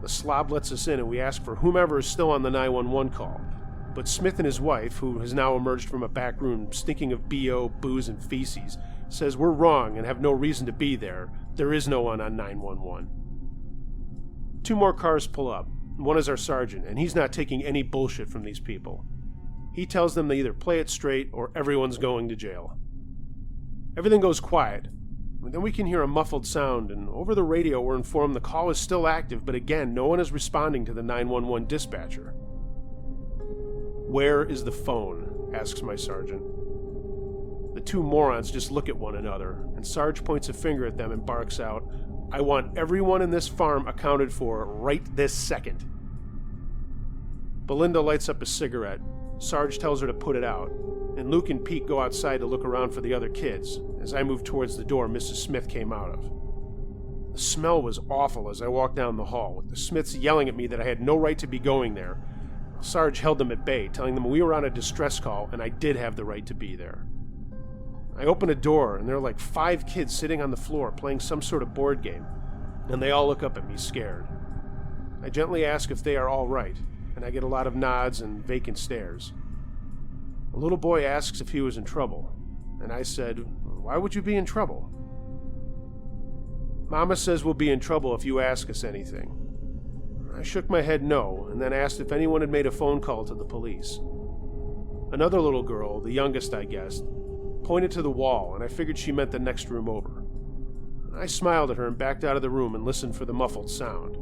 [SPEAKER 1] The slob lets us in, and we ask for whomever is still on the 911 call. But Smith and his wife, who has now emerged from a back room stinking of BO, booze, and feces, says we're wrong and have no reason to be there. There is no one on 911. 2 more cars pull up. One is our sergeant, and he's not taking any bullshit from these people. He tells them they either play it straight or everyone's going to jail. Everything goes quiet. Then we can hear a muffled sound, and over the radio we're informed the call is still active, but again, no one is responding to the 911 dispatcher. "Where is the phone?" asks my sergeant. The 2 morons just look at one another, and Sarge points a finger at them and barks out, "I want everyone in this farm accounted for right this second." Belinda lights up a cigarette. Sarge tells her to put it out, and Luke and Pete go outside to look around for the other kids. As I move towards the door Mrs. Smith came out of. The smell was awful as I walked down the hall, with the Smiths yelling at me that I had no right to be going there. Sarge held them at bay, telling them we were on a distress call and I did have the right to be there. I open a door, and there are like 5 kids sitting on the floor playing some sort of board game, and they all look up at me scared. I gently ask if they are all right, and I get a lot of nods and vacant stares. A little boy asks if he was in trouble, and I said, "Why would you be in trouble?" "Mama says we'll be in trouble if you ask us anything." I shook my head no, and then asked if anyone had made a phone call to the police. Another little girl, the youngest I guessed, pointed to the wall, and I figured she meant the next room over. I smiled at her and backed out of the room and listened for the muffled sound.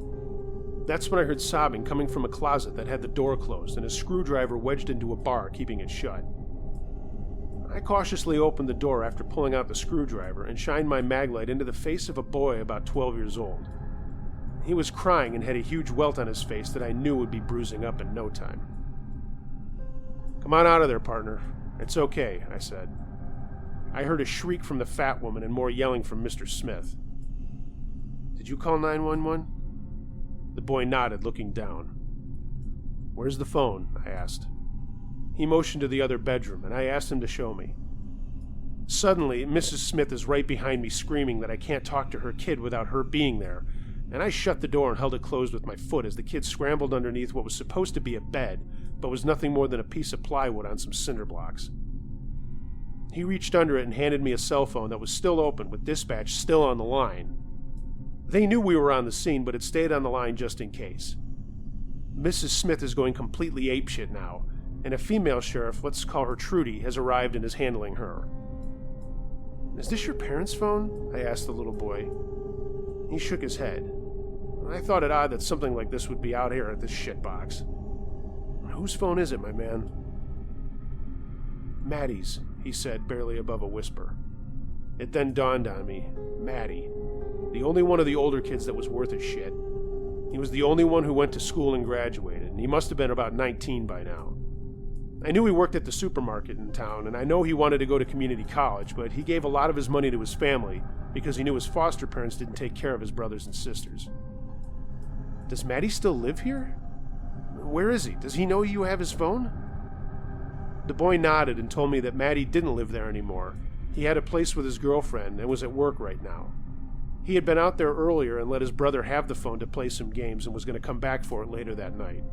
[SPEAKER 1] That's when I heard sobbing coming from a closet that had the door closed and a screwdriver wedged into a bar, keeping it shut. I cautiously opened the door after pulling out the screwdriver and shined my maglite into the face of a boy about 12 years old. He was crying and had a huge welt on his face that I knew would be bruising up in no time. "Come on out of there, partner. It's okay," I said. I heard a shriek from the fat woman and more yelling from Mr. Smith. "Did you call 911? The boy nodded, looking down. "Where's the phone?" I asked. He motioned to the other bedroom, and I asked him to show me. Suddenly, Mrs. Smith is right behind me, screaming that I can't talk to her kid without her being there, and I shut the door and held it closed with my foot as the kid scrambled underneath what was supposed to be a bed, but was nothing more than a piece of plywood on some cinder blocks. He reached under it and handed me a cell phone that was still open, with dispatch still on the line. They knew we were on the scene, but it stayed on the line just in case. Mrs. Smith is going completely apeshit now, and a female sheriff, let's call her Trudy, has arrived and is handling her. "Is this your parents' phone?" I asked the little boy. He shook his head. I thought it odd that something like this would be out here at this shitbox. "Whose phone is it, my man?" "Maddie's," he said, barely above a whisper. It then dawned on me. Maddie. The only one of the older kids that was worth a shit. He was the only one who went to school and graduated, and he must have been about 19 by now. I knew he worked at the supermarket in town, and I know he wanted to go to community college, but he gave a lot of his money to his family because he knew his foster parents didn't take care of his brothers and sisters. "Does Maddie still live here? Where is he? Does he know you have his phone?" The boy nodded and told me that Maddie didn't live there anymore. He had a place with his girlfriend and was at work right now. He had been out there earlier and let his brother have the phone to play some games and was going to come back for it later that night.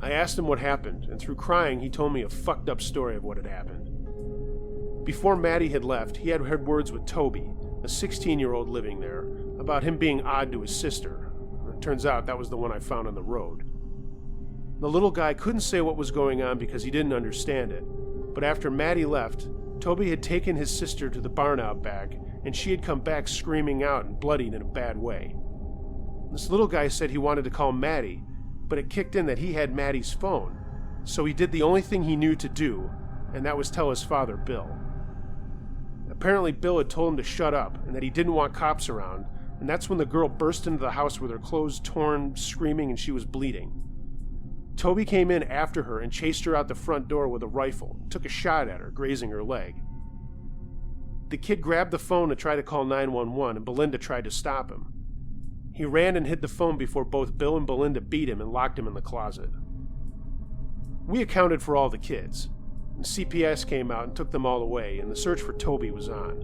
[SPEAKER 1] I asked him what happened, and through crying he told me a fucked up story of what had happened. Before Maddie had left, he had heard words with Toby, a 16-year-old living there, about him being odd to his sister. It turns out that was the one I found on the road. The little guy couldn't say what was going on because he didn't understand it, but after Maddie left, Toby had taken his sister to the barn out back, and she had come back screaming out and bloodied in a bad way. This little guy said he wanted to call Maddie, but it kicked in that he had Maddie's phone, so he did the only thing he knew to do, and that was tell his father, Bill. Apparently Bill had told him to shut up and that he didn't want cops around, and that's when the girl burst into the house with her clothes torn, screaming, and she was bleeding. Toby came in after her and chased her out the front door with a rifle, took a shot at her, grazing her leg. The kid grabbed the phone to try to call 911, and Belinda tried to stop him. He ran and hid the phone before both Bill and Belinda beat him and locked him in the closet. We accounted for all the kids. And CPS came out and took them all away, and the search for Toby was on.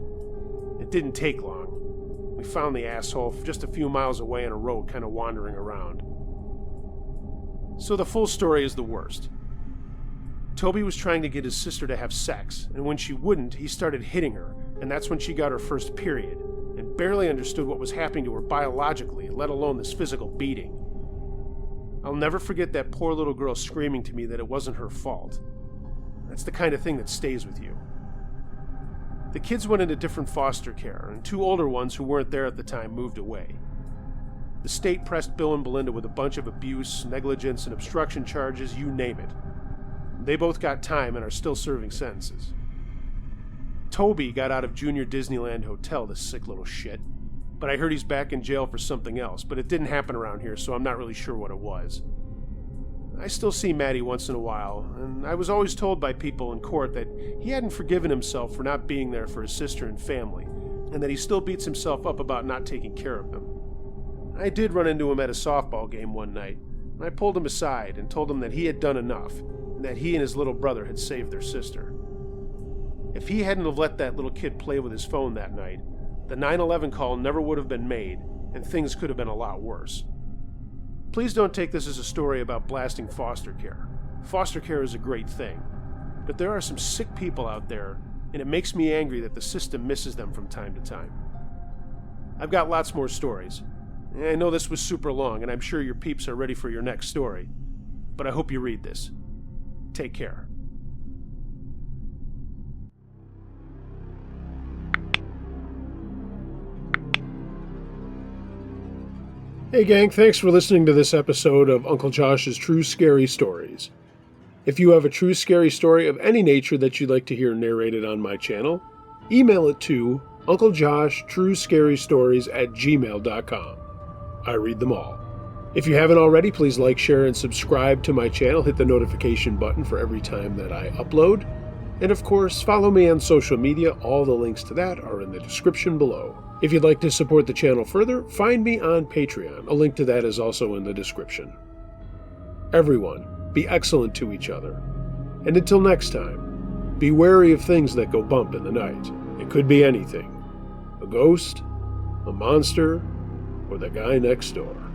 [SPEAKER 1] It didn't take long. We found the asshole just a few miles away on a road, kind of wandering around. So the full story is the worst. Toby was trying to get his sister to have sex, and when she wouldn't, he started hitting her, and that's when she got her first period, and barely understood what was happening to her biologically, let alone this physical beating. I'll never forget that poor little girl screaming to me that it wasn't her fault. That's the kind of thing that stays with you. The kids went into different foster care, and 2 older ones who weren't there at the time moved away. The state pressed Bill and Belinda with a bunch of abuse, negligence, and obstruction charges, you name it. They both got time and are still serving sentences. Toby got out of Junior Disneyland Hotel, this sick little shit, but I heard he's back in jail for something else, but it didn't happen around here, so I'm not really sure what it was. I still see Maddie once in a while, and I was always told by people in court that he hadn't forgiven himself for not being there for his sister and family, and that he still beats himself up about not taking care of them. I did run into him at a softball game one night, and I pulled him aside and told him that he had done enough, and that he and his little brother had saved their sister. If he hadn't have let that little kid play with his phone that night, the 911 call never would have been made, and things could have been a lot worse. Please don't take this as a story about blasting foster care. Foster care is a great thing, but there are some sick people out there, and it makes me angry that the system misses them from time to time. I've got lots more stories. I know this was super long, and I'm sure your peeps are ready for your next story, but I hope you read this. Take care. Hey gang, thanks for listening to this episode of Uncle Josh's True Scary Stories. If you have a true scary story of any nature that you'd like to hear narrated on my channel, email it to unclejoshtruescarystories@gmail.com. I read them all. If you haven't already, please like, share, and subscribe to my channel. Hit the notification button for every time that I upload. And of course, follow me on social media. All the links to that are in the description below. If you'd like to support the channel further, find me on Patreon. A link to that is also in the description. Everyone, be excellent to each other. And until next time, be wary of things that go bump in the night. It could be anything. A ghost, a monster, or the guy next door.